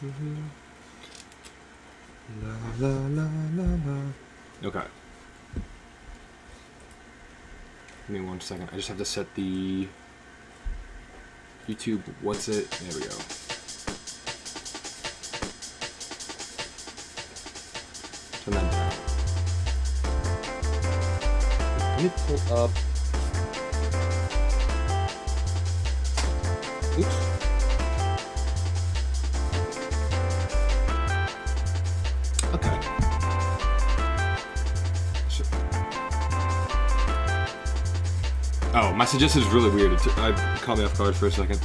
La la la la la. Okay. Give me 1 second. I just have to set the YouTube. What's it? There we go. Turn that down. Let me pull up. Oops. Okay. Oh, my suggestion is really weird. It caught me off guard for a second.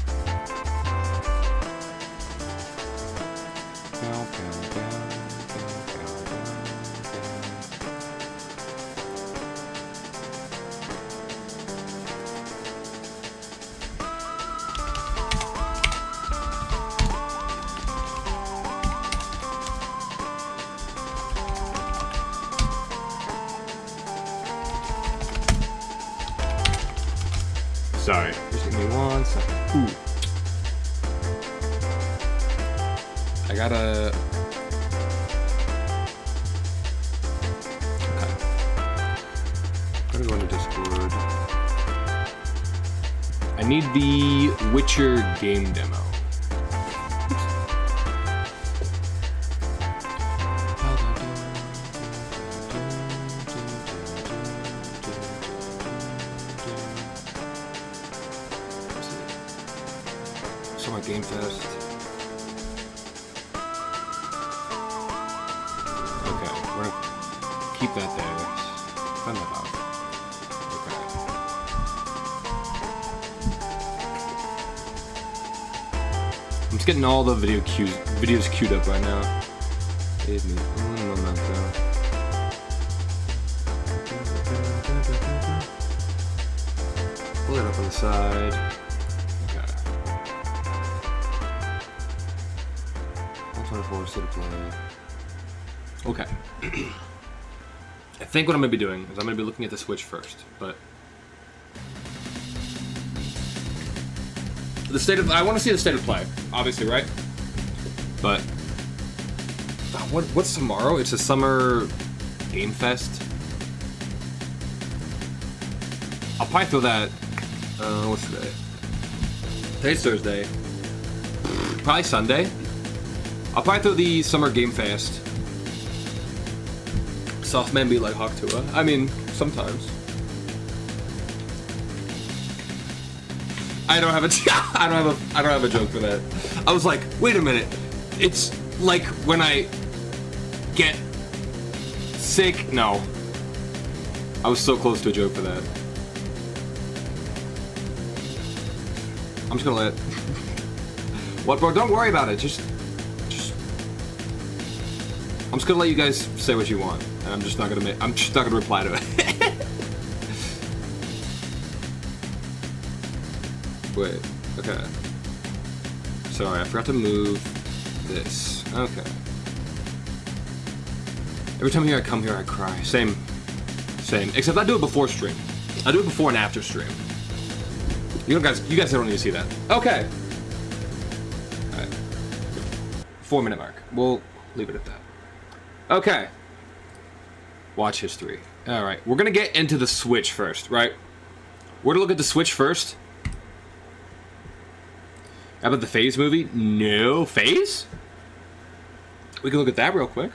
Sorry, just give me 1 second. Ooh. I gotta... Okay. Gotta go into Discord. I need the Witcher game demo. Summer Game Fest. Okay, we're gonna keep that there. Turn that off. Okay. I'm just getting all the videos queued up right now. Give me un momento. Pull it up on the side. 24 state of play. Okay. I think what I'm going to be doing is I'm going to be looking at the Switch first, but the state of I want to see the state of play, obviously, right? But what's tomorrow? It's a Summer Game Fest. I'll probably throw that. What's today? Today's Thursday. Probably Sunday. I'll probably throw the Summer Game Fest. Softman be like Hawktua. I mean, sometimes. I don't have a joke for that. I was like, wait a minute. It's like when I get sick. No. I was so close to a joke for that. I'm just gonna let it. What, bro? Don't worry about it. I'm just gonna let you guys say what you want, and I'm just not gonna reply to it. Wait, okay. Sorry, I forgot to move this. Okay. Every time I come here, I cry. Same. Except I do it before stream. I do it before and after stream. You guys don't need to see that. Okay. All right. 4-minute mark. We'll leave it at that. Okay. Watch history. Alright, we're gonna get into the Switch first, right? We're gonna look at the Switch first. How about the Phase movie? No. Phase? We can look at that real quick.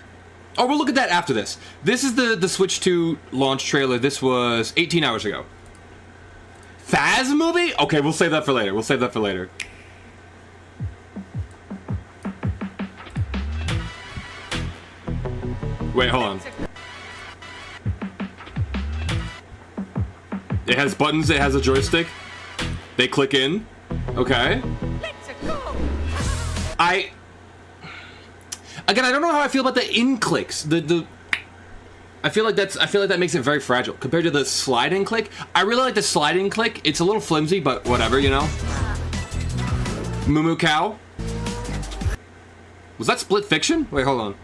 Oh, we'll look at that after this. This is the Switch 2 launch trailer. This was 18 hours ago. Phase movie? Okay, we'll save that for later. Wait, hold on. It has buttons, it has a joystick. They click in. Okay. Again, I don't know how I feel about the in clicks. I feel like that makes it very fragile compared to the slide-in click. I really like the slide-in click. It's a little flimsy, but whatever, you know. Moo Moo Cow. Was that Split Fiction? Wait, hold on.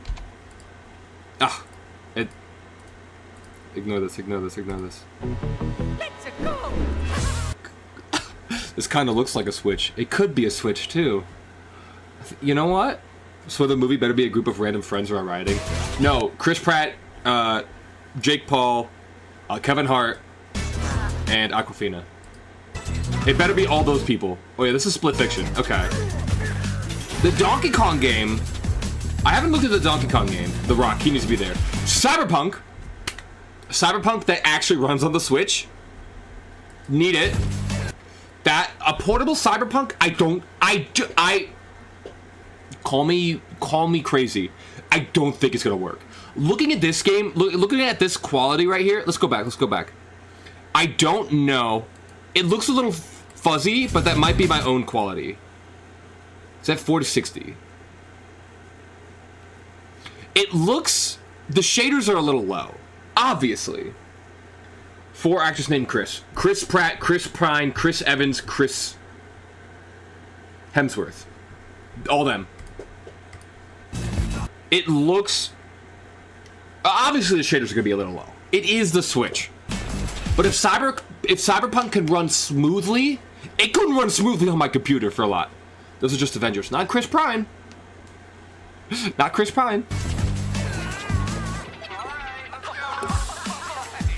Ah, it. Ignore this. Let's go. This kind of looks like a Switch. It could be a Switch too. You know what? So the movie better be a group of random friends who are rioting. No, Chris Pratt, Jake Paul, Kevin Hart, and Aquafina. It better be all those people. Oh yeah, this is Split Fiction. Okay. The Donkey Kong game. I haven't looked at the Donkey Kong game. The Rock, he needs to be there. Cyberpunk. Cyberpunk that actually runs on the Switch. Need it. That a portable Cyberpunk. I call me crazy. I don't think it's gonna work. Looking at this game, looking at this quality right here. Let's go back. I don't know. It looks a little fuzzy, but that might be my own quality. It's at 460. It looks... The shaders are a little low. Obviously. 4 actors named Chris. Chris Pratt, Chris Pine, Chris Evans, Chris Hemsworth. All them. It looks... Obviously the shaders are going to be a little low. It is the Switch. But if Cyberpunk can run smoothly, it couldn't run smoothly on my computer for a lot. Those are just Avengers. Not Chris Pine. Not Chris Pine.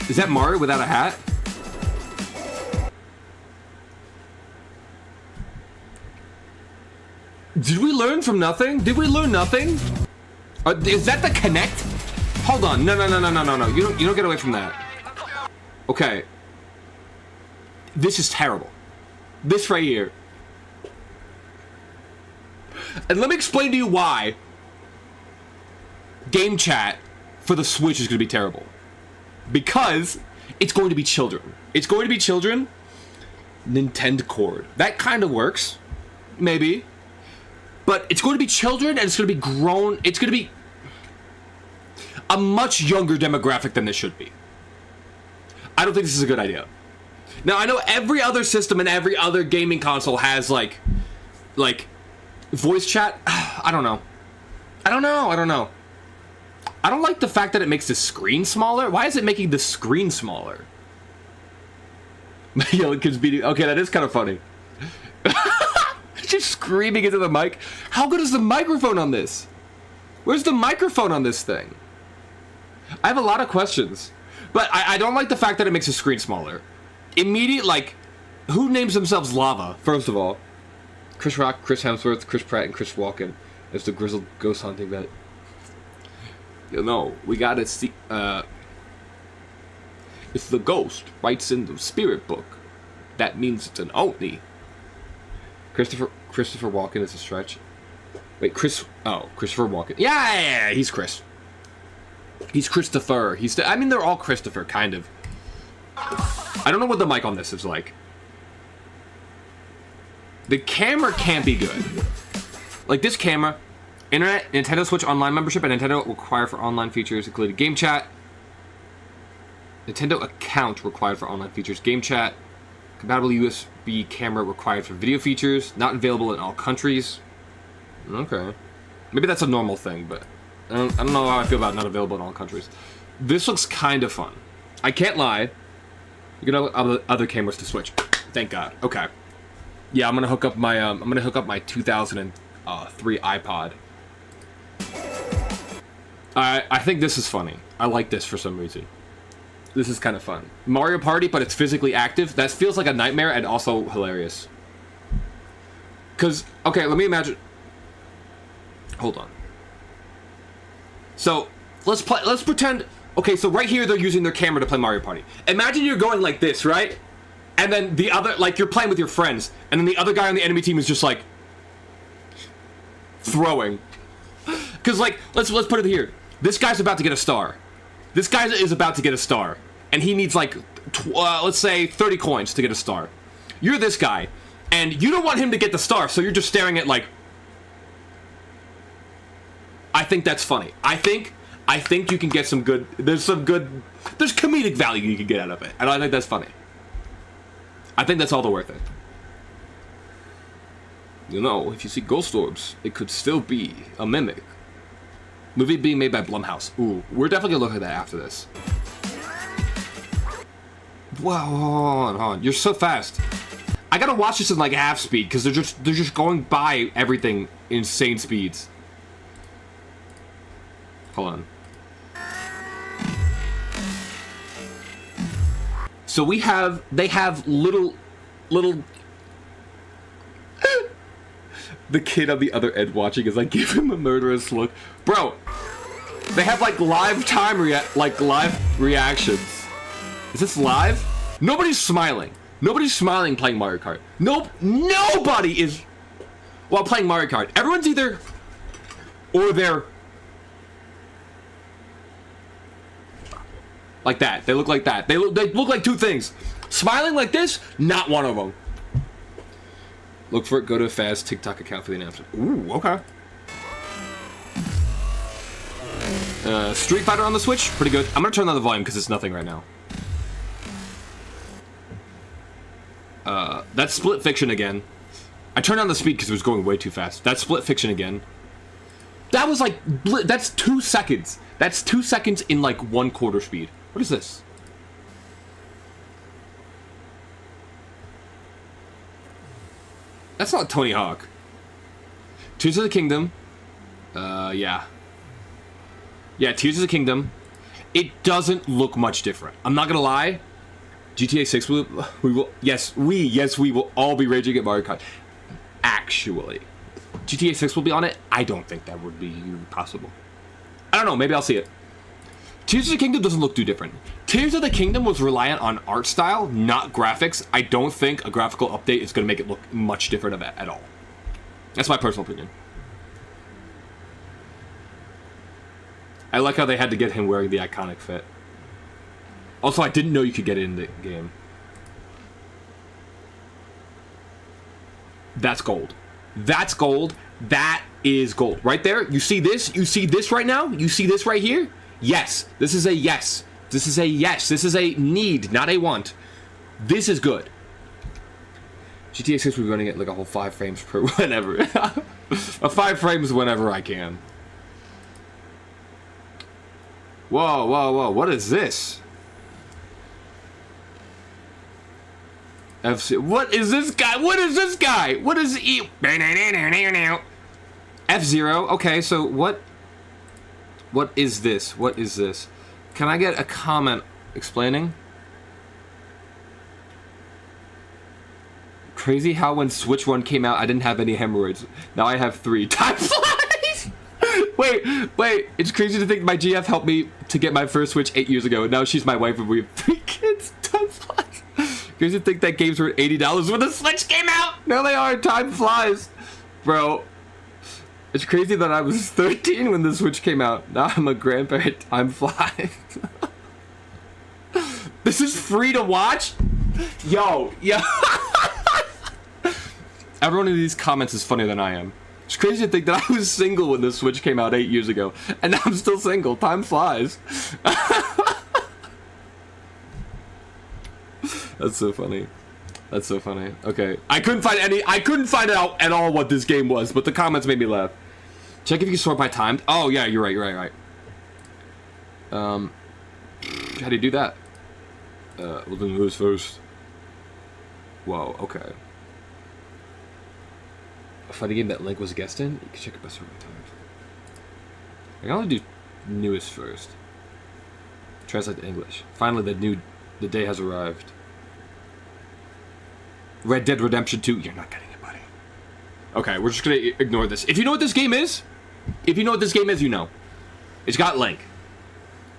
Is that Mario without a hat? Did we learn from nothing? Did we learn nothing? Is that the Kinect? Hold on. No. You don't get away from that. Okay. This is terrible. This right here. And let me explain to you why game chat for the Switch is going to be terrible. Because it's going to be children. It's going to be children. Nintendo Cord. That kind of works. Maybe. But it's going to be children and it's going to be grown. It's going to be a much younger demographic than this should be. I don't think this is a good idea. Now, I know every other system and every other gaming console has, like voice chat. I don't know. I don't like the fact that it makes the screen smaller. Why is it making the screen smaller? Yelling kids beating. Okay, that is kind of funny. Just screaming into the mic. How good is the microphone on this? Where's the microphone on this thing? I have a lot of questions. But I don't like the fact that it makes the screen smaller. Who names themselves Lava, first of all? Chris Rock, Chris Hemsworth, Chris Pratt, and Chris Walken as the grizzled ghost hunting vet. You know, we gotta see, if the ghost writes in the spirit book, that means it's an Oni. Christopher Walken is a stretch. Wait, Christopher Walken. Yeah, he's Chris. He's Christopher. They're all Christopher, kind of. I don't know what the mic on this is like. The camera can't be good. Like this camera, internet, Nintendo Switch Online membership, and Nintendo required for online features, including game chat. Nintendo account required for online features, game chat. Compatible USB camera required for video features. Not available in all countries. Okay. Maybe that's a normal thing, but I don't know how I feel about not available in all countries. This looks kind of fun. I can't lie. You can have other cameras to switch. Thank God. Okay. Yeah, I'm gonna hook up my 2003 iPod. I think this is funny. I like this for some reason. This is kind of fun. Mario Party, but it's physically active. That feels like a nightmare and also hilarious. Cause okay, let me imagine. Hold on. So let's pretend. Okay, so right here they're using their camera to play Mario Party. Imagine you're going like this, right? And then the other, like you're playing with your friends, and then the other guy on the enemy team is just like throwing. Cause like let's put it here. This guy's about to get a star. This guy is about to get a star, and he needs like let's say 30 coins to get a star. You're this guy, and you don't want him to get the star, so you're just staring at like. I think that's funny. I think you can get some good. There's comedic value you can get out of it, and I think that's funny. I think that's all the worth it. You know, if you see ghost orbs, it could still be a mimic. Movie being made by Blumhouse. Ooh, we're definitely gonna look at that after this. Whoa, hold on. You're so fast. I gotta watch this in like half speed because they're just going by everything insane speeds. Hold on. So they have little... The kid on the other end watching is like, give him a murderous look. Bro, they have like live reactions. Is this live? Nobody's smiling. Nobody's smiling playing Mario Kart. Nope, nobody is while playing Mario Kart. Everyone's either or they're like that. They look like that. They look like two things. Smiling like this, not one of them. Look for it, go to a fast TikTok account for the announcement. Ooh, okay. Street Fighter on the Switch, pretty good. I'm gonna turn down the volume because it's nothing right now. That's Split Fiction again. I turned on the speed because it was going way too fast. That's Split Fiction again. That was like, that's 2 seconds. That's 2 seconds in like 1/4 speed. What is this? That's not Tony Hawk. Tears of the Kingdom. Yeah. Yeah, Tears of the Kingdom. It doesn't look much different. I'm not gonna lie. GTA 6 we will all be raging at Mario Kart. Actually, GTA 6 will be on it. I don't think that would be possible. I don't know, maybe I'll see it. Tears of the Kingdom doesn't look too different. Tears of the Kingdom was reliant on art style, not graphics. I don't think a graphical update is going to make it look much different at all. That's my personal opinion. I like how they had to get him wearing the iconic fit. Also, I didn't know you could get it in the game. That's gold. That's gold. That is gold. Right there. You see this? You see this right now? You see this right here? Yes. This is a yes. This is a yes. This is a need, not a want. This is good. GTA 6 will be running at like a whole 5 frames per whenever. 5 frames whenever I can. Whoa, whoa, whoa. What is this? FC. What is this guy? What is this guy? What is he? F-Zero. Okay, so what is this? What is this? Can I get a comment explaining? Crazy how when Switch 1 came out, I didn't have any hemorrhoids. Now I have 3. Time flies! Wait. It's crazy to think my GF helped me to get my first Switch 8 years ago, and now she's my wife and we have 3 kids. Time flies. Crazy to think that games were $80 when the Switch came out! No, they are. Time flies. Bro. It's crazy that I was 13 when the Switch came out. Now I'm a grandparent. Time flies. This is free to watch? Yo. Everyone in these comments is funnier than I am. It's crazy to think that I was single when the Switch came out 8 years ago. And now I'm still single. Time flies. That's so funny. That's so funny. Okay. I couldn't find out at all what this game was, but the comments made me laugh. Check if you can sort by time. Oh, yeah, you're right. How do you do that? Well, then who's first? Whoa, okay. A funny game that Link was a guest in? You can check it by sort by time. I can only do newest first. Translate to English. Finally, the day has arrived. Red Dead Redemption 2. You're not getting it, buddy. Okay, we're just gonna ignore this. If you know what this game is, you know. It's got Link.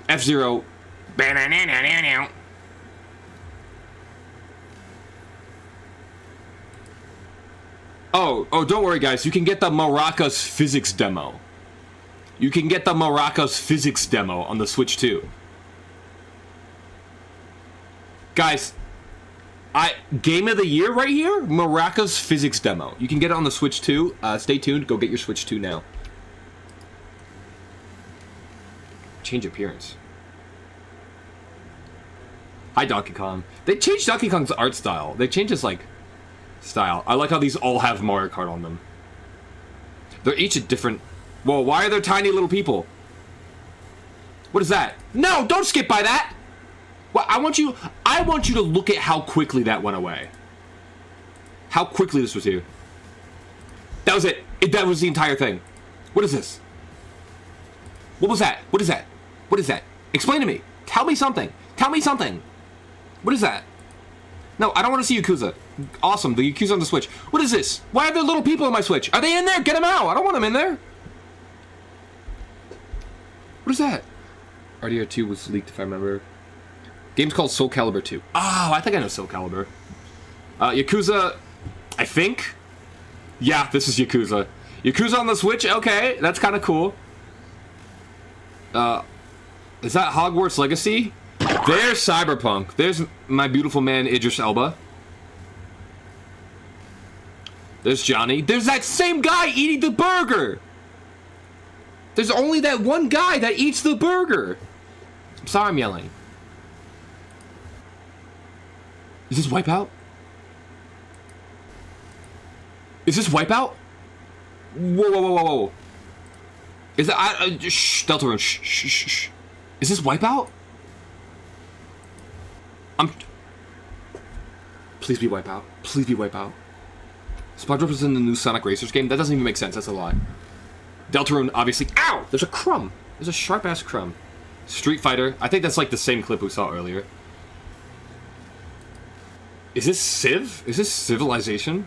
F-Zero. Oh, don't worry, guys. You can get the Maracas physics demo. You can get the Maracas physics demo on the Switch 2. Guys, Game of the Year right here, Maracas physics demo. You can get it on the Switch 2. Stay tuned. Go get your Switch 2 now. Change appearance. Hi, Donkey Kong. They changed Donkey Kong's art style. They changed his, like, style. I like how these all have Mario Kart on them. They're each a different... Whoa, why are there tiny little people? What is that? No, don't skip by that! Well, I want you to look at how quickly that went away. How quickly this was here. That was it. That was the entire thing. What is this? What was that? What is that? What is that? Explain to me. Tell me something. Tell me something. What is that? No, I don't want to see Yakuza. Awesome, the Yakuza on the Switch. What is this? Why are there little people on my Switch? Are they in there? Get them out. I don't want them in there. What is that? RDR2 was leaked, if I remember. Game's called Soul Calibur 2. Oh, I think I know Soul Calibur. Yakuza, I think? Yeah, this is Yakuza. Yakuza on the Switch? Okay, that's kind of cool. Is that Hogwarts Legacy? There's Cyberpunk. There's my beautiful man, Idris Elba. There's Johnny. There's that same guy eating the burger! There's only that one guy that eats the burger! I'm sorry I'm yelling. Is this Wipeout? Is this Wipeout? Whoa, whoa, whoa, whoa, whoa. Is that... shh, Deltarune, shh, shh, shh, shh. Is this Wipeout? Please be Wipeout. Please be Wipeout. Spudrup is in the new Sonic Racers game? That doesn't even make sense, that's a lie. Deltarune, obviously... Ow! There's a crumb. There's a sharp-ass crumb. Street Fighter. I think that's like the same clip we saw earlier. Is this Civ? Is this Civilization?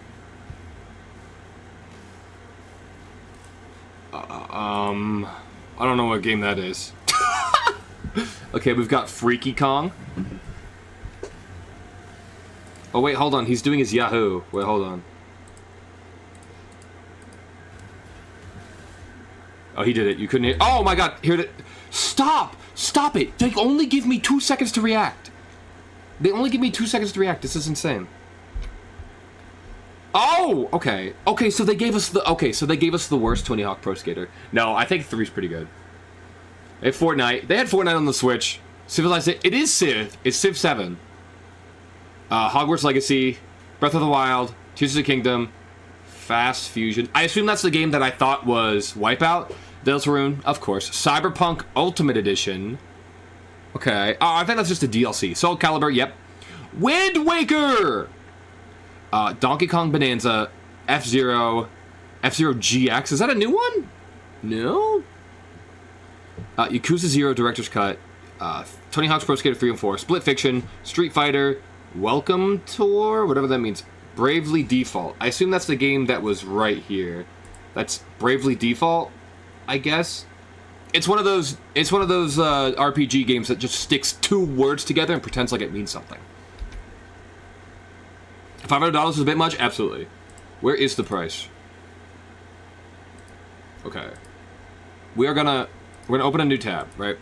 I don't know what game that is. Okay, we've got Freaky Kong. Oh, wait, hold on. He's doing his Yahoo. Wait, hold on. Oh, he did it. You couldn't hear... Oh, my God. Here it... Stop! Stop it! They only give me 2 seconds to react. They only give me 2 seconds to react. This is insane. Oh! Okay. Okay, so they gave us the... Okay, so they gave us the worst Tony Hawk Pro Skater. No, I think 3's pretty good. They had Fortnite. They had Fortnite on the Switch. Civilization... It is Civ. It's Civ 7. Hogwarts Legacy. Breath of the Wild. Tears of the Kingdom. Fast Fusion. I assume that's the game that I thought was Wipeout. Deltarune, of course. Cyberpunk Ultimate Edition. Okay. Oh, I think that's just a DLC. Soul Calibur, yep. Wind Waker! Donkey Kong Bonanza. F-Zero. F-Zero GX. Is that a new one? No? Yakuza 0 Director's Cut. Tony Hawk's Pro Skater 3 and 4. Split Fiction. Street Fighter. Welcome Tour? Whatever that means. Bravely Default. I assume that's the game that was right here. That's Bravely Default, I guess. It's one of those RPG games that just sticks 2 words together and pretends like it means something. $500 is a bit much? Absolutely. Where is the price? Okay. We're gonna open a new tab, right?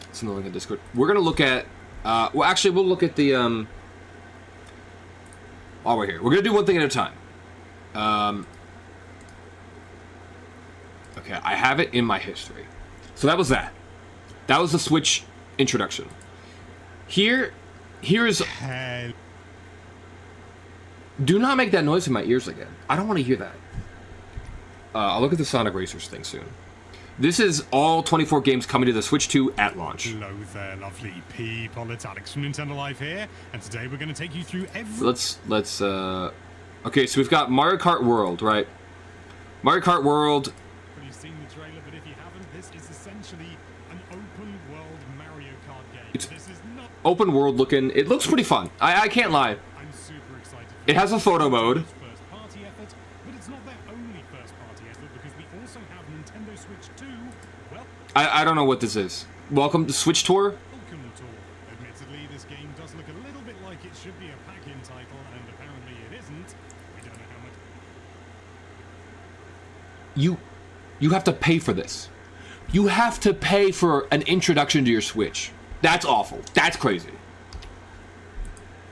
It's in the link in Discord. We're gonna look at well, actually, we'll look at the while we're here. We're gonna do one thing at a time. Okay, I have it in my history. So that was that. That was the Switch introduction. Here is... Do not make that noise in my ears again. I don't want to hear that. I'll look at the Sonic Racers thing soon. This is all 24 games coming to the Switch 2 at launch. Hello there, lovely people. It's Alex from Nintendo Live here, and today we're going to take you through every... Let's okay, so we've got Mario Kart World, right? Mario Kart World... You've seen the trailer, but if you haven't, this is essentially an open-world Mario Kart game. It's this is not... open world looking. It looks pretty fun. I can't lie. I'm super excited. It has a photo mode. First-party effort, but it's not their only first-party effort, because we also have Nintendo Switch 2. Well, I don't know what this is. Welcome to Switch Tour. welcome to all. Admittedly, this game does look a little bit like it should be a pack-in title, and apparently it isn't. We don't know how much... You have to pay for this. You have to pay for an introduction to your Switch. That's awful. That's crazy.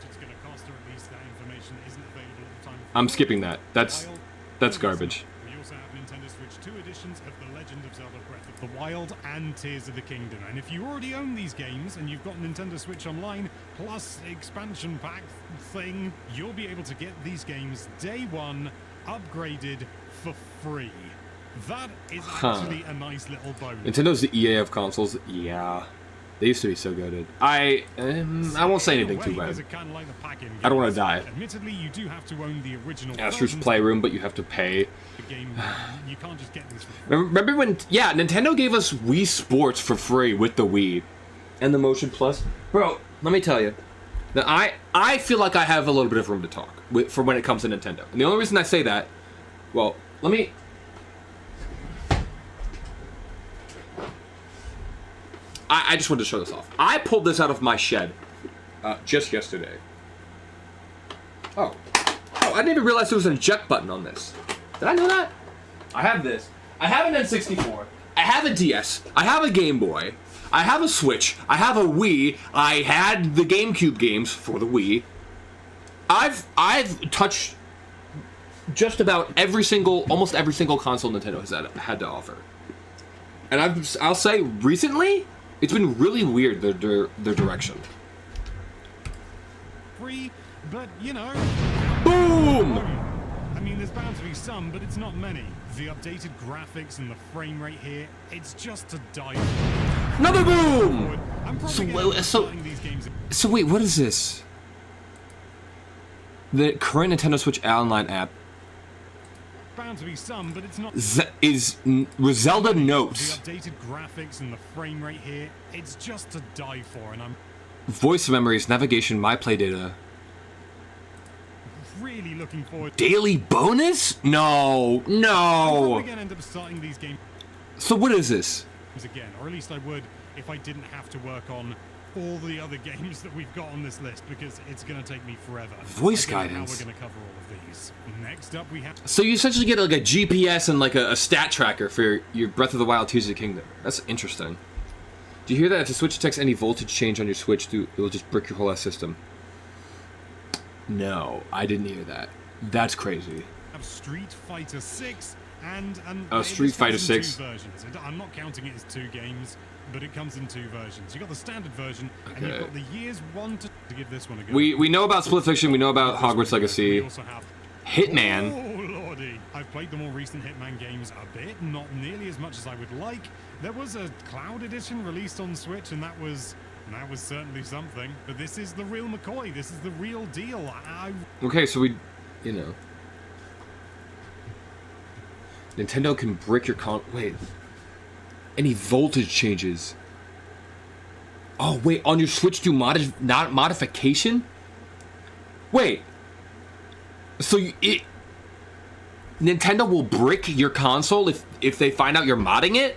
It's going to cost, or at least that information isn't available at the time. I'm skipping that. That's garbage. We also have Nintendo Switch 2 editions of The Legend of Zelda Breath of the Wild and Tears of the Kingdom. And if you already own these games and you've got Nintendo Switch Online plus expansion pack thing, you'll be able to get these games day one upgraded for free. That is actually a nice little bonus. Nintendo's the EA of consoles. Yeah. They used to be so goated. I won't say anything too bad. I don't want to die. Admittedly, you do have to own the original Astro's Playroom, but you have to pay. The game, you can't just get this for free. Remember when? Yeah, Nintendo gave us Wii Sports for free with the Wii, and the Motion Plus. Bro, let me tell you, that I feel like I have a little bit of room to talk for when it comes to Nintendo. And the only reason I say that, well, let me. I just wanted to show this off. I pulled this out of my shed just yesterday. Oh, I didn't even realize there was an eject button on this. Did I know that? I have this. I have an N64. I have a DS. I have a Game Boy. I have a Switch. I have a Wii. I had the GameCube games for the Wii. I've touched just about almost every single console Nintendo has had to offer. And I'll say recently, it's been really weird, their direction. Free, but you know. Boom! I mean, there's bound to be some, but it's not many. The updated graphics and the frame rate here, it's just to die for. Another boom! I'm probably So wait, what is this? The current Nintendo Switch Online app bound to be some, but it's not. Is Zelda Notes. The updated graphics and the frame rate here, it's just to die for, and I'm voice memories, navigation, my play data. Really looking forward. Daily bonus? No. I'm again end up starting these games So what is this? again, or at least I would if I didn't have to work on all the other games that we've got on this list, because it's going to take me forever. Voice I don't know guidance. How we're going to cover all of these. Next up, we have. So you essentially get like a GPS and like a stat tracker for your Breath of the Wild Tears of the Kingdom. That's interesting. Do you hear that? If the Switch detects any voltage change on your Switch, it will just brick your whole ass system. No, I didn't hear that. That's crazy. Have Street Fighter 6 and Street Fighter 6. Two versions. I'm not counting it as two games, but it comes in two versions. You got the standard version, and you've got the years 1 to give this one a go. We know about Split Fiction. We know about Hogwarts Legacy. We also have Hitman. Oh lordy! I've played the more recent Hitman games a bit, not nearly as much as I would like. There was a cloud edition released on Switch, and that was certainly something. But this is the real McCoy. This is the real deal. Okay, so Nintendo can brick your wait. Any voltage changes? Oh wait, on your Switch do modification? Wait. So Nintendo will brick your console if they find out you're modding it?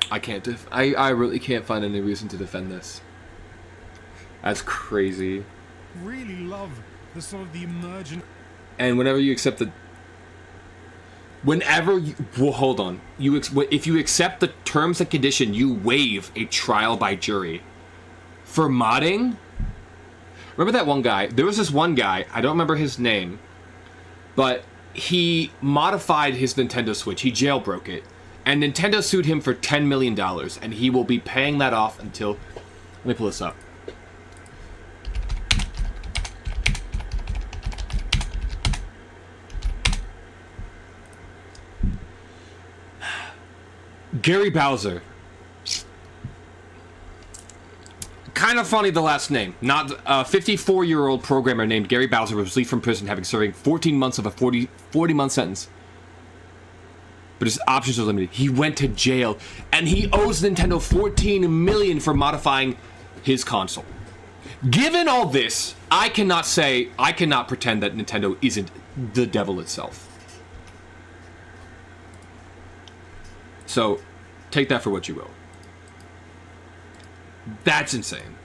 I can't I really can't find any reason to defend this. That's crazy. Really love the sort of the emergent. And whenever you accept hold on. If you accept the terms and condition, you waive a trial by jury. For modding? Remember that one guy? There was this one guy, I don't remember his name, but he modified his Nintendo Switch. He jailbroke it. And Nintendo sued him for $10 million, and he will be paying that off until... Let me pull this up. Gary Bowser. Kind of funny, the last name. Not a 54-year-old programmer named Gary Bowser was released from prison having serving 14 months of a 40-month sentence. But his options are limited. He went to jail, and he owes Nintendo $14 million for modifying his console. Given all this, I cannot pretend that Nintendo isn't the devil itself. So, take that for what you will. That's insane.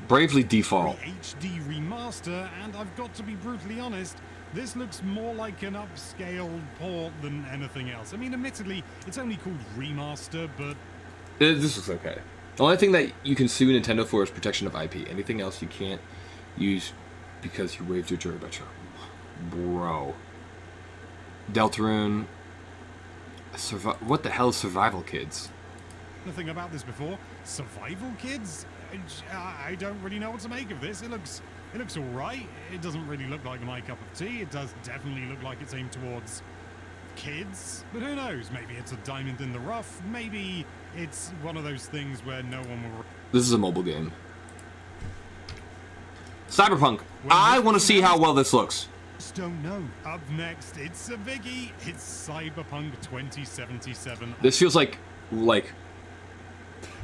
Bravely Default. HD remaster, and I've got to be brutally honest, this looks more like an upscale port than anything else. I mean, admittedly, it's only called remaster, but... This looks okay. The only thing that you can sue Nintendo for is protection of IP. Anything else you can't use because you waived your jury by trial. Bro. Deltarune... What the hell is Survival Kids? nothing about this before. Survival kids? I don't really know what to make of this. It looks all right. It doesn't really look like my cup of tea. It does definitely look like it's aimed towards kids, but who knows? Maybe it's a diamond in the rough. Maybe it's one of those things where no one will. This is a mobile game. Cyberpunk. I want to see how well this looks. Just don't know. Up next, it's a biggie. It's Cyberpunk 2077. This feels like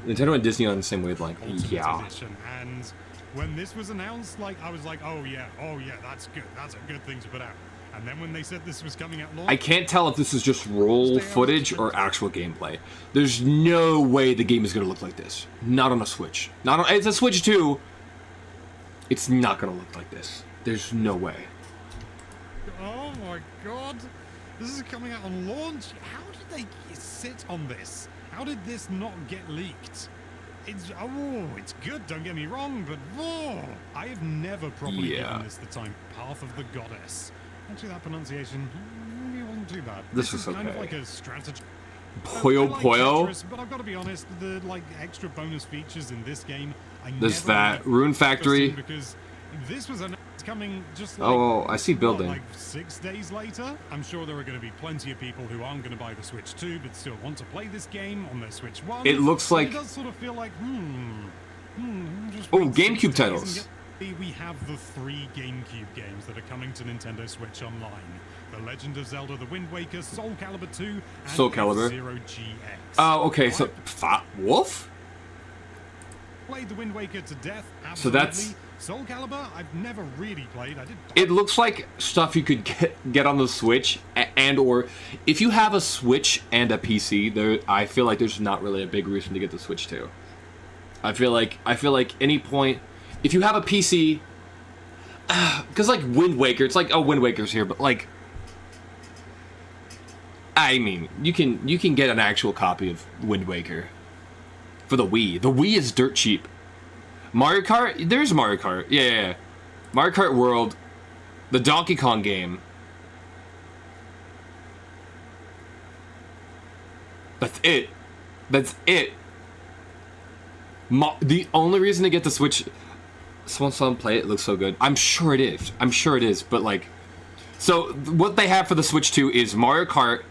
Nintendo and Disney on the same wavelength. Yeah. Edition. And when this was announced, like, I was like, oh yeah, that's good. That's a good thing to put out. And then when they said this was coming at launch, I can't tell if this is just roll footage or actual gameplay. There's no way the game is going to look like this. Not on a Switch. Not on. It's a Switch 2. It's not going to look like this. There's no way. oh my god, this is coming out on launch. How did they sit on this? How did this not get leaked? It's good, don't get me wrong, but I have never properly given this the time. Path of the Goddess. Actually, that pronunciation maybe wasn't too bad. This is kind okay. of like a strategy. Puyo I like Puyo. Tetris, but I've got to be honest, the extra bonus features in this game, There's never that. had Rune Factory. because this was announced coming just like, Oh, I see building. like 6 days later. I'm sure there are going to be plenty of people who aren't going to buy the Switch 2 but still want to play this game on their Switch 1. It looks like. It does sort of feel like, just Oh, wait 6 GameCube days and titles. get- We have the 3 GameCube games that are coming to Nintendo Switch Online. The Legend of Zelda, The Wind Waker, Soul Calibur 2, and Soul Calibur. F-Zero GX. Oh, okay. So Wolf. Played The Wind Waker to death, absolutely. So that's- Soul Calibur, I've never really played. I did. It looks like stuff you could get on the Switch, and or if you have a Switch and a PC, there I feel like there's not really a big reason to get the Switch 2. I feel like any point if you have a PC, because like Wind Waker, it's like, oh, Wind Waker's here, but like, I mean, you can get an actual copy of Wind Waker for the Wii. The Wii is dirt cheap. Mario Kart, there's Mario Kart, yeah. Mario Kart World, the Donkey Kong game. That's it. The only reason to get the Switch, someone saw him play it. It looks so good. I'm sure it is. But like, so what they have for the Switch 2 is Mario Kart.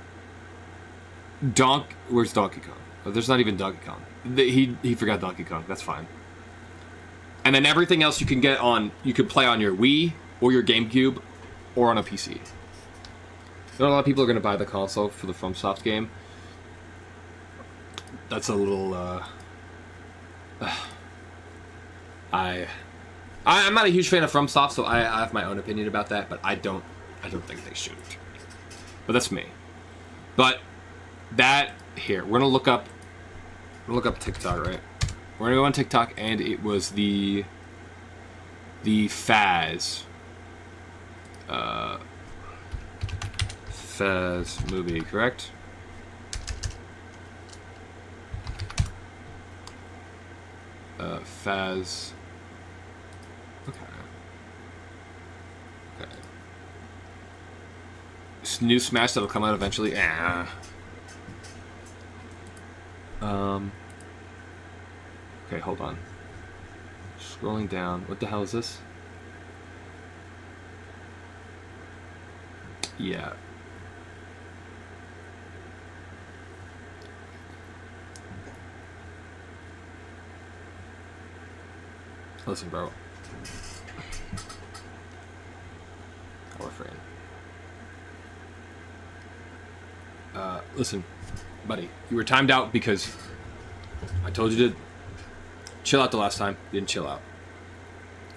Where's Donkey Kong? Oh, there's not even Donkey Kong. He forgot Donkey Kong. That's fine. And then everything else you can play on your Wii or your GameCube or on a PC. Not a lot of people are going to buy the console for the FromSoft game. That's a little. I'm not a huge fan of FromSoft, so I have my own opinion about that. But I don't think they should. But that's me. But that here, we're gonna look up TikTok, right? We're gonna go on TikTok, and it was the Faz movie, correct? Faz. Okay. This new Smash that'll come out eventually. Okay, hold on. Scrolling down. What the hell is this? Yeah. Listen, bro. Our friend. Listen, buddy. You were timed out because I told you to chill out the last time. You didn't chill out.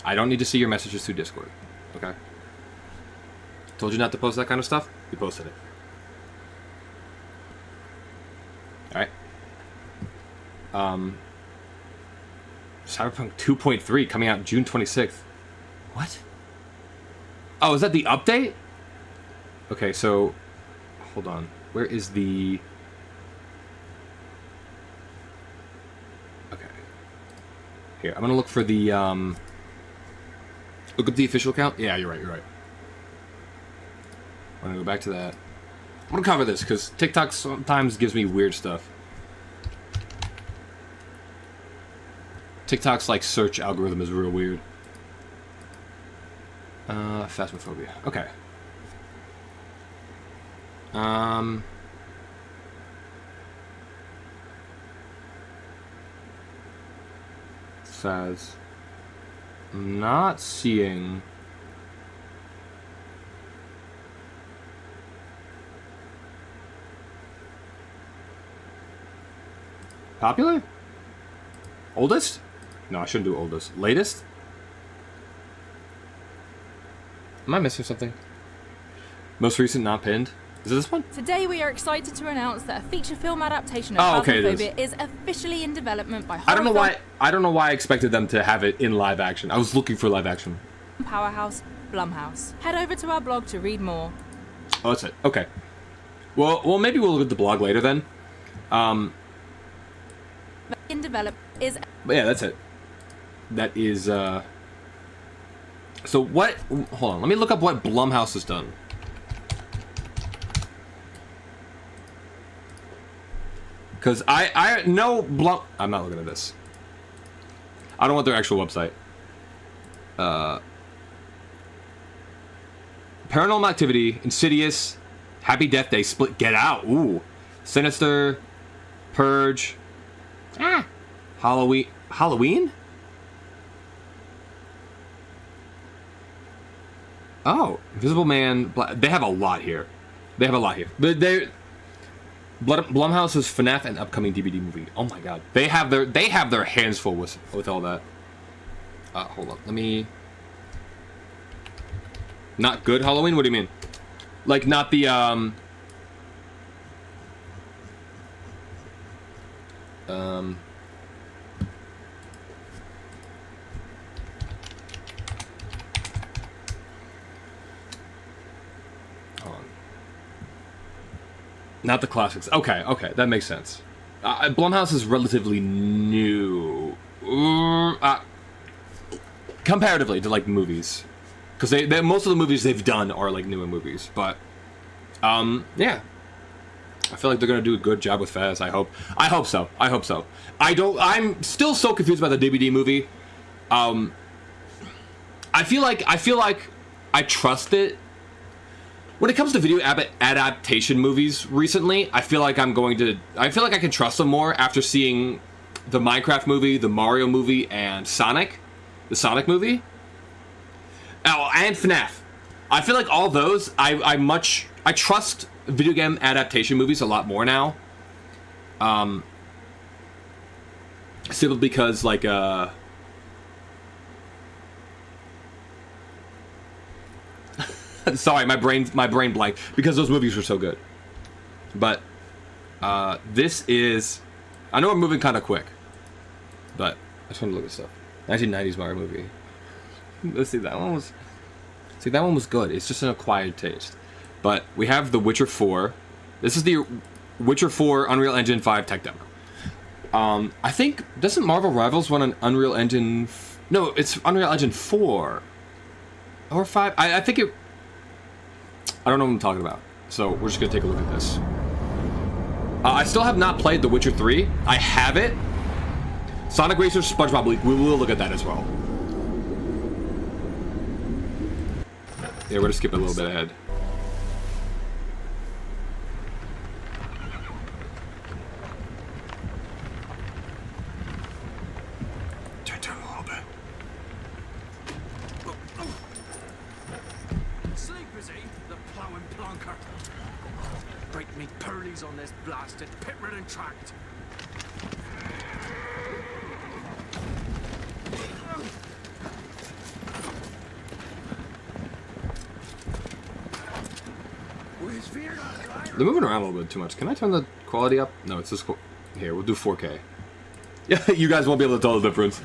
I don't need to see your messages through Discord. Okay? Told you not to post that kind of stuff. You posted it. Alright? Cyberpunk 2.3 coming out June 26th. What? Oh, is that the update? Okay, so hold on. Where is the... Okay. Here, I'm gonna look for the, look up the official account? Yeah, you're right. I'm gonna go back to that. I'm gonna cover this, because TikTok sometimes gives me weird stuff. TikTok's like search algorithm is real weird. Phasmophobia. Okay. Phas. I'm not seeing. Popular? Oldest? No, I shouldn't do oldest. Latest? Am I missing something? Most recent, not pinned? Is it this one? Today we are excited to announce that a feature film adaptation of Phasmophobia is officially in development by horror I don't know why I expected them to have it in live action. I was looking for live action. powerhouse Blumhouse. Head over to our blog to read more. Oh, that's it. Okay. Well, maybe we'll look at the blog later then. In develop is. But yeah, that's it. That is. So what? Hold on. Let me look up what Blumhouse has done. Because I know Blum. I'm not looking at this. I don't want their actual website. Paranormal Activity, Insidious, Happy Death Day, Split, Get Out, ooh, Sinister, Purge, Halloween? Oh, Invisible Man, they have a lot here. Blumhouse's FNAF and upcoming DVD movie. Oh my god, they have their hands full with all that. Hold on, let me. Not good Halloween? What do you mean? Like not the hold on. Not the classics. Okay, that makes sense. Blumhouse is relatively new. Comparatively to like movies. Because they most of the movies they've done are like newer movies, but yeah, I feel like they're gonna do a good job with Phas. I hope so. I'm still so confused by the DVD movie. I feel like I trust it. When it comes to video adaptation movies recently, I feel like I can trust them more after seeing the Minecraft movie, the Mario movie, and the Sonic movie. Oh, and FNAF. I feel like all those, I trust video game adaptation movies a lot more now. Simply because, like, sorry, my brain blanked because those movies were so good. But this is, I know we're moving kind of quick, but I just want to look at stuff. 1990s Mario movie. Let's see, that one was good. It's just an acquired taste. But we have The Witcher 4. This is the Witcher 4 Unreal Engine 5 tech demo. I think, doesn't Marvel Rivals run an Unreal Engine? No, it's Unreal Engine 4 or 5. I think it. I don't know what I'm talking about. So we're just gonna take a look at this. I still have not played The Witcher 3. I have it. Sonic Racer, SpongeBob League. We will look at that as well. Yeah, we're gonna skip a little bit ahead. Turn a little bit. Sleep, is he? The plowing plonker. Break me pearlies on this blasted pit-ridden tract. They're moving around a little bit too much. Can I turn the quality up? No, it's just cool. Here, we'll do 4K. Yeah, you guys won't be able to tell the difference.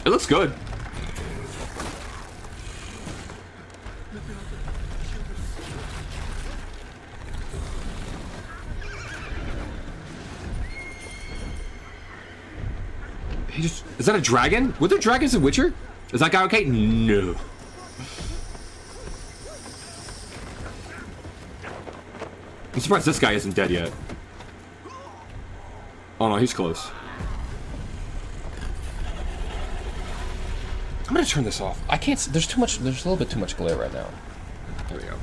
It looks good. Is that a dragon? Were there dragons in Witcher? Is that guy okay? No. I'm surprised this guy isn't dead yet. Oh no, he's close. I'm gonna turn this off. I can't. There's too much. There's a little bit too much glare right now. There we go.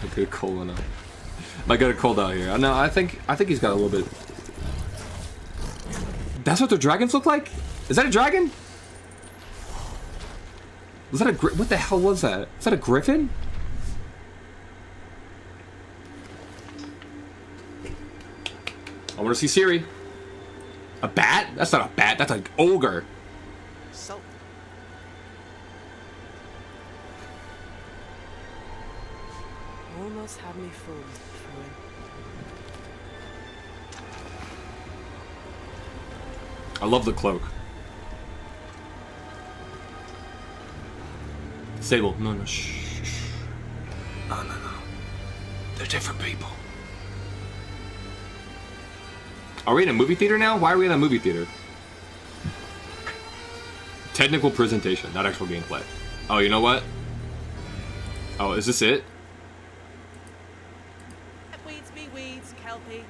I get cold enough. I got a cold out here. No, I think he's got a little bit. That's what the dragons look like? Is that a dragon? Was that a what the hell was that? Is that a griffin? I want to see Siri. A bat? That's not a bat. That's an ogre. Salt. Almost had me fooled, Fruin. I love the cloak. Sable. No, no, shh. No, no, no. They're different people. Are we in a movie theater now? Why are we in a movie theater? Technical presentation, not actual gameplay. Oh, you know what? Oh, is this it? Weeds be weeds, Kelpie.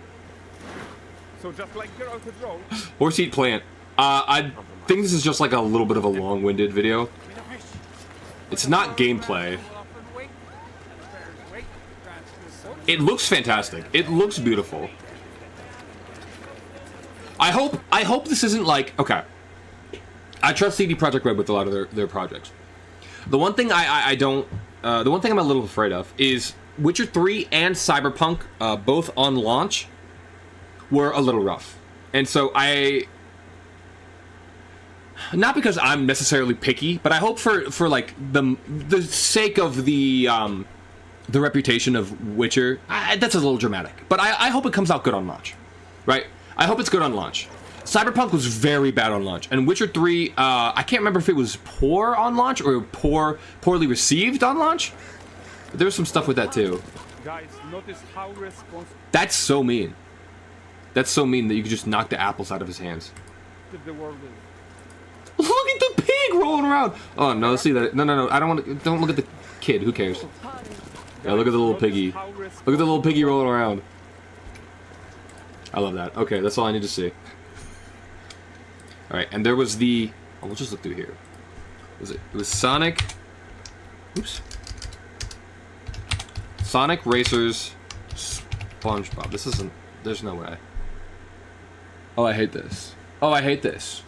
So just like you're out of road. Horse eat plant. I think this is just like a little bit of a long-winded video. It's not gameplay. It looks fantastic. It looks beautiful. I hope this isn't like, okay. I trust CD Projekt Red with a lot of their projects. The one thing I don't, the one thing I'm a little afraid of is Witcher 3 and Cyberpunk, both on launch, were a little rough. And so not because I'm necessarily picky, but I hope for like the sake of the reputation of Witcher, that's a little dramatic. But I hope it comes out good on launch, right? I hope it's good on launch. Cyberpunk was very bad on launch, and Witcher 3, I can't remember if it was poor on launch or poorly received on launch. But there was some stuff with that too. Guys, notice how responsive That's so mean. That's so mean that you could just knock the apples out of his hands. the world is. Look at the pig rolling around. Oh no, let's see that. No. I don't want to. Don't look at the kid. Who cares? Yeah, look at the little piggy. Look at the little piggy rolling around. I love that. Okay, that's all I need to see. All right, and there was the. Oh, we'll just look through here. It was Sonic. Oops. Sonic Racers, SpongeBob. This isn't. There's no way. Oh, I hate this. Oh, I hate this.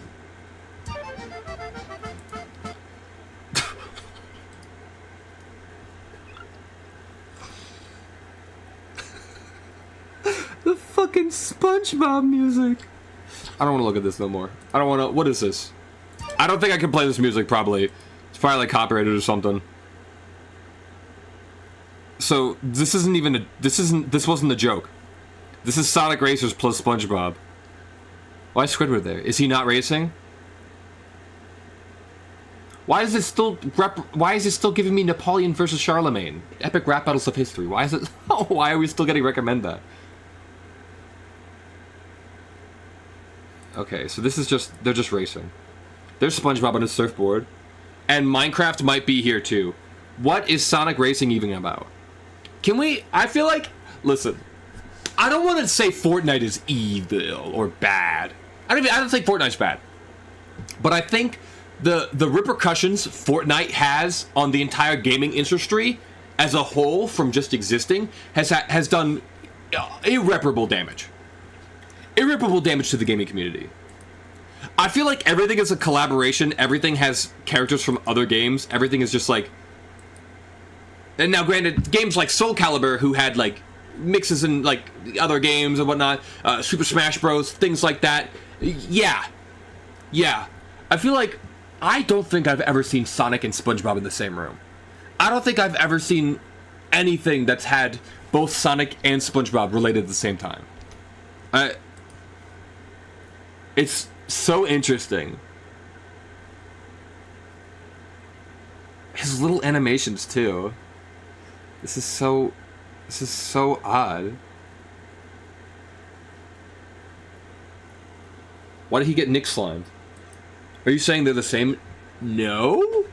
The fucking SpongeBob music. I don't want to look at this no more. I don't want to. What is this? I don't think I can play this music. Probably. It's probably like copyrighted or something. So this isn't even a. This wasn't a joke. This is Sonic Racers plus SpongeBob. Why is Squidward there? Is he not racing? Why is it still giving me Napoleon versus Charlemagne? Epic rap battles of history. Why is it? Oh, why are we still getting recommend that? Okay, so this is they're just racing. There's SpongeBob on his surfboard. And Minecraft might be here too. What is Sonic Racing even about? Can we, I feel like, listen, I don't want to say Fortnite is evil or bad. I don't think Fortnite's bad. But I think the repercussions Fortnite has on the entire gaming industry as a whole from just existing has done irreparable damage. Irreparable damage to the gaming community. I feel like everything is a collaboration. Everything has characters from other games. Everything is just like... And now granted, games like Soul Calibur, who had like mixes in like other games and whatnot, Super Smash Bros, things like that. Yeah. I feel like I don't think I've ever seen Sonic and SpongeBob in the same room. I don't think I've ever seen anything that's had both Sonic and SpongeBob related at the same time. It's so interesting. His little animations too. This is so odd. Why did he get Nick slimed? Are you saying they're the same? No.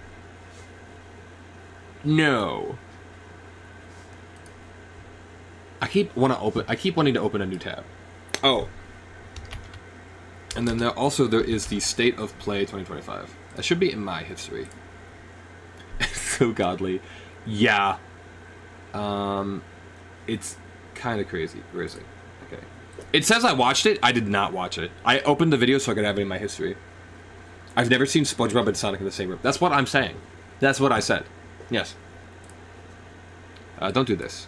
No. I keep wanting to open a new tab. Oh. And then there is the State of Play 2025. That should be in my history. So godly. Yeah. It's kind of crazy. Where is it? Okay. It says I watched it. I did not watch it. I opened the video so I could have it in my history. I've never seen SpongeBob and Sonic in the same room. That's what I'm saying. That's what I said. Yes. Don't do this.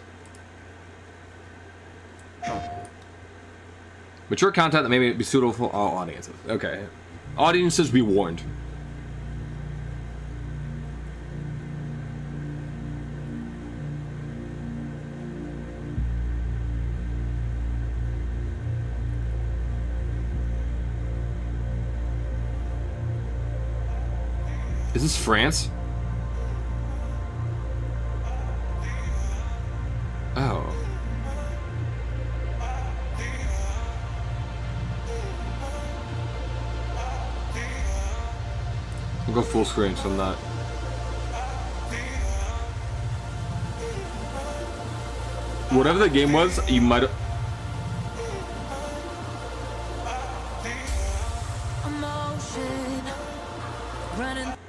Mature content that may be suitable for all audiences. Okay. Audiences be warned. Is this France? Oh. I'll go full screen, so I'm not. Whatever the game was, you might have.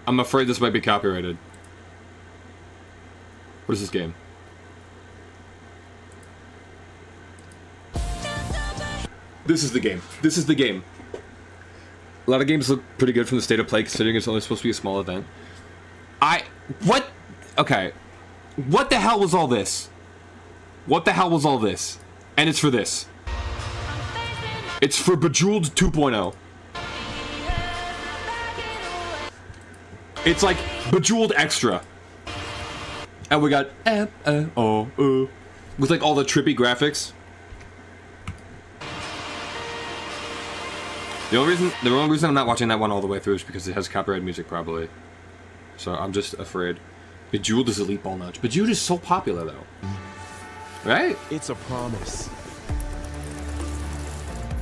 I'm afraid this might be copyrighted. What is this game? This is the game. This is the game. A lot of games look pretty good from the State of Play, considering it's only supposed to be a small event. What? Okay. What the hell was all this? What the hell was all this? And it's for this. It's for Bejeweled 2.0. It's like Bejeweled Extra. And we got with like all the trippy graphics. The only reason I'm not watching that one all the way through is because it has copyrighted music, probably. So I'm just afraid. Bejeweled is Elite Ball Notch. Bejeweled is so popular, though. Right? It's a promise.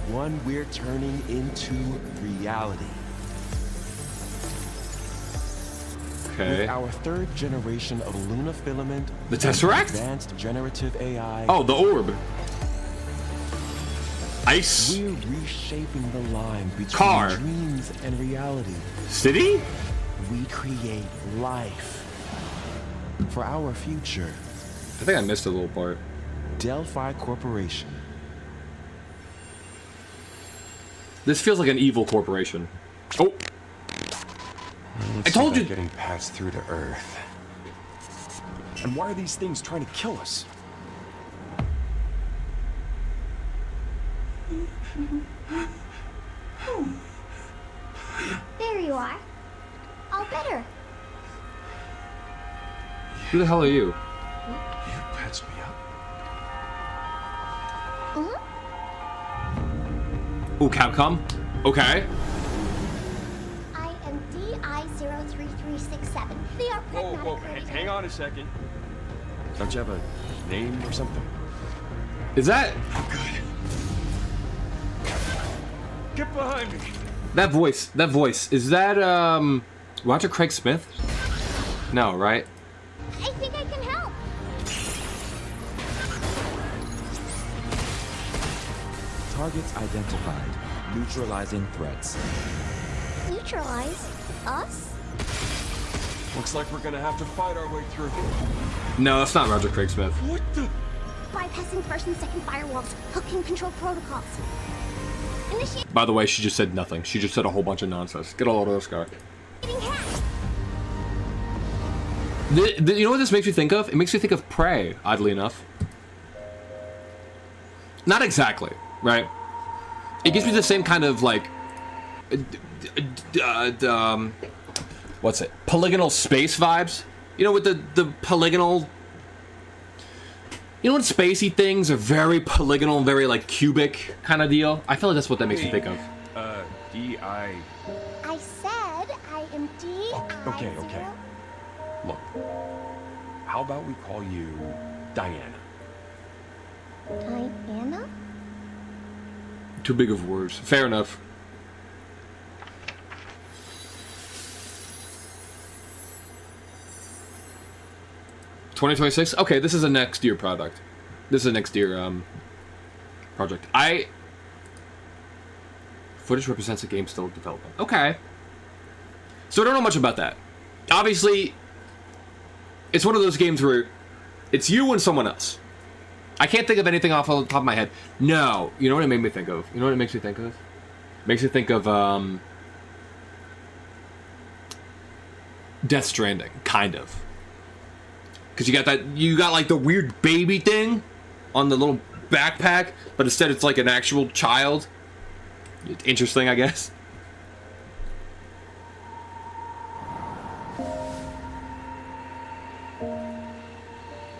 One we're turning into reality. Okay. With our third generation of Luna filament, The Tesseract? advanced generative AI. Oh, the orb. Ice. We're reshaping the line between Car. dreams and reality. City? We create life for our future. I think I missed a little part. Delphi Corporation. This feels like an evil corporation. Oh. Let's I told see you. about getting passed through to Earth. And why are these things trying to kill us? There you are. All better. Who the hell are you? You patched me up. Ooh, Capcom? Okay. I am DI-03367. They are pragmatic. Hang on a second. Don't you have a name or something? Is that... Get behind me! That voice. Is that, Roger Craig Smith? No, right? I think I can help. Targets identified. Neutralizing threats. Neutralize us? Looks like we're gonna have to fight our way through. No, that's not Roger Craig Smith. What the? Bypassing first and second firewalls. Hooking control protocols. Initiating By the way, she just said nothing. She just said a whole bunch of nonsense. Get a load of this guy. hack. You know what this makes me think of? It makes me think of Prey, oddly enough. Not exactly, right? It gives me the same kind of, like... what's it? Polygonal space vibes? You know, with the polygonal... You know when spacey things are very polygonal, very, like, cubic kind of deal? I feel like that's what that makes me think of. D.I. I said I am DI. Okay. Look, how about we call you Diana? Diana? Too big of words. Fair enough. 2026? Okay, this is a next year product. This is a next year project. Footage represents a game still in development. Okay. So I don't know much about that. Obviously, it's one of those games where it's you and someone else. I can't think of anything off the top of my head. No. You know what it made me think of? You know what it makes me think of? It makes me think of Death Stranding, kind of. Because you got like the weird baby thing on the little backpack, but instead it's like an actual child. It's interesting, I guess.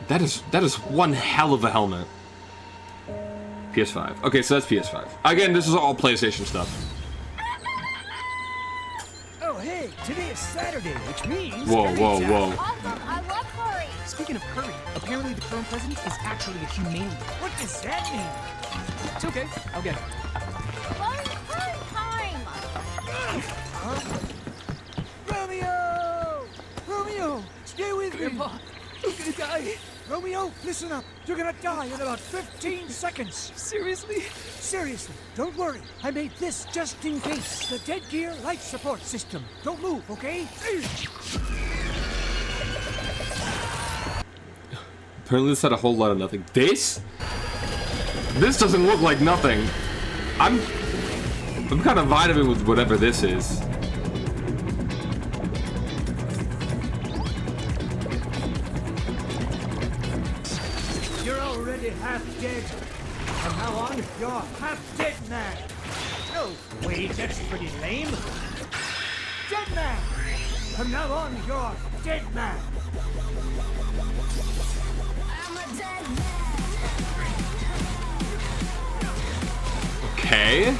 That is one hell of a helmet. PS5. Okay, so that's PS5. Again, this is all PlayStation stuff. Oh, hey, today is Saturday, which means... Whoa. Awesome, I love curry. Speaking of curry, apparently the current president is actually a humane. What does that mean? It's okay, I'll get it. Curry time. Romeo, stay with me. Grandpa, I'm gonna die. Romeo, listen up. You're gonna die in about 15 seconds. Seriously? Seriously. Don't worry. I made this just in case. The Dead Gear life support system. Don't move, okay? Apparently this had a whole lot of nothing. This doesn't look like nothing. I'm kind of vibing with whatever this is. Half dead. From now on, you're half dead man. Oh, wait, that's pretty lame. Dead man. From now on, you're dead man. I'm a dead man. Okay.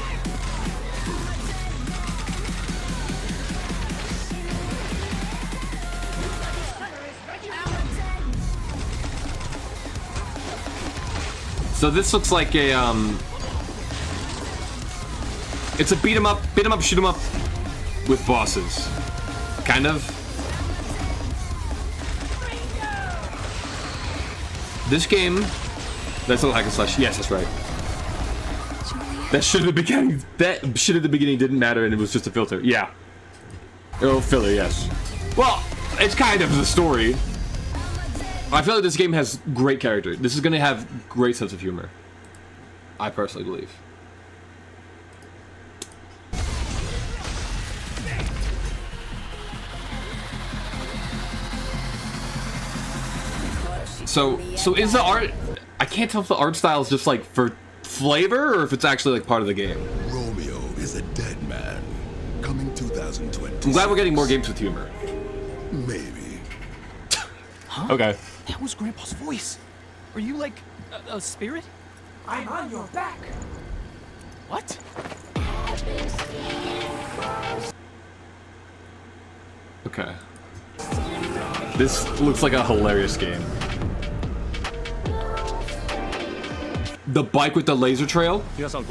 So this looks like a it's a beat 'em up, shoot 'em up with bosses, kind of. This game, that's not hack and slash. Yes, that's right. That shit at the beginning. That shit at the beginning didn't matter, and it was just a filter. Yeah. Oh, filler. Yes. Well, it's kind of the story. I feel like this game has great character. This is going to have great sense of humor. I personally believe. So is the art... I can't tell if the art style is just like for flavor or if it's actually like part of the game. Romeo is a dead man. Coming 2020. I'm glad we're getting more games with humor. Maybe. Huh? Okay. That was Grandpa's voice. Are you like a spirit? I'm on your back. What? Okay. This looks like a hilarious game. The bike with the laser trail? Hello.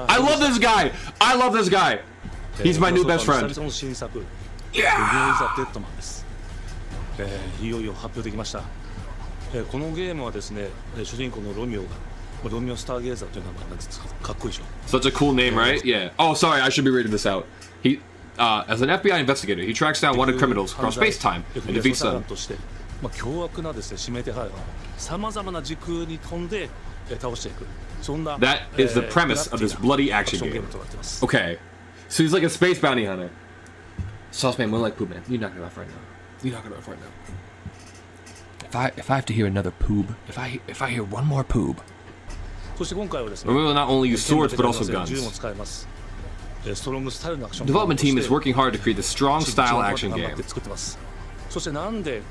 I love this guy! I love this guy! He's my new best friend. Yeah! いよいよ発表できました。このゲームはですね、主人公のロミオが、ロミオスターゲーザーという名前なんですか、かっこいいでしょ。Such a cool name, right? Yeah. Oh, sorry, I should be reading this out. He, as an FBI investigator, he tracks down wanted criminals across space-time and defeats them. 凶悪なですね、指名手配を様々な時空に飛んで倒していく。そんな That is the premise of this bloody action game. Okay. So he's like a space bounty hunter. Saucepan, Moonlight Poob Man. You're not gonna laugh right now. You're not gonna laugh right now. If I have to hear another poob, if I hear one more poob. そして今回はですね、 We will not only use swords but also guns. 銃も使えます。ストロングスタイルのアクション Development team is working hard to create a strong style action game. 作ってます。そしてなんで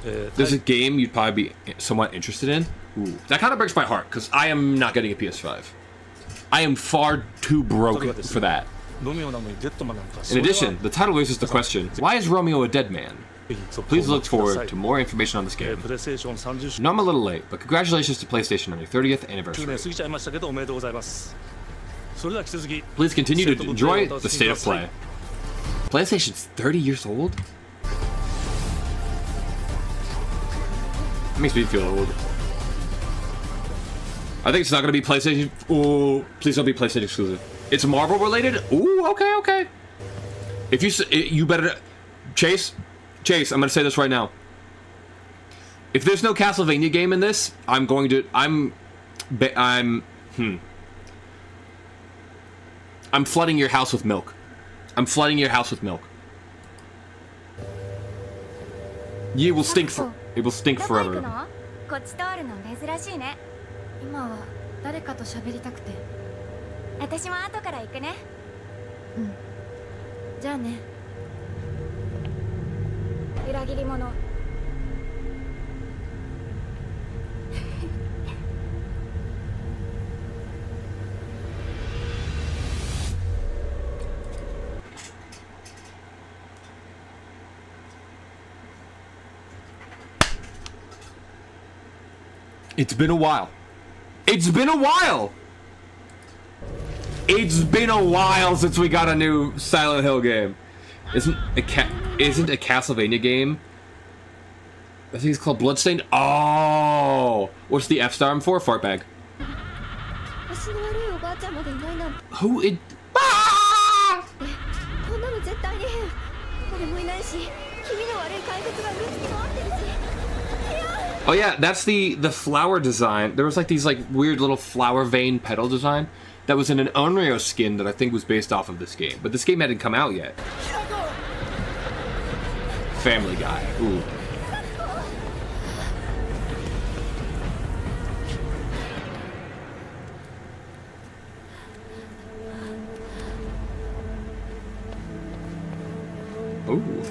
There's a game you'd probably be somewhat interested in. Ooh. That kind of breaks my heart because I am not getting a PS5. I am far too broke for that. In addition, the title raises the question, why is Romeo a dead man? Please look forward to more information on this game. No, I'm a little late, but congratulations to PlayStation on your 30th anniversary. Please continue to enjoy the state of play. PlayStation's 30 years old? It makes me feel old. I think it's not gonna be PlayStation. Oh, please don't be PlayStation exclusive. It's Marvel related? Ooh, okay. If you better... Chase, I'm gonna say this right now. If there's no Castlevania game in this, I'm flooding your house with milk. I'm flooding your house with milk. It will stink forever. こっち通るの珍しいね。今は誰かと喋りたくて。私も後から行くね。うん。じゃあね。裏切り者。It's been a while. It's been a while since we got a new Silent Hill game. Isn't a Castlevania game? I think it's called Bloodstained. Oh, what's the F star for? Fart bag. Who it? Ah! Oh yeah, that's the flower design. There was like these like weird little flower vein petal design that was in an Onryo skin that I think was based off of this game. But this game hadn't come out yet. Family Guy. Ooh. Ooh.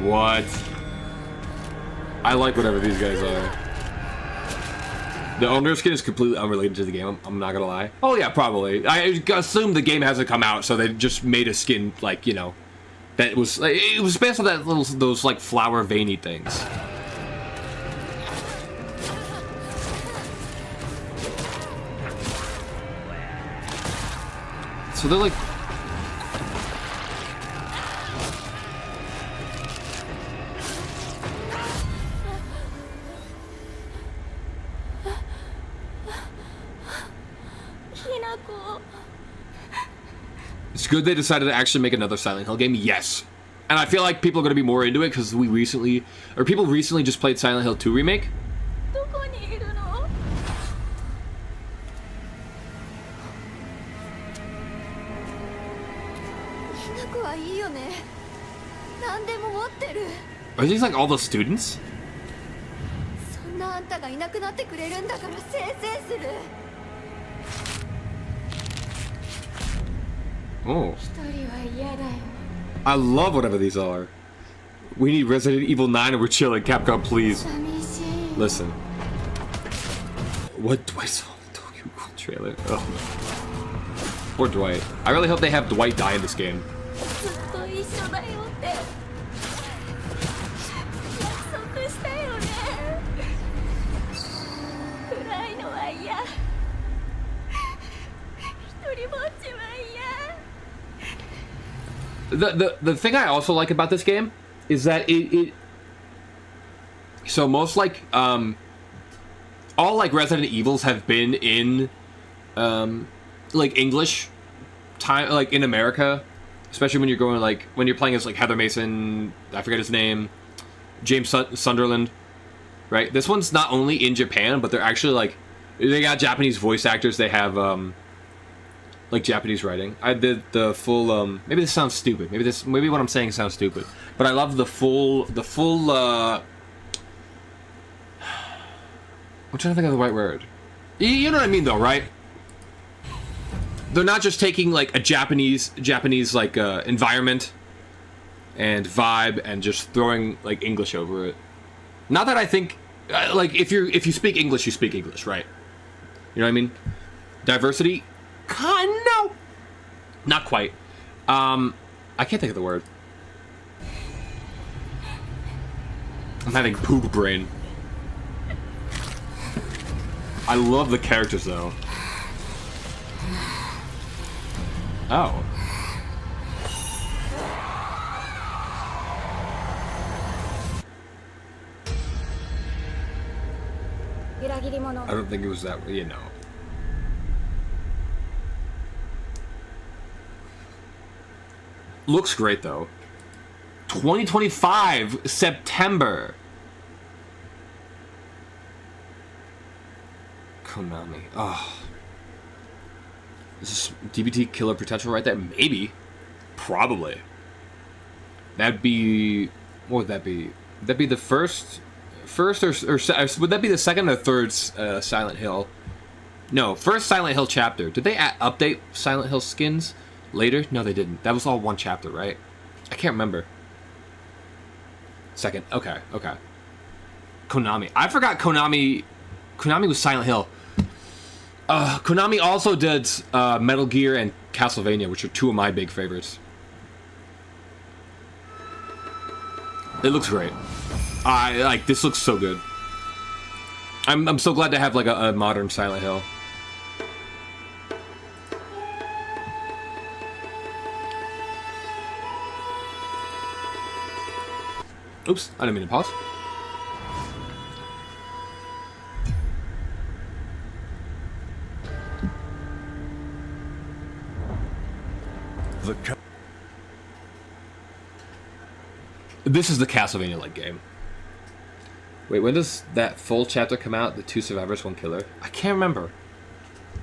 What? I like whatever these guys are. The owner skin is completely unrelated to the game, I'm not gonna lie. Oh yeah, probably. I assume the game hasn't come out, so they just made a skin, like, you know, that was, like, it was based on that those like flower veiny things. So they're like... It's good they decided to actually make another Silent Hill game, yes. And I feel like people are going to be more into it because people recently just played Silent Hill 2 Remake. Are these like all the students? Oh. I love whatever these are. We need Resident Evil 9 and we're chilling. Capcom, please. Listen. What Dwight's Tokyo Ghoul trailer? Ugh. Poor Dwight. I really hope they have Dwight die in this game. The thing I also like about this game is that so most like all like Resident Evils have been in like English time, like in America, especially when you're going like when you're playing as like Heather Mason, I forget his name, James Sunderland, right? This one's not only in Japan, but they're actually like they got Japanese voice actors. They have like Japanese writing. I did the full maybe this sounds stupid. Maybe what I'm saying sounds stupid. But I love the full I'm trying to think of the right word. You know what I mean though, right? They're not just taking like a Japanese like environment and vibe and just throwing like English over it. Not that I think like if you speak English, you speak English, right? You know what I mean? Diversity? No, not quite. I can't think of the word. I'm having poop brain. I love the characters though. Oh. I don't think it was that way, you know. Looks great though. 2025 September. Konami. Oh. Is this DBT killer potential right there? Maybe. Probably. That'd be... What would that be? Would that be the first or would that be the second or third Silent Hill? No, first Silent Hill chapter. Did they update Silent Hill skins later? No, they didn't. That was all one chapter, right? I can't remember. Second. Okay. Konami. I forgot Konami. Konami was Silent Hill. Konami also did Metal Gear and Castlevania, which are two of my big favorites. It looks great. This looks so good. I'm so glad to have like a modern Silent Hill. Oops, I didn't mean to pause. This is the Castlevania-like game. Wait, when does that full chapter come out? The 2 survivors, 1 killer? I can't remember.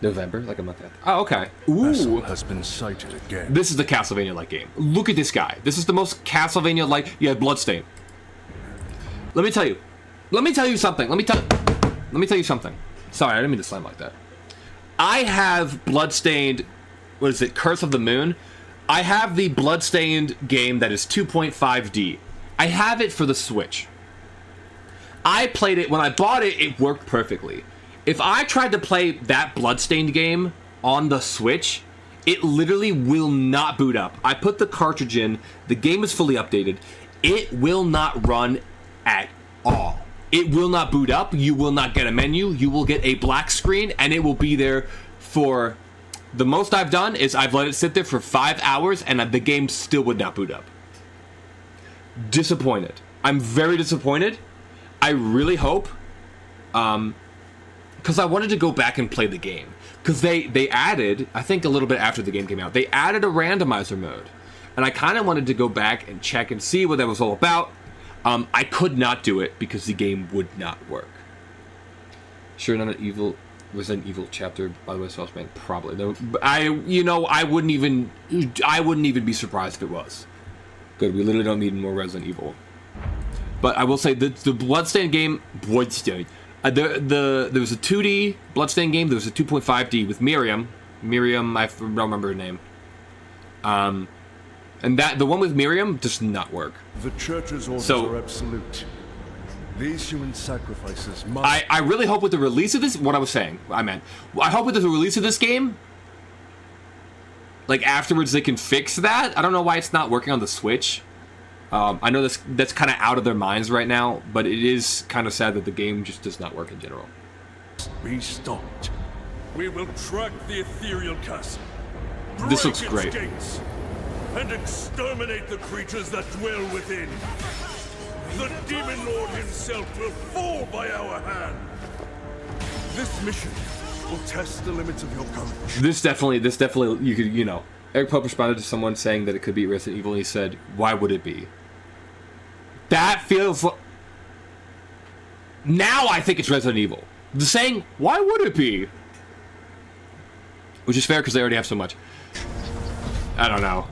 November? Like a month after. Oh, okay. Ooh. Has been sighted again. This is the Castlevania-like game. Look at this guy. This is the most Castlevania-like... Yeah, Bloodstain. Let me tell you something. Let me tell you something. Sorry, I didn't mean to slam like that. I have Bloodstained... What is it? Curse of the Moon? I have the Bloodstained game that is 2.5D. I have it for the Switch. I played it, when I bought it, it worked perfectly. If I tried to play that Bloodstained game on the Switch, it literally will not boot up. I put the cartridge in, the game is fully updated, it will not run at all. It will not boot up, you will not get a menu, you will get a black screen, and it will be there for... The most I've done is I've let it sit there for 5 hours, and the game still would not boot up. Disappointed. I'm very disappointed. I really hope, because I wanted to go back and play the game. Because they added, I think a little bit after the game came out, they added a randomizer mode. And I kind of wanted to go back and check and see what that was all about. I could not do it because the game would not work. Sure, not an evil Resident Evil chapter, by the way, Sauce Man, probably. No, I wouldn't even be surprised if it was. Good, we literally don't need more Resident Evil. But I will say the Bloodstained game, there was a 2D Bloodstained game, there was a 2.5D with Miriam, I don't remember her name. And the one with Miriam does not work. The church's orders are absolute. These human sacrifices must... I really hope with the release of this, I hope with the release of this game, like afterwards they can fix that. I don't know why it's not working on the Switch. I know that's kind of out of their minds right now, but it is kind of sad that the game just does not work in general. Be stopped. We will track the ethereal castle. This looks great. Gates, and exterminate the creatures that dwell within. The Demon Lord himself will fall by our hand. This mission will test the limits of your courage. This definitely, you could, Eric Pope responded to someone saying that it could be Resident Evil, and he said, why would it be? That feels like... Now I think it's Resident Evil. The saying, why would it be? Which is fair, because they already have so much. I don't know.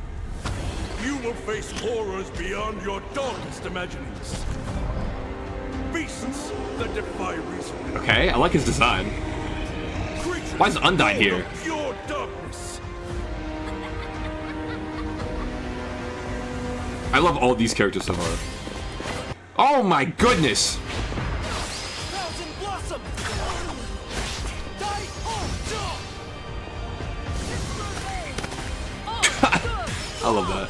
You will face horrors beyond your darkest imaginings. Beasts that defy reason. Okay, I like his design. Why is Undyne here? Pure darkness. I love all these characters so far. Oh my goodness! I love that.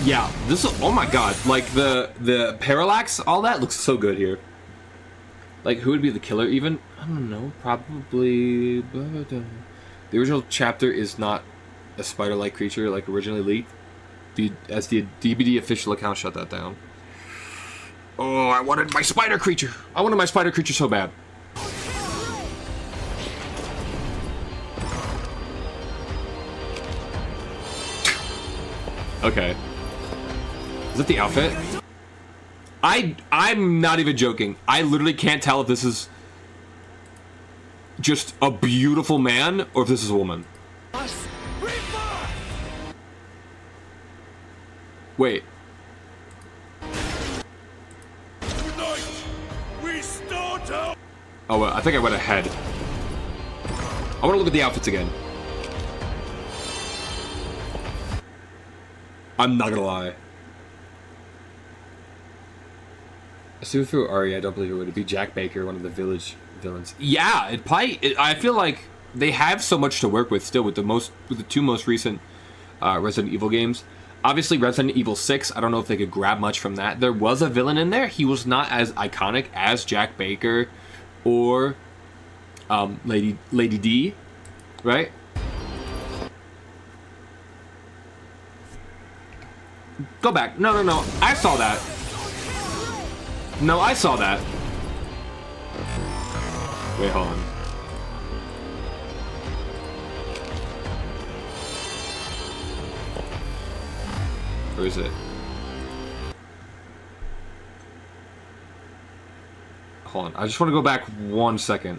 Yeah, this is, oh my god, like the parallax, all that looks so good here. Like, who would be the killer even? I don't know, probably... The original chapter is not a spider-like creature like originally leaked. As the DBD official account shut that down. Oh, I wanted my spider creature! I wanted my spider creature so bad. Okay. Is that the outfit? I'm not even joking. I literally can't tell if this is just a beautiful man or if this is a woman. Wait. Tonight, we start out. Oh, I think I went ahead. I want to look at the outfits again. I'm not gonna lie. Assume through Ari, I don't believe it would be Jack Baker, one of the Village villains. Yeah, it probably. I feel like they have so much to work with still with the two most recent Resident Evil games. Obviously, Resident Evil 6. I don't know if they could grab much from that. There was a villain in there. He was not as iconic as Jack Baker or Lady D, right? Go back. No. I saw that. No, I saw that. Wait, hold on. Where is it? Hold on. I just want to go back 1 second.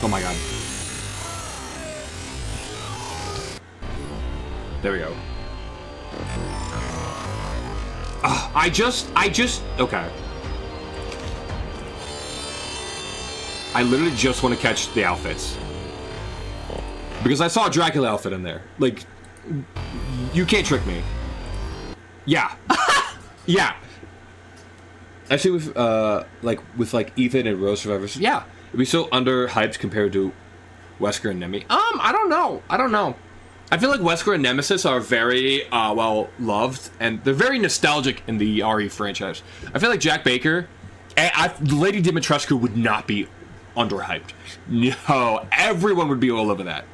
Oh my god. There we go. I just, okay. I literally just want to catch the outfits. Because I saw a Dracula outfit in there. Like, you can't trick me. Yeah. Yeah. Actually, with Ethan and Rose Survivors, yeah. It'd be so underhyped compared to Wesker and Nemi. I don't know. I feel like Wesker and Nemesis are very well loved, and they're very nostalgic in the RE franchise. I feel like Jack Baker, Lady Dimitrescu would not be underhyped. No, everyone would be all over that.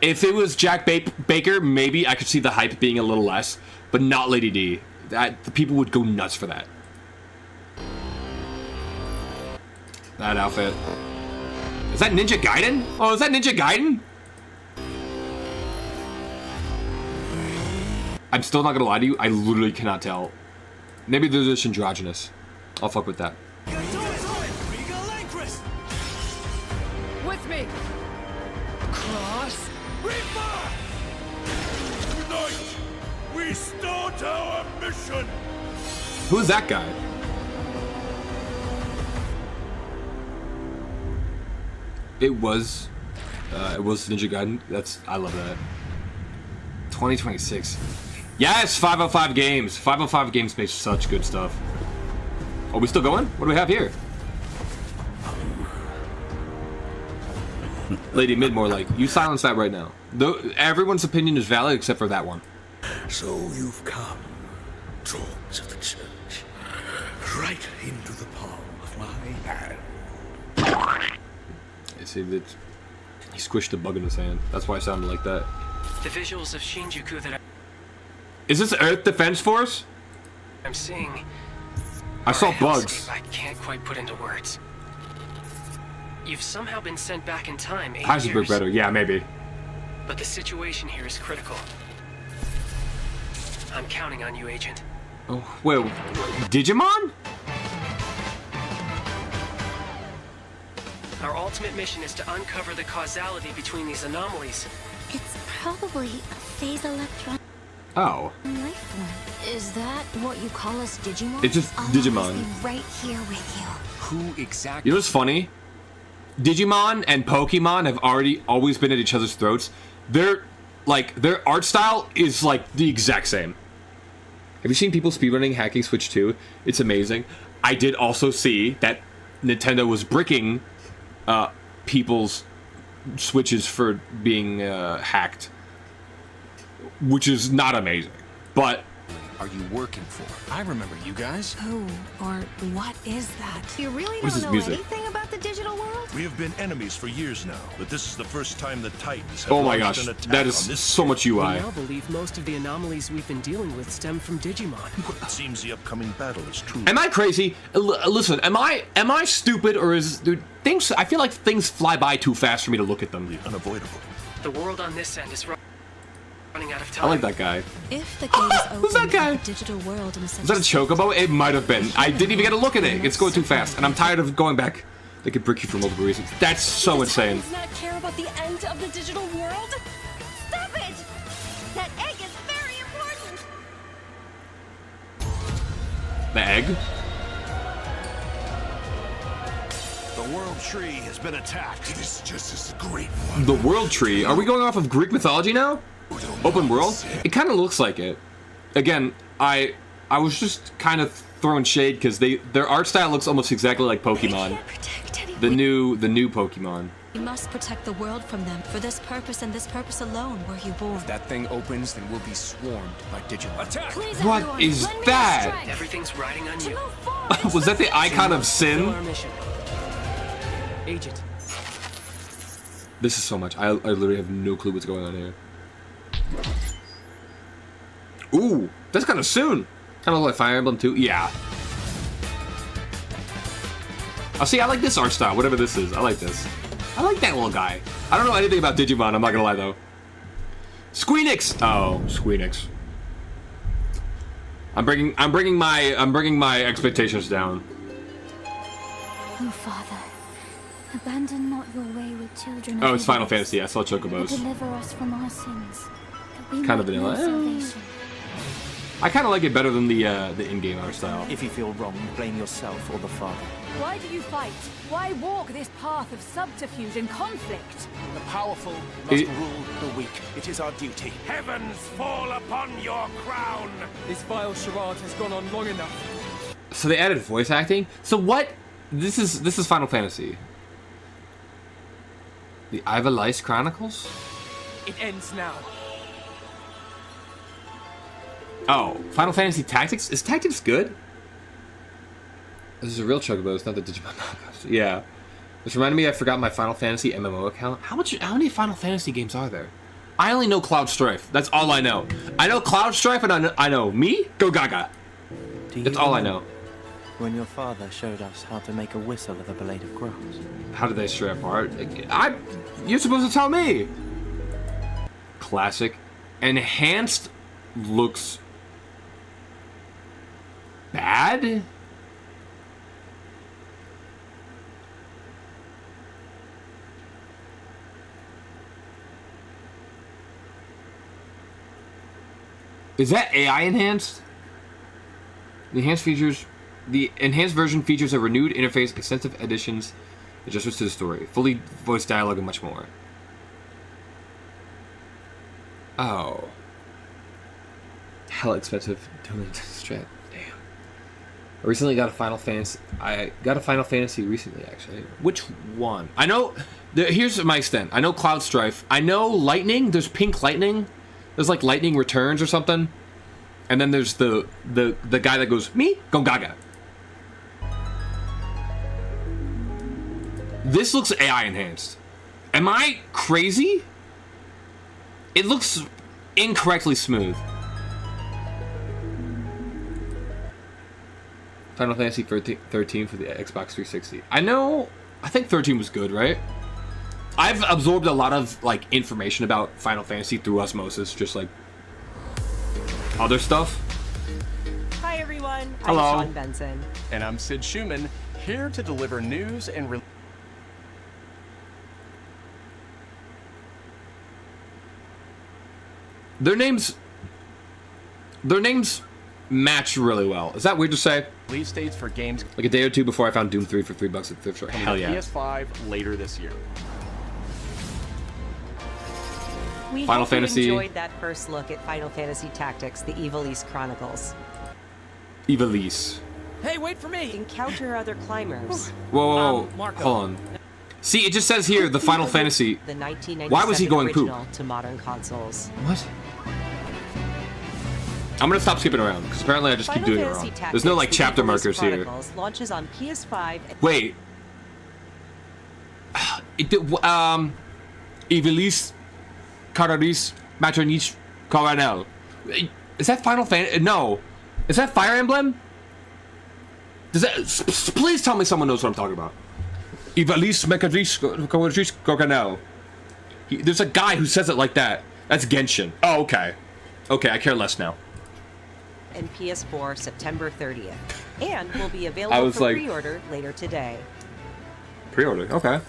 If it was Jack Baker, maybe I could see the hype being a little less, but not Lady D. The people would go nuts for that. That outfit. Is that Ninja Gaiden? Oh, is that Ninja Gaiden? I'm still not gonna lie to you, I literally cannot tell. Maybe they're just androgynous. I'll fuck with that. With me. Cross Reaper! Tonight, we start our mission! Who's that guy? It was Ninja Gaiden. I love that. 2026. Yes, 505 Games. 505 Games makes such good stuff. Are we still going? What do we have here? Lady Mid, more like, you silence that right now. Everyone's opinion is valid except for that one. So you've come, dogs of the church, right into the palm of my hand. I see that he squished a bug in his hand. That's why I sounded like that. The visuals of Shinjuku that Is this Earth Defense Force? I'm seeing. I saw bugs. I can't quite put into words. You've somehow been sent back in time 8 Heisenberg years. better, yeah, maybe. But the situation here is critical. I'm counting on you, Agent. Oh, wait, Digimon? Our ultimate mission is to uncover the causality between these anomalies. It's probably a phase electron Oh. life form. Is that what you call us Digimon? It's just I'll Digimon. always be right here with you. Who exactly? You know what's funny? Digimon and Pokemon have always been at each other's throats. Their art style is like the exact same. Have you seen people speedrunning Hacking Switch 2? It's amazing. I did also see that Nintendo was bricking people's switches for being hacked, which is not amazing. But are you working for? I remember you guys. Who or what is that? You really What is don't this know music? anything about the digital world? We have been enemies for years now, but this is the first time the Titans have oh my launched gosh, an attack that is on this so much We UI. now believe most of the anomalies we've been dealing with stem from Digimon. It seems the upcoming battle is true. Am I crazy? Listen, am I stupid, or is dude, things? I feel like things fly by too fast for me to look at them. Unavoidable. The world on this end is running out of time. I like that guy. If the gate is open Who's that guy? for the digital world in such Is that a chocobo? It might have been. I didn't even get a look at it. It's going too fast, and I'm tired of going back. They could brick you for multiple reasons. That's so insane. Does not care about the end of the digital world? Stop it! That egg is very important! The egg? The World Tree has been attacked. It is just as great one. The World Tree? Are we going off of Greek mythology now? Open world? It kind of looks like it. Again, I was just kind of throwing shade because their art style looks almost exactly like Pokemon. The new Pokemon. We must protect the world from them. For this purpose and this purpose alone were you born. If that thing opens, then we'll be swarmed by Digimon. Attack! Please, What everyone, is lend me that? your strength. Everything's riding on you. Was that the icon of sin? Our mission. Agent. This is so much. I literally have no clue what's going on here. Ooh, that's kind of soon. Kind of like Fire Emblem 2. Yeah. Oh, see, I like this art style, whatever this is. I like this. I like that little guy. I don't know anything about Digimon. I'm not gonna lie though. Squeenix. Oh, Squeenix. I'm bringing my expectations down. Oh, Father, abandon not your wayward children. Oh, it's Final Fantasy. I saw Chocobos. Deliver us from our sins. That we Kind of might know vanilla. salvation. I kind of like it better than the in-game art style. If you feel wrong, blame yourself or the Father. Why do you fight? Why walk this path of subterfuge and conflict? The powerful must rule the weak. It is our duty. Heavens fall upon your crown! This vile charade has gone on long enough. So they added voice acting. So what? This is Final Fantasy. The Ivalice Chronicles. It ends now. Oh, Final Fantasy Tactics? Is Tactics good? This is a real Chocobo, it's not the Digimon knockoff. Yeah. This reminded me I forgot my Final Fantasy MMO account. How many Final Fantasy games are there? I only know Cloud Strife. That's all I know. I know Cloud Strife and I know me, Go Gaga. That's all I know. When your father showed us how to make a whistle of a blade of grass. How did they stray apart? You're supposed to tell me. Classic. Enhanced looks bad? Is that AI enhanced? The enhanced version features a renewed interface, extensive additions, adjustments to the story, fully voiced dialogue, and much more. Oh. Hell expensive. Strat. Damn. I recently got a Final Fantasy. I got a Final Fantasy recently, actually. Which one? I know. Here's my extent. I know Cloud Strife. I know Lightning. There's Pink Lightning. There's like Lightning Returns or something. And then there's the guy that goes, me? Go Gaga. This looks AI enhanced. Am I crazy? It looks incorrectly smooth. Final Fantasy 13 for the Xbox 360. I think 13 was good, right? I've absorbed a lot of like information about Final Fantasy through osmosis, just like other stuff. Hi everyone, Hello. I'm Sean Benson. And I'm Sid Schumann, here to deliver news and Their names match really well. Is that weird to say? release dates for games Like a day or two before I found Doom 3 for $3 at thrift store. Hell yeah. PS5 later this year. We Final hope Fantasy. you enjoyed that first look at Final Fantasy Tactics, the Ivalice Chronicles. Ivalice. Hey, wait for me! Encounter other climbers. Whoa, Marco. hold on. See, it just says here the Final Fantasy. The 1997 Why was he going poop? original to modern consoles. What? I'm gonna stop skipping around because apparently I just keep doing it wrong. There's no like chapter markers here. Launches on PS5. Wait. Ivelis Cararis Matronich Coronel. Is that Final Fantasy? No. Is that Fire Emblem? Does that? Please tell me someone knows what I'm talking about. Ivelis Matronich Coronel. There's a guy who says it like that. That's Genshin. Oh, okay. Okay, I care less now. And PS4 September 30th. And will be available for pre-order later today. Pre-order, okay.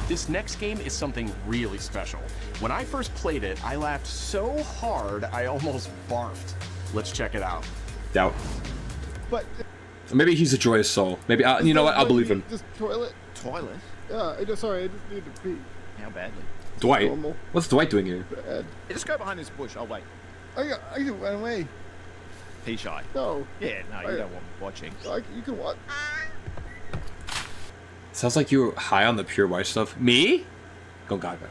This next game is something really special. When I first played it, I laughed so hard I almost barfed. Let's check it out. Doubt. But maybe he's a joyous soul. Maybe you know what? I'll believe him. Just toilet. Toilet? Yeah, sorry, I just need to pee. How badly? Dwight. Normal. What's Dwight doing here? Bad. Hey, just go behind this bush. I'll wait. I can run away. Pee shy. No. Yeah, no, you don't want me watching. You can watch. Sounds like you were high on the pure white stuff. Me? Go Gaga.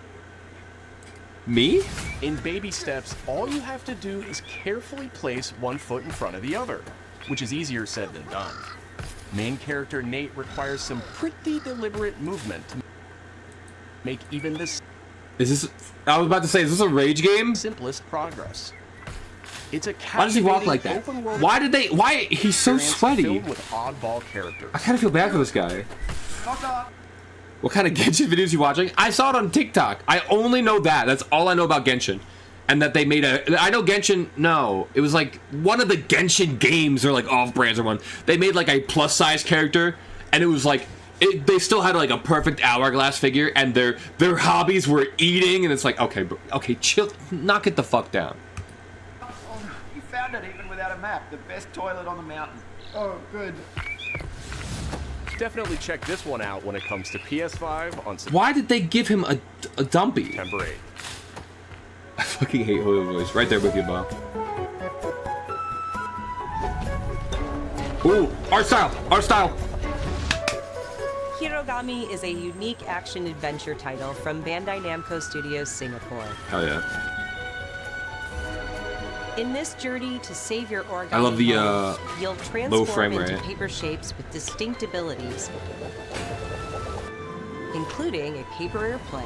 Me? In baby steps, all you have to do is carefully place one foot in front of the other, which is easier said than done. Main character Nate requires some pretty deliberate movement to make even this. Is this? I was about to say, is this a rage game? Simplest progress. It's a why does he walk like that? Why did they? Why he's so sweaty? Filled with oddball characters. I kind of feel bad for this guy. What kind of Genshin videos are you watching? I saw it on TikTok. I only know that. That's all I know about Genshin. And that they made I know Genshin, no. It was like one of the Genshin games or like off-brands or one. They made like a plus-size character and it was like, they still had like a perfect hourglass figure and their hobbies were eating and it's like, okay, bro, okay, chill, knock it the fuck down. Oh, you found it even without a map. The best toilet on the mountain. Oh, good. Definitely check this one out when it comes to PS5 on Why did they give him a dumpy? September 8th. I fucking hate Hoyo voice. Right there with you, Bob. Ooh, art style! Art style! Hirogami is a unique action-adventure title from Bandai Namco Studios Singapore. Hell yeah. In this journey to save your origami, I love the you'll transform low frame into rate. paper shapes with distinct abilities, including a paper airplane,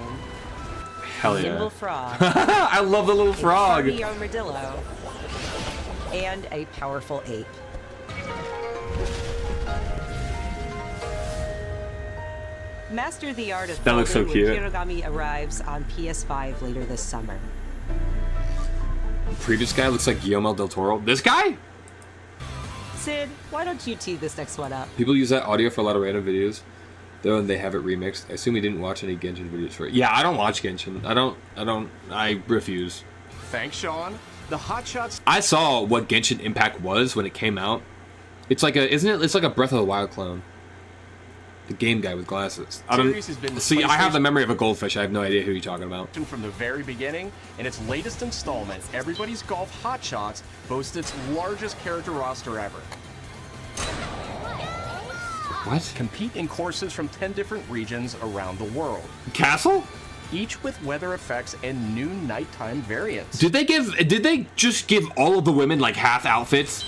Hell a yeah. nimble frog, I love the little frog, a hardy armadillo, and a powerful ape. Master the art of That looks so folding when cute. Hirogami arrives on PS5 later this summer. Previous guy looks like Guillermo del Toro. This guy? Sid, why don't you tee this next one up? People use that audio for a lot of random videos. Though they have it remixed. I assume he didn't watch any Genshin videos for it. Yeah, I don't watch Genshin. I refuse. Thanks, Sean. The Hotshots. I saw what Genshin Impact was when it came out. It's like it's like a Breath of the Wild clone. The game guy with glasses. I don't see. I have the memory of a goldfish. I have no idea who you're talking about. From the very beginning, in its latest installment, Everybody's Golf Hotshots boasts its largest character roster ever. What? Compete in courses from 10 different regions around the world. Castle? Each with weather effects and new nighttime variants. Did they just give all of the women like half outfits?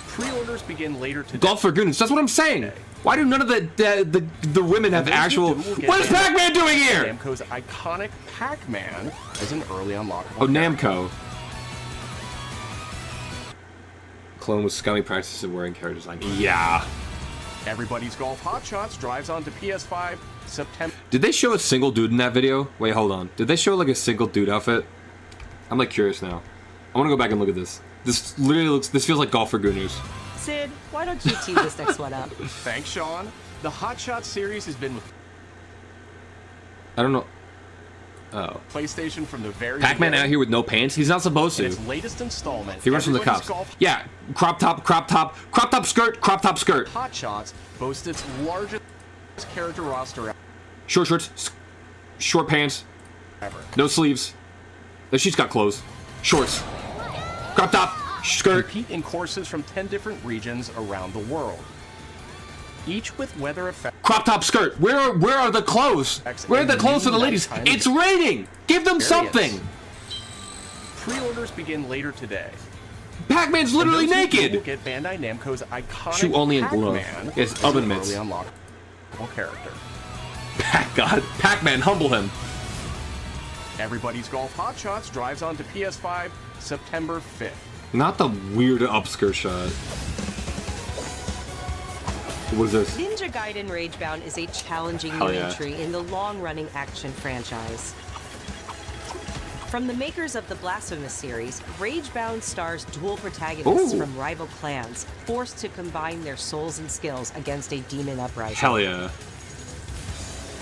Pre-orders begin later today. Golf for Goonies. That's what I'm saying. Why do none of the women have actual? What is Pac-Man doing here? Namco's iconic Pac-Man as an early unlockable. Oh, Namco. Clone with scummy practices of wearing character design. Yeah. Everybody's Golf Hotshots drives onto PS5 September. Did they show a single dude in that video? Wait, hold on. Did they show like a single dude outfit? I'm like curious now. I want to go back and look at this. This literally looks. This feels like Golf for Goonies. Sid, why don't you tee this next one up? Thanks, Sean. The Hotshot series has been with I don't know. Oh. PlayStation from the very Pac-Man out here with no pants? He's not supposed to. In its latest installment, He runs from the cops. Yeah, crop top, skirt. Hot Shots boasts its largest character roster Short shorts, short pants, ever. No sleeves. She's got clothes. Shorts. Crop top, skirt. Compete in courses from 10 different regions around the world. each with weather effects. Crop top skirt. Where are the clothes? Where are the clothes for the ladies? It's raining. Give them something. Pre-orders begin later today. Pac-Man's literally naked. Will get Bandai Namco's iconic Shoe only in glove. Pac-Man It's oven mitts. Unlockable character. God, Pac-Man, humble him. Everybody's Golf Hot Shots drives onto PS5 September 5th. Not the weird upskirt shot. What is this? Ninja Gaiden Ragebound is a challenging new entry in the long-running action franchise. From the makers of the Blasphemous series, Ragebound stars dual protagonists from rival clans, forced to combine their souls and skills against a demon uprising. Hell yeah.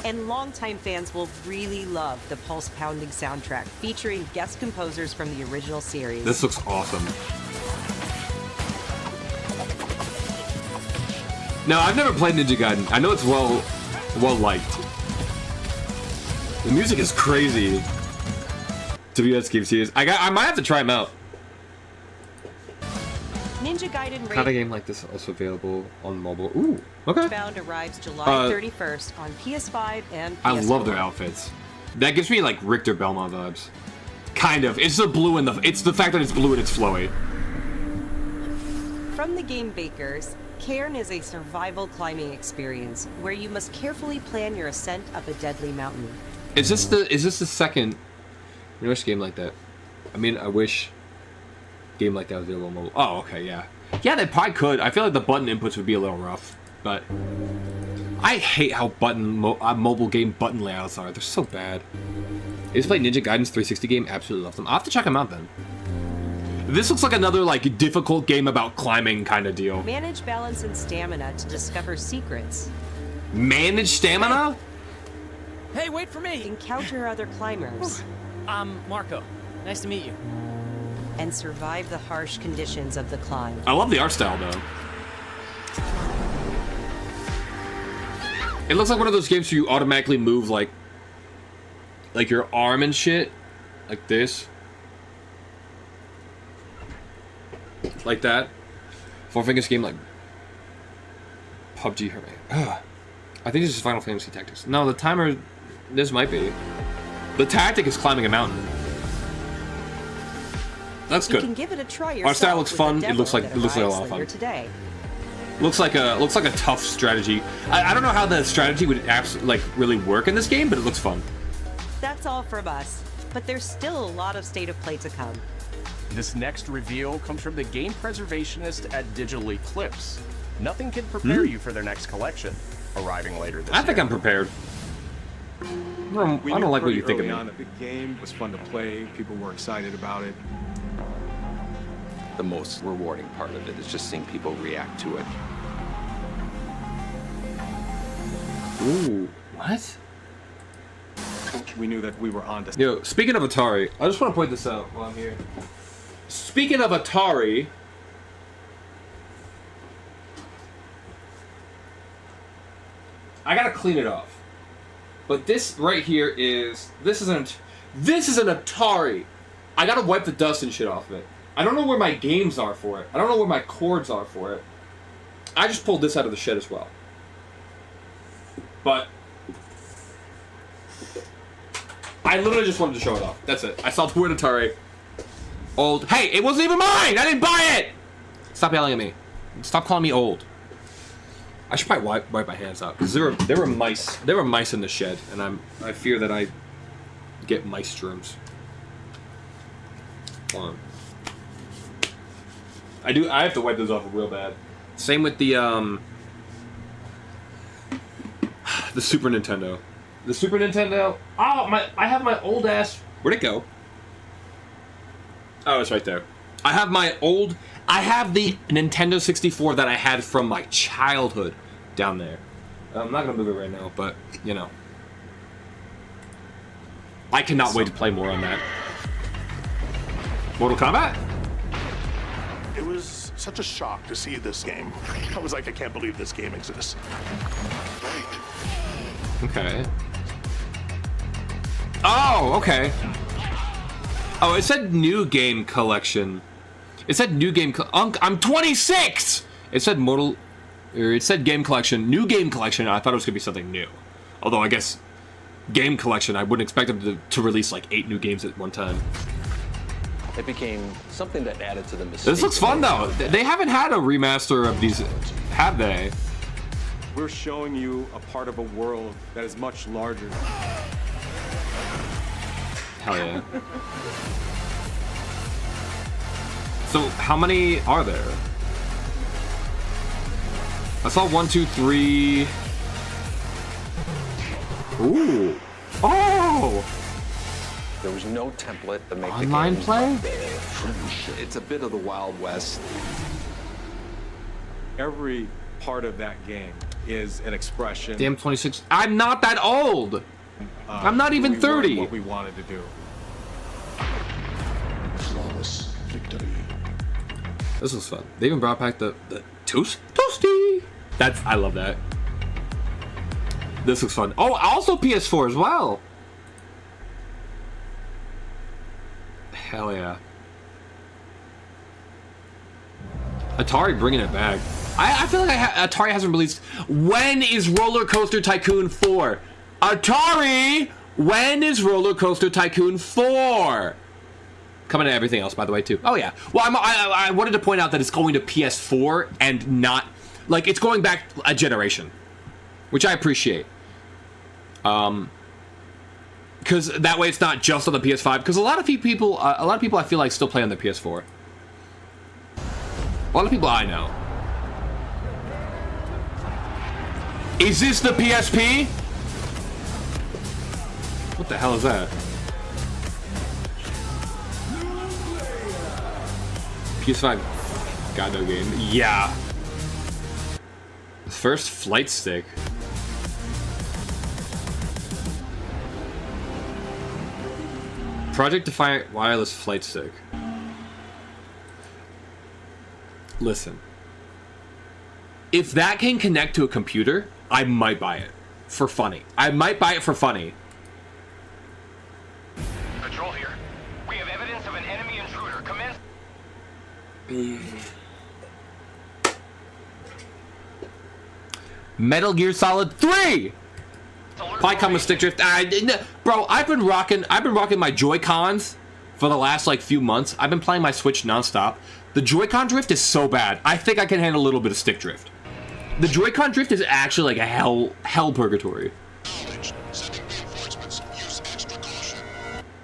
And longtime fans will really love the pulse-pounding soundtrack featuring guest composers from the original series. This looks awesome. No, I've never played Ninja Gaiden. I know it's well liked. The music is crazy. To be honest, Game Series, I might have to try them out. Ninja Gaiden How a game like this is also available on mobile. Ooh, okay. Ragebound arrives July 31st on PS5 and PS4. I love their outfits. That gives me like Richter Belmont vibes. Kind of. It's the blue and it's the fact that it's blue and it's flowy. From the game bakers, Cairn is a survival climbing experience where you must carefully plan your ascent up a deadly mountain. Is this the second? I wish a game like that. I mean, I wish a game like that was available on mobile. Oh, okay, yeah. Yeah, they probably could. I feel like the button inputs would be a little rough, but I hate how mobile game button layouts are. They're so bad. I just played Ninja Gaiden's 360 game. Absolutely love them. I'll have to check them out then. This looks like another like difficult game about climbing kind of deal. Manage balance and stamina to discover secrets. Manage stamina? Hey, wait for me! Encounter other climbers. I'm Marco. Nice to meet you. And survive the harsh conditions of the climb. I love the art style though. It looks like one of those games where you automatically move like your arm and shit. Like this. Like that. Four Fingers game like PUBG. I think this is Final Fantasy Tactics. No, the timer. This might be. The tactic is climbing a mountain. That's good. You can give it a try yourself. Our style looks fun. It looks like a lot of fun. Today. Looks like a tough strategy. I don't know how the strategy would really work in this game, but it looks fun. That's all from us. But there's still a lot of State of Play to come. This next reveal comes from the game preservationist at Digital Eclipse. Nothing can prepare you for their next collection, arriving later this year. I think I'm prepared. I don't like what you think of me. The game was fun to play. People were excited about it. The most rewarding part of it is just seeing people react to it. Ooh, what? We knew that we were on to. Yo, speaking of Atari, I just want to point this out while I'm here. Speaking of Atari, I gotta clean it off. But this right here this is an Atari. I gotta wipe the dust and shit off of it. I don't know where my games are for it. I don't know where my cords are for it. I just pulled this out of the shed as well. But I literally just wanted to show it off. That's it. I saw the word Atari. Old. Hey, it wasn't even mine! I didn't buy it! Stop yelling at me. Stop calling me old. I should probably wipe my hands out because there were mice. There were mice in the shed, and I fear that I get mice germs. Hold on. I have to wipe those off real bad. Same with the Super Nintendo. The Super Nintendo. Oh I have my old ass. Where'd it go? Oh, it's right there. I have the Nintendo 64 that I had from my childhood down there. I'm not gonna move it right now, but you know. I cannot wait to play more on that. Mortal Kombat? It was such a shock to see this game. I was like, I can't believe this game exists. Okay. Oh, okay. Oh, it said new game collection. It said new game. I'm 26. It said It said game collection, new game collection. I thought it was gonna be something new. Although I guess game collection, I wouldn't expect them to release like 8 new games at one time. It became something that added to the mystique. This looks fun though. They haven't had a remaster of these, have they? We're showing you a part of a world that is much larger. Hell yeah. So how many are there? I saw 1, 2, 3. Ooh. Oh! There was no template to make online the game play? It's a bit of the Wild West. Every part of that game is an expression. Damn, 26. I'm not that old. I'm not even 30. What we wanted to do. Flawless victory. This was fun. They even brought back the toasty. I love that. This looks fun. Oh, also PS4 as well. Hell yeah. Atari bringing it back. I feel like Atari hasn't released. When is Roller Coaster Tycoon 4? Atari, when is Roller Coaster Tycoon 4? Coming to everything else, by the way, too. Oh yeah. Well, I wanted to point out that it's going to PS4 and not like it's going back a generation, which I appreciate. Because that way it's not just on the PS5. Because a lot of people I feel like still play on the PS4. A lot of people I know. Is this the PSP? What the hell is that? PS5 got no game. Yeah. First flight stick. Project Defiant wireless flight stick. Listen. If that can connect to a computer, I might buy it. For funny. I might buy it for funny. Patrol here. We have evidence of an enemy intruder. Commence. Metal Gear Solid 3! Probably come with stick drift. Bro, I've been rocking my Joy-Cons for the last like few months. I've been playing my Switch nonstop. The Joy-Con drift is so bad. I think I can handle a little bit of stick drift. The Joy-Con drift is actually like a hell purgatory.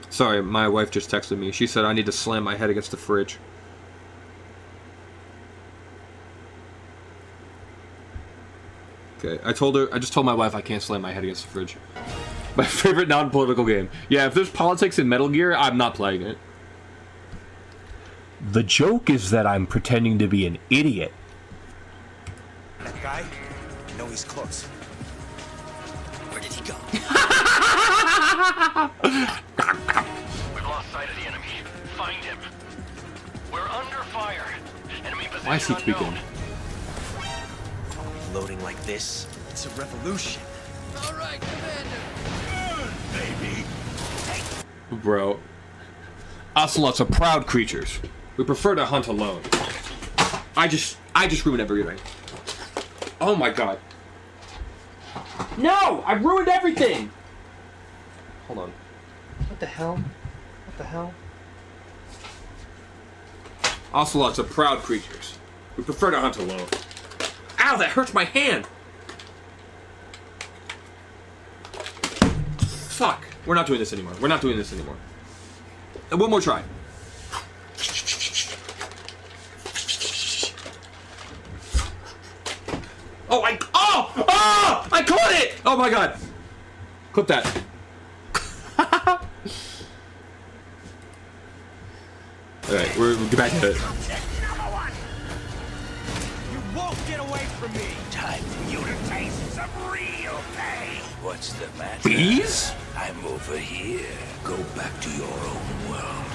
Sorry, my wife just texted me. She said I need to slam my head against the fridge. Okay, I just told my wife I can't slam my head against the fridge. My favorite non-political game. Yeah, if there's politics in Metal Gear, I'm not playing it. The joke is that I'm pretending to be an idiot. That guy? I know he's close. Where did he go? We've lost sight of the enemy. Find him. We're under fire. Enemy position Why is he speaking? Are we loading like this? It's a revolution. All right, Commander. Baby. Bro. Ocelots are proud creatures. We prefer to hunt alone. I just ruined everything. Oh my god. No! I ruined everything! Hold on. What the hell? What the hell? Ocelots are proud creatures. We prefer to hunt alone. Ow, that hurts my hand! Fuck. We're not doing this anymore. We're not doing this anymore. And one more try. Oh, I caught it! Oh my god. Clip that. Alright, we'll get back to it. You won't get away from me. Time for you to taste some real pain. What's the matter? Bees? I'm over here. Go back to your own world.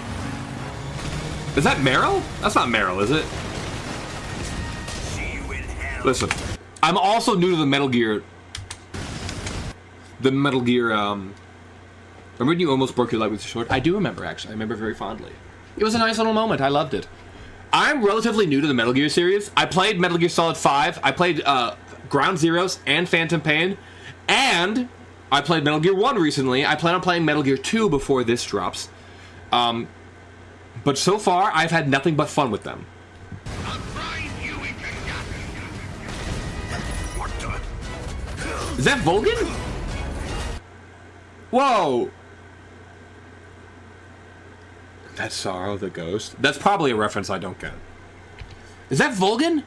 Is that Meryl? That's not Meryl, is it? See you in hell. Listen, I'm also new to the Metal Gear. Remember when you almost broke your leg with the sword? I do remember, actually. I remember very fondly. It was a nice little moment. I loved it. I'm relatively new to the Metal Gear series. I played Metal Gear Solid 5. I played Ground Zeroes and Phantom Pain. And I played Metal Gear 1 recently. I plan on playing Metal Gear 2 before this drops. But so far, I've had nothing but fun with them. Is that Volgin? Whoa! That's Sorrow the Ghost. That's probably a reference I don't get. Is that Volgin?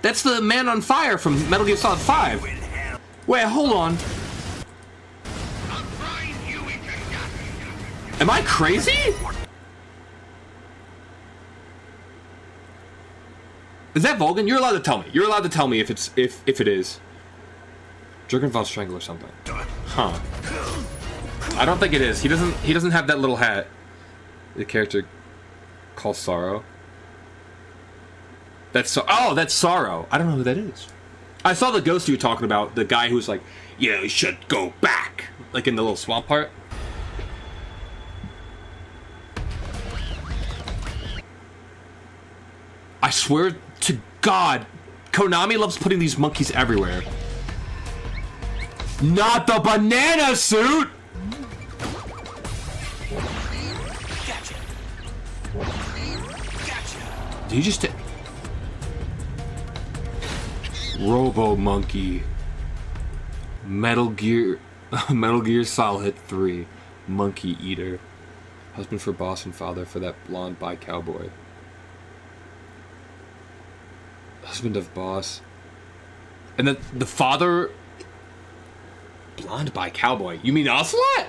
That's the man on fire from Metal Gear Solid 5. Wait, hold on. Am I crazy? Is that Volgin? You're allowed to tell me. You're allowed to tell me if it's if it is. Dragonfall Strangle or something. Huh. I don't think it is. He doesn't have that little hat. The character called Sorrow. That's Sorrow. I don't know who that is. I saw the ghost you were talking about, the guy who's like, "Yeah, you should go back," like in the little swamp part. I swear to God, Konami loves putting these monkeys everywhere. Not the banana suit! Gotcha. Did you just... Robo Monkey. Metal Gear Solid 3. Monkey Eater. Husband for boss and father for that blonde bi cowboy. Husband of boss. And then the father... Blonde bi cowboy. You mean Ocelot?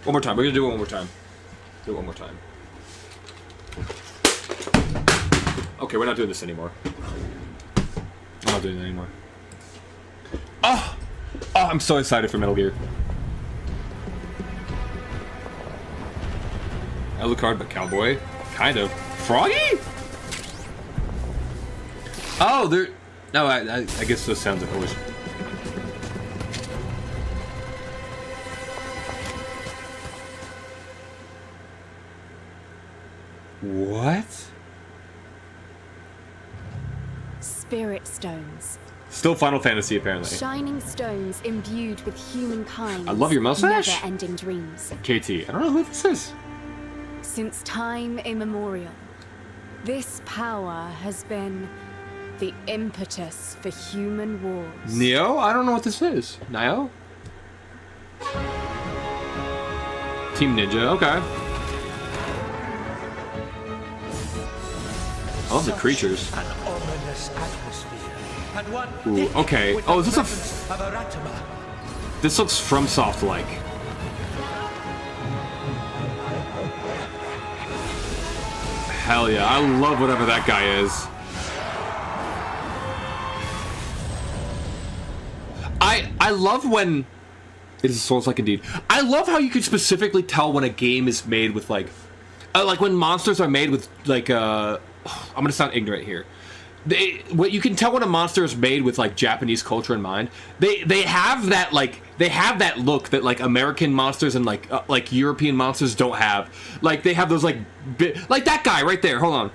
One more time. We're gonna do it one more time. Do it one more time. Okay, we're not doing this anymore. I'm not doing it anymore. Oh, I'm so excited for Metal Gear. Alucard, but cowboy. Kind of. Froggy? Oh, there... No, I guess those sounds like always... What? Spirit stones. Still Final Fantasy, apparently. Shining stones imbued with humankind. I love your mustache. Never-ending dreams. KT, I don't know who this is. Since time immemorial, this power has been the impetus for human wars. Neo? I don't know what this is. Nio? Team Ninja, okay. I love the creatures. An ominous atmosphere. And one Ooh, okay. Oh, is this of Aratama. This looks FromSoft-like. Hell yeah, I love whatever that guy is. I love when... It is Souls-like indeed. I love how you can specifically tell when a game is made with, like when monsters are made with, like, I'm gonna sound ignorant here. What you can tell when a monster is made with, like, Japanese culture in mind. They have that, like, they have that look that, like, American monsters and, like European monsters don't have. Like, they have those, like, like that guy right there. Hold on.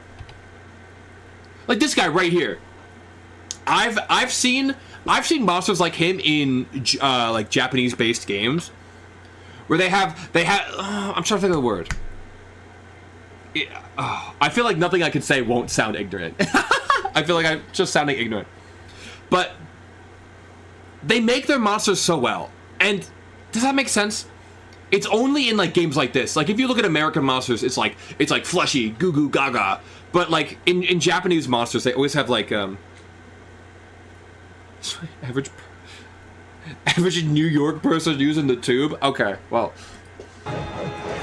Like this guy right here. I've seen monsters like him in like Japanese-based games, where they have. I'm trying to think of the word. I feel like nothing I can say won't sound ignorant. I feel like I'm just sounding ignorant, but they make their monsters so well. And does that make sense? It's only in like games like this. Like if you look at American monsters, it's like fleshy, goo goo gaga. But like in Japanese monsters, they always have like average New York person using the tube. Okay, well,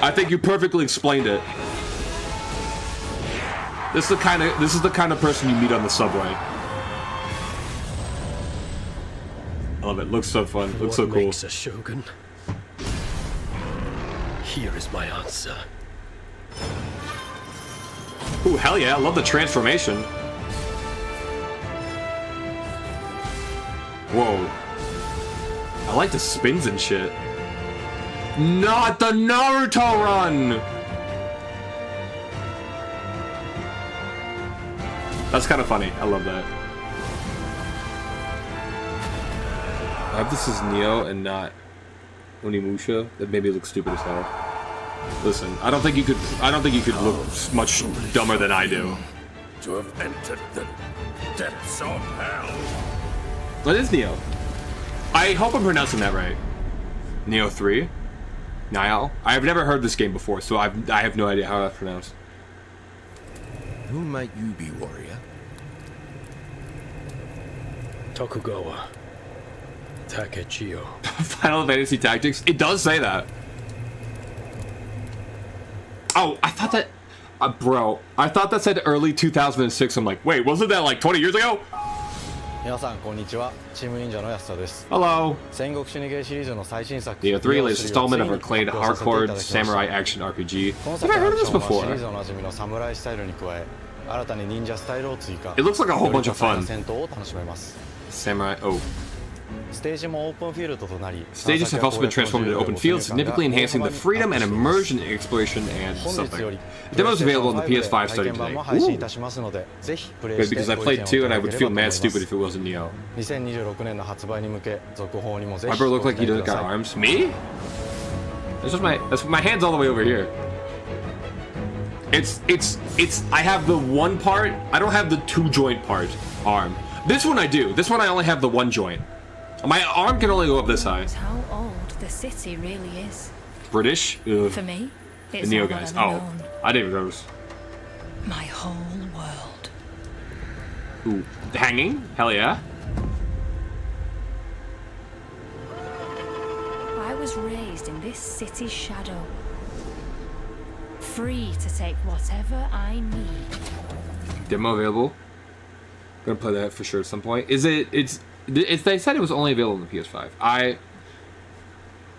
I think you perfectly explained it. This is the kind of person you meet on the subway. I love it. Looks so fun. Looks so cool. What makes a shogun? Here is my answer. Ooh, hell yeah! I love the transformation. Whoa. I like the spins and shit. Not the Naruto run! That's kind of funny. I love that. I hope this is Neo and not Onimusha. That maybe looks stupid as hell. Listen, I don't think you could look much dumber than I do. To have entered the depths of hell. What is Neo? I hope I'm pronouncing that right. Neo 3? Niall? I've never heard this game before, so I have no idea how that's pronounced. Who might you be, warrior? Tokugawa. Takechio. Final Fantasy Tactics? It does say that. Oh, I thought that... bro, I thought that said early 2006. I'm like, wait, wasn't that like 20 years ago? Hello. Neo 3, latest installment of acclaimed hardcore samurai action RPG. Have I heard of this before? It looks like a whole bunch of fun. Samurai. Oh. Stages have also been transformed into open fields, significantly enhancing the freedom and immersion in exploration and something. The demo is available on the PS5 starting today. Ooh. Good, because I played 2 and I would feel mad stupid if it wasn't Neo. My bro look like he doesn't got arms. Me? That's my hand's all the way over here. I have the one part. I don't have the 2-joint part arm. This one I do. This one I only have the 1 joint. My arm can only go up this high. How old the city really is. British? Ugh. For me, the Neo guys. Oh, I didn't even notice. My whole world. Ooh, hanging? Hell yeah. I was raised in this city's shadow. Free to take whatever I need. Demo available. Gonna play that for sure at some point. Is it? They said it was only available on the PS5. I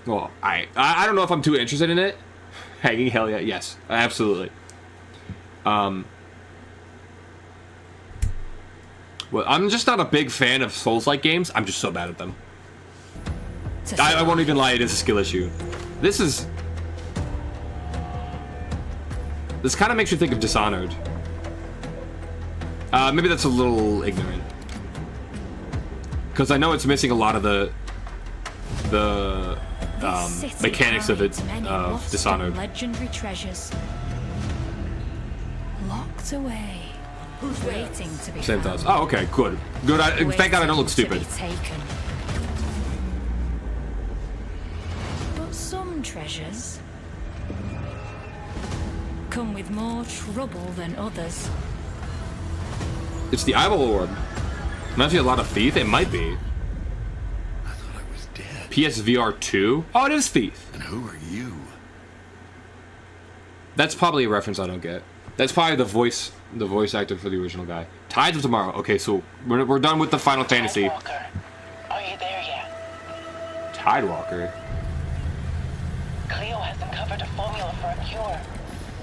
don't know if I'm too interested in it. Hanging, hell yeah, yes, absolutely. Well, I'm just not a big fan of Souls-like games. I'm just so bad at them. I won't even lie, it is a skill issue. This kind of makes you think of Dishonored. Maybe that's a little ignorant. Because I know it's missing a lot of the mechanics of it, of Dishonored. Legendary treasures. Locked away. Waiting to be Same found. thoughts. Oh, okay, good. Good. Thank God I don't look stupid. But some treasures come with more trouble than others. It's the Eyeball Orb. Reminds me a lot of Thief. It might be. I thought I was dead. PSVR 2? Oh, it is Thief. And who are you? That's probably a reference I don't get. That's probably the voice actor for the original guy. Tides of Tomorrow. Okay, so we're done with the Final Fantasy. Tidewalker. Are you there yet? Tidewalker. Cleo has uncovered a formula for a cure.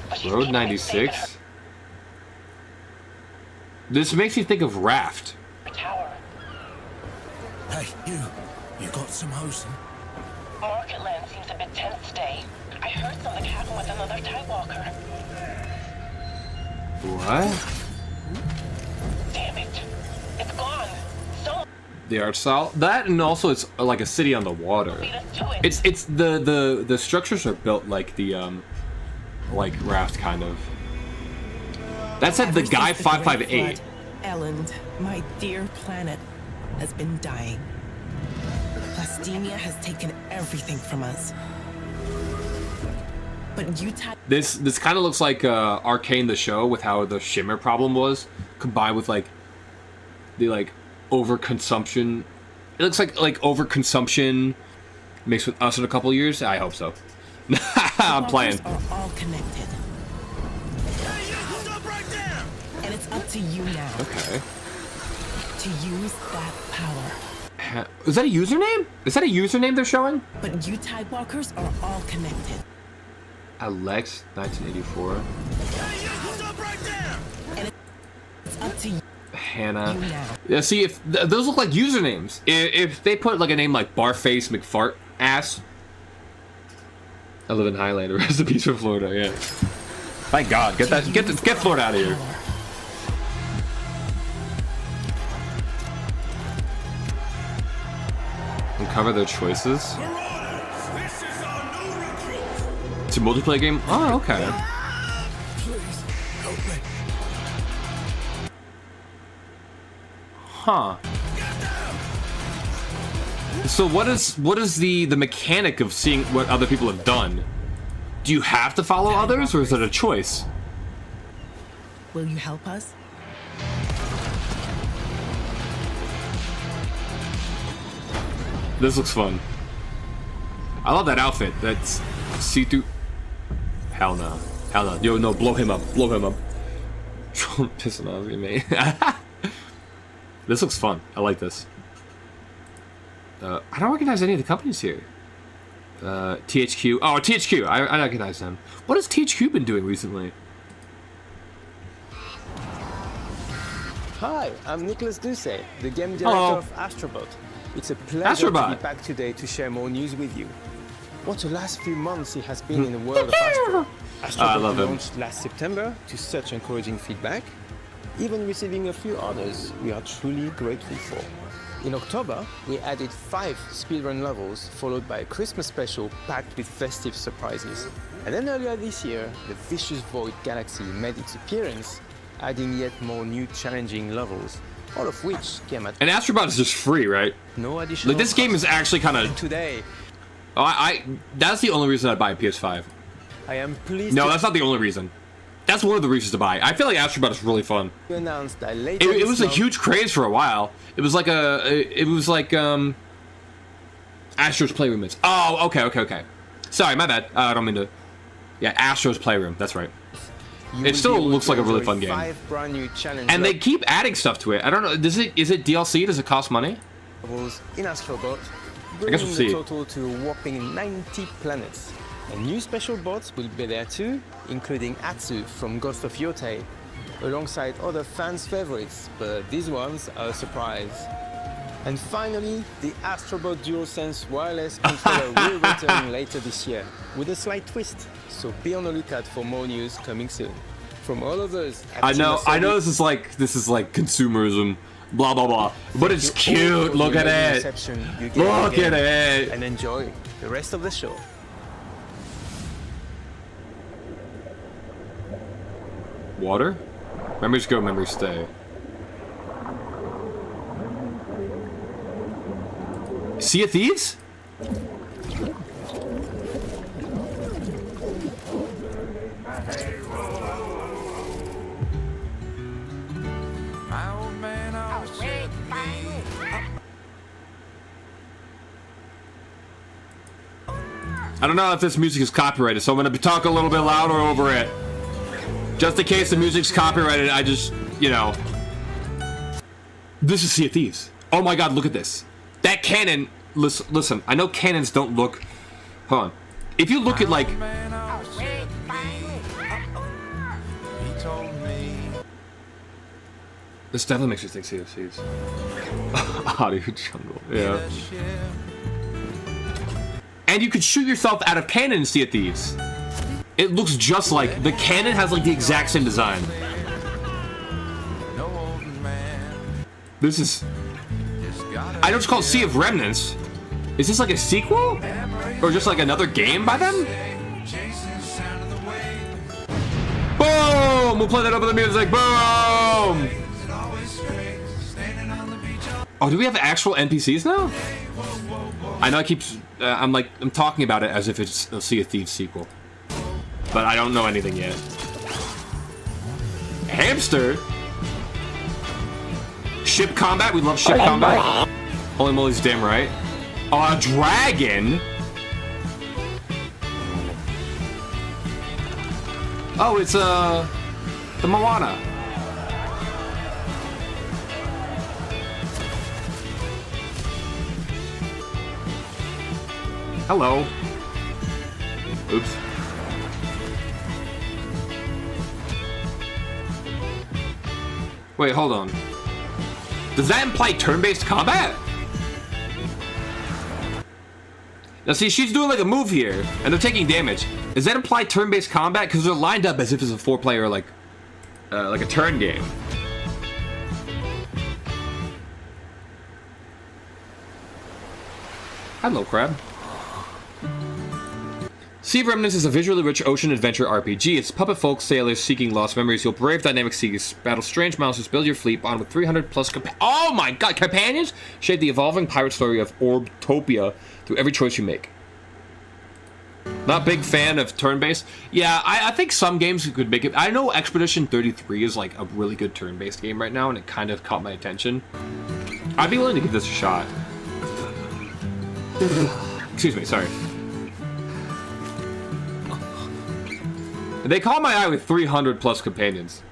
But she's Road 96. This makes you think of Raft. Tower. Hey, you got some hosen? Marketland seems a bit tense today. I heard something happen with another Tidewalker. What? Damn it. It's gone. So The art style. That, and also it's like a city on the water. It's the structures are built like the like Raft kind of. That said, the guy 558. Elend, my dear planet, has been dying. Plastemia has taken everything from us. But This kind of looks like Arcane the show with how the shimmer problem was combined with like the overconsumption. It looks like overconsumption mixed with us in a couple years. I hope so. I'm playing. Are all connected. And it's up to you now. Okay. To use that power. Is that a username? Is that a username they're showing? But you Tidewalkers are all connected. Alex, 1984. And it's up to you. Hannah. You now. Yeah, see, if those look like usernames. If they put like a name like Barface McFart Ass, I live in Highlander. Recipes for Florida. Yeah. Thank God. Get Florida out of here. Uncover their choices. It's a multiplayer game. Oh, okay. Please help me. Huh. So what is the mechanic of seeing what other people have done? Do you have to follow others, or is it a choice? Will you help us? This looks fun. I love that outfit. That's see-through. Hell no. Hell no. Yo, no, blow him up. Blow him up. Pissing off me, mate. This looks fun. I like this. I don't recognize any of the companies here. THQ. Oh, THQ. I recognize them. What has THQ been doing recently? Hi, I'm Nicholas Ducey, the game director Hello. of Astrobot. It's a pleasure to Astrobot. be back today to share more news with you. What the last few months it has been in the world of Astro. I Astrobot love him. launched last September to such encouraging feedback, even receiving a few honors we are truly grateful for. In October, we added 5 speedrun levels, followed by a Christmas special packed with festive surprises. And then earlier this year, the Vicious Void Galaxy made its appearance, adding yet more new challenging levels, all of which came at And Astrobot is just free, right? no additional Like this game is actually kind of. today. Oh, that's the only reason I'd buy a PS5. I am pleased No, to that's not the only reason. That's one of the reasons to buy. I feel like Astrobot is really fun. announce that later It this was a month- huge craze for a while. It was like Astro's Playroom is. Oh, okay. Sorry, my bad. I don't mean to. Yeah, Astro's Playroom. That's right. You It will still be able looks to like a really enjoy fun game. 5 brand new challenge And they keep adding stuff to it. I don't know. Is it DLC? Does it cost money? levels in Astrobot, I guess bringing we'll the see. total to a whopping 90 planets. And new special bots will be there too, including Atsu from Ghost of Yotei, alongside other fans' favorites, but these ones are a surprise. And finally, the Astrobot DualSense wireless controller will return later this year, with a slight twist. So be on the lookout for more news coming soon. From all of us, at I Team know Asobi, this is like consumerism, blah blah blah. But it's thank you all cute. for Look the at amazing it. reception you gave Look the at game. it. And enjoy the rest of the show. Water? Memories go, memories stay. Sea of Thieves? I don't know if this music is copyrighted, so I'm gonna talk a little bit louder over it. Just in case the music's copyrighted, I just, you know. This is Sea of Thieves. Oh my god, look at this. That cannon, listen, I know cannons don't look, hold on. If you look at like, this definitely makes you think Sea of Thieves. Audio jungle, yeah. And you could shoot yourself out of cannon in Sea of Thieves. It looks just like, the cannon has like the exact same design. This is, I know it's called Sea of Remnants. Is this like a sequel? Or just like another game by them? Boom! We'll play that over the music, boom! Oh, do we have actual NPCs now? I know I keep, I'm talking about it as if it's a Sea of Thieves sequel. But I don't know anything yet. Hamster? Ship combat? We love ship combat. Holy moly's damn right. Oh, a dragon? Oh, it's, the Moana. Hello. Oops. Wait, hold on. Does that imply turn-based combat? Now see, she's doing like a move here, and they're taking damage. Does that imply turn-based combat? Because they're lined up as if it's a 4-player, like a turn game. Hello, Crab. Sea of Remnants is a visually rich ocean adventure RPG. It's puppet folk sailors seeking lost memories. You'll brave dynamic seas, battle strange monsters, build your fleet, bond with 300 plus oh my god, companions! Shape the evolving pirate story of Orbtopia through every choice you make. Not big fan of turn-based. Yeah, I think some games could make it. I know Expedition 33 is like a really good turn-based game right now, and it kind of caught my attention. I'd be willing to give this a shot. Excuse me, sorry. They caught my eye with 300 plus companions.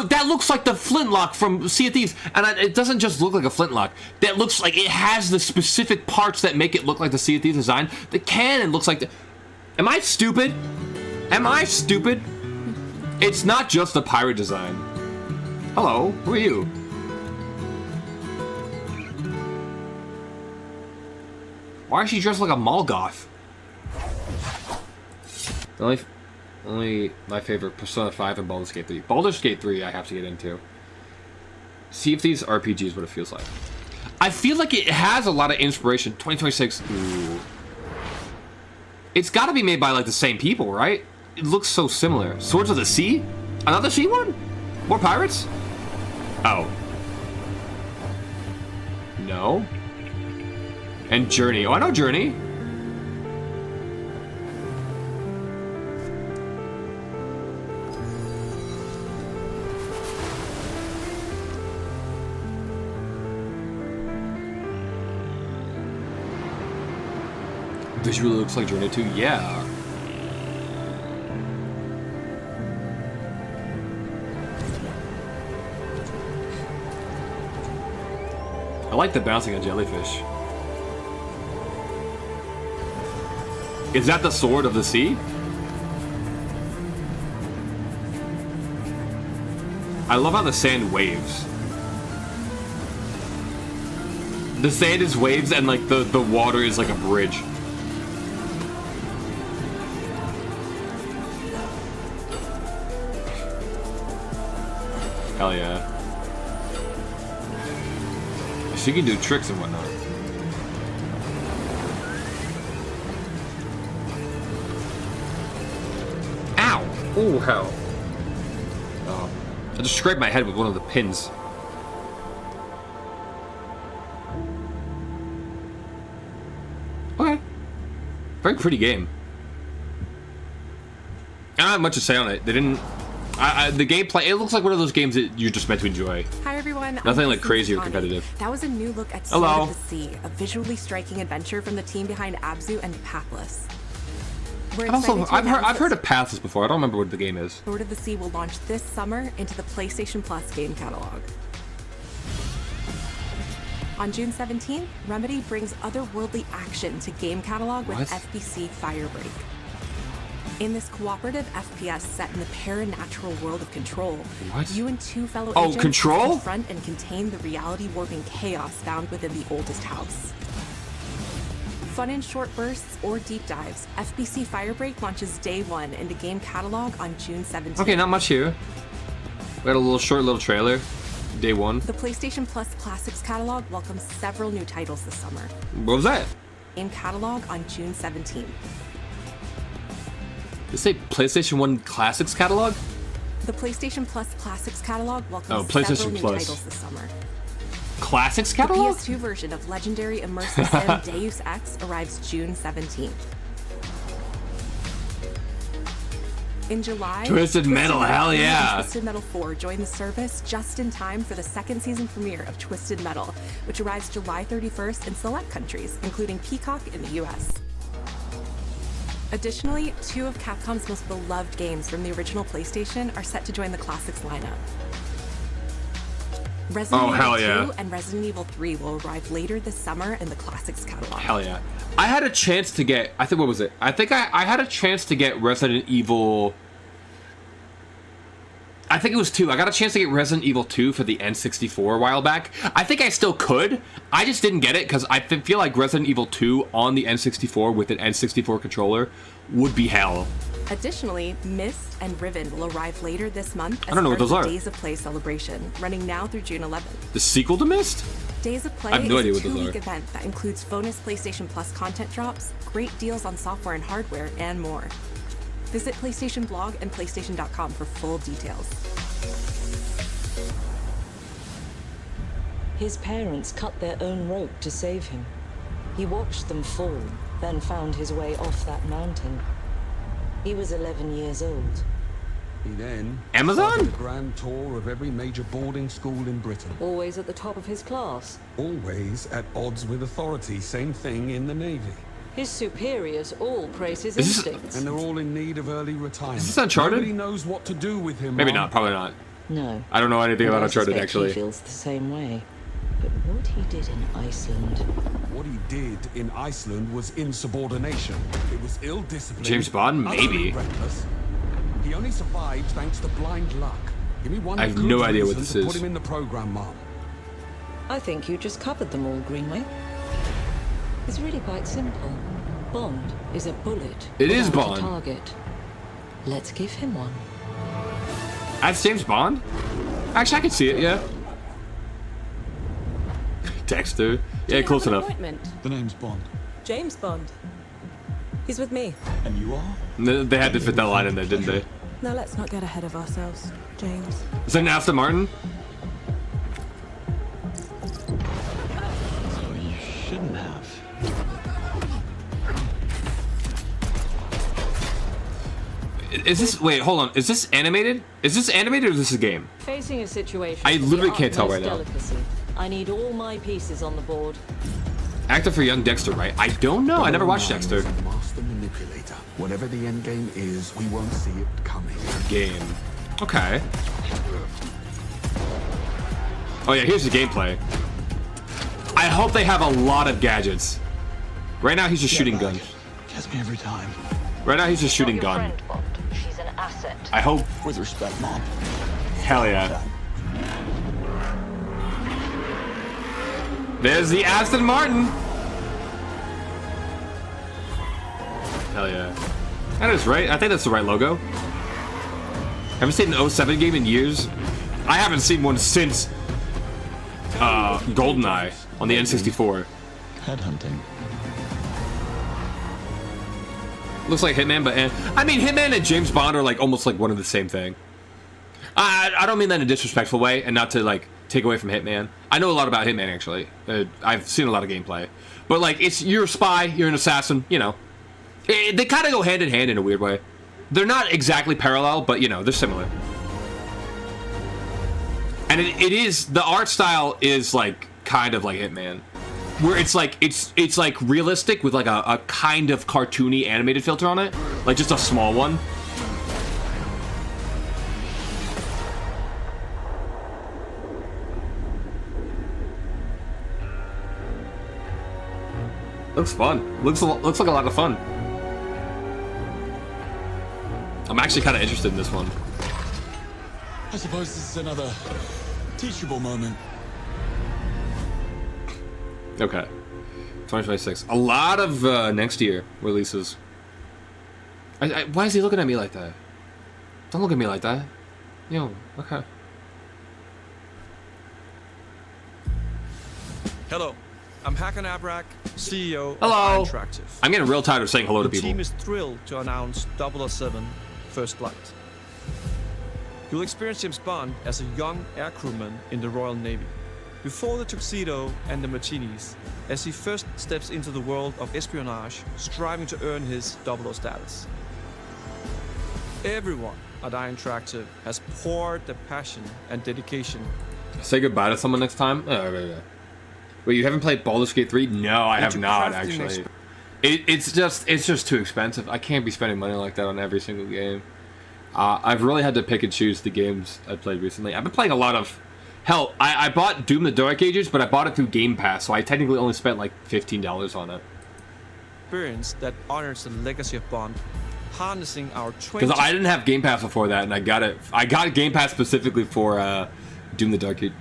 That looks like the flintlock from Sea of Thieves, and it doesn't just look like a flintlock. That looks like it has the specific parts that make it look like the Sea of Thieves design. The cannon looks like the... Am I stupid? Am I stupid? It's not just the pirate design. Hello, who are you? Why is she dressed like a Molgoth? Only my favorite Persona 5 and Baldur's Gate 3. Baldur's Gate 3 I have to get into. See if these RPGs what it feels like. I feel like it has a lot of inspiration. 2026. Ooh. It's got to be made by like the same people, right? It looks so similar. Swords of the Sea? Another sea one? More pirates? Oh. No. And Journey. Oh, I know Journey. Visually looks like Journey 2. Yeah. I like the bouncing of jellyfish. Is that the sword of the sea? I love how the sand waves. The sand is waves and like the water is like a bridge. Hell yeah. She can do tricks and whatnot. Oh, hell. Oh. I just scraped my head with one of the pins. Okay. Very pretty game. I don't have much to say on it. They didn't... the gameplay, it looks like one of those games that you're just meant to enjoy. Hi everyone. Nothing like crazy or competitive. That was a new look at Sword of the Sea, a visually striking adventure from the team behind Abzu and Pathless. I've heard of Pathless before. I don't remember what the game is. Sword of the Sea will launch this summer into the PlayStation Plus game catalog. On June 17th, Remedy brings otherworldly action to game catalog with FBC Firebreak. In this cooperative FPS set in the paranatural world of Control, you and two fellow agents confront and contain the reality-warping chaos found within the oldest house. Fun in short bursts or deep dives, FBC Firebreak launches day one into game catalog on June 17th. Okay, not much here. We had a little trailer. Day one. The PlayStation Plus Classics catalog welcomes several new titles this summer. What was that? Game catalog on June 17th. Did it say PlayStation 1 Classics catalog? The PlayStation Plus Classics catalog welcomes several new titles this summer. Classics catalog? The PS2 version of legendary immersive sim Deus Ex arrives June 17th. In July, Twisted Metal, hell yeah! Twisted Metal 4 joined the service just in time for the second season premiere of Twisted Metal, which arrives July 31st in select countries, including Peacock in the US. Additionally, two of Capcom's most beloved games from the original PlayStation are set to join the Classics lineup. Resident Evil 2 and Resident Evil 3 will arrive later this summer in the Classics catalog. Hell yeah. I had a chance to get, I think, what was it? I think I had a chance to get Resident Evil I think it was 2. I got a chance to get Resident Evil 2 for the N64 a while back. I think I still could. I just didn't get it because I feel like Resident Evil 2 on the N64 with an N64 controller would be hell. Additionally, Myst and Riven will arrive later this month as I don't know what part those of the are. Days of Play celebration, running now through June 11th. The sequel to Myst? Days of Play I have no idea is what a those 2-week are. event that includes bonus PlayStation Plus content drops, great deals on software and hardware, and more. Visit PlayStation Blog and PlayStation.com for full details. His parents cut their own rope to save him. He watched them fall, then found his way off that mountain. He was 11 years old. He then Amazon? started a grand tour of every major boarding school in Britain. Always at the top of his class. Always at odds with authority. Same thing in the Navy. His superiors all praise his Is this- instincts. And they're all in need of early retirement. Is this Uncharted? Nobody knows what to do with him. Maybe Mom. not. Probably not. No. I don't know anything And about I Uncharted, suspect actually. He feels the same way. But what he did in Iceland. What he did in Iceland was insubordination. It was ill-disciplined. James Bond? utterly Maybe. reckless. He only survived thanks to blind luck. Give me one I have good no idea what reason this to is. Put him in the program, Mom. I think you just covered them all, Greenway. It's really quite simple. Bond is a bullet. It is without Bond. a target. Let's give him one. That's James Bond? Actually, I can see it, yeah. Dexter. Yeah, close enough. The name's Bond. James Bond. He's with me. And you are? They had to fit that line in there, didn't they? Now let's not get ahead of ourselves, James. Is that an Aston Martin? So you shouldn't have. Is this... Wait, hold on. Is this animated? Is this animated or is this a game? Facing a situation. I of the literally can't tell utmost right now. delicacy. I need all my pieces on the board. Actor for young Dexter, right? I don't know. I never watched Dexter. Master manipulator. Whatever the end game is, we won't see it coming. Game. Okay. Oh yeah, here's the gameplay. I hope they have a lot of gadgets. Right now he's just shooting guns. Gets me every time. Right now he's just shooting gun. She's an asset. I hope. With respect, Mom. Hell yeah. There's the Aston Martin. Hell yeah. That is right. I think that's the right logo. Haven't seen an 07 game in years. I haven't seen one since GoldenEye on the N64. Headhunting. Looks like Hitman, but I mean Hitman and James Bond are like almost like one of the same thing. I don't mean that in a disrespectful way, and not to like take away from Hitman. I know a lot about Hitman actually. I've seen a lot of gameplay, but like you're a spy, you're an assassin. You know, they kind of go hand in hand in a weird way. They're not exactly parallel, but you know they're similar. And it is, the art style is like kind of like Hitman, where it's like it's like realistic with like a kind of cartoony animated filter on it, like just a small one. Looks fun. Looks like a lot of fun. I'm actually kind of interested in this one. I suppose this is another teachable moment. Okay. 2026. A lot of next year releases. Why is he looking at me like that? Don't look at me like that. Yo, okay. Hello, I'm Hakan Abrak, CEO Hello. of Iron Interactive. I'm getting real tired of saying hello to The people. team is thrilled to announce 007 First Flight. You'll experience James Bond as a young air crewman in the Royal Navy, before the tuxedo and the martinis, as he first steps into the world of espionage, striving to earn his 00 status. Everyone at Iron Interactive has poured their passion and dedication. Say goodbye to someone next time? Wait, you haven't played Baldur's Gate 3? No, I have not, actually. It's just too expensive. I can't be spending money like that on every single game. I've really had to pick and choose the games I've played recently. I've been playing a lot of... Hell, I bought Doom the Dark Ages, but I bought it through Game Pass, so I technically only spent like $15 on it. Experience that honors the legacy of Bond, harnessing our 20... Because I didn't have Game Pass before that, and I got it. I got Game Pass specifically for Doom the Dark Age.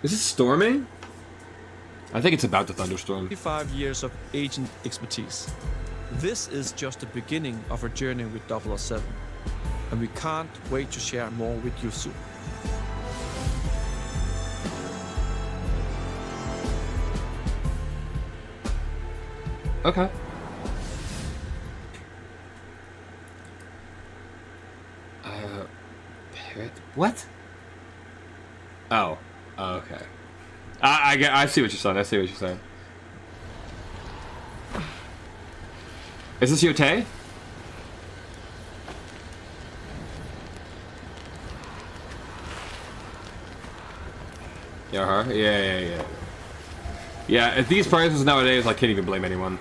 Is it storming? I think it's about to thunderstorm. 25 years of agent expertise. This is just the beginning of our journey with 007, and we can't wait to share more with you soon. Okay. What? Oh. Okay. I see what you're saying. I see what you're saying. Is this Yote? Yeah, her? Yeah. Yeah, at these prices nowadays, I can't even blame anyone.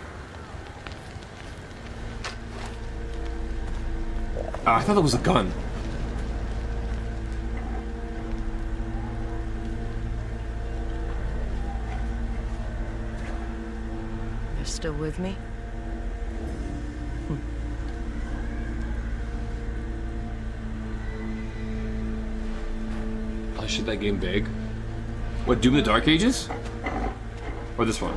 Oh, I thought that was a gun. You're still with me? Oh shit, that game big. What, Doom the Dark Ages? Or this one?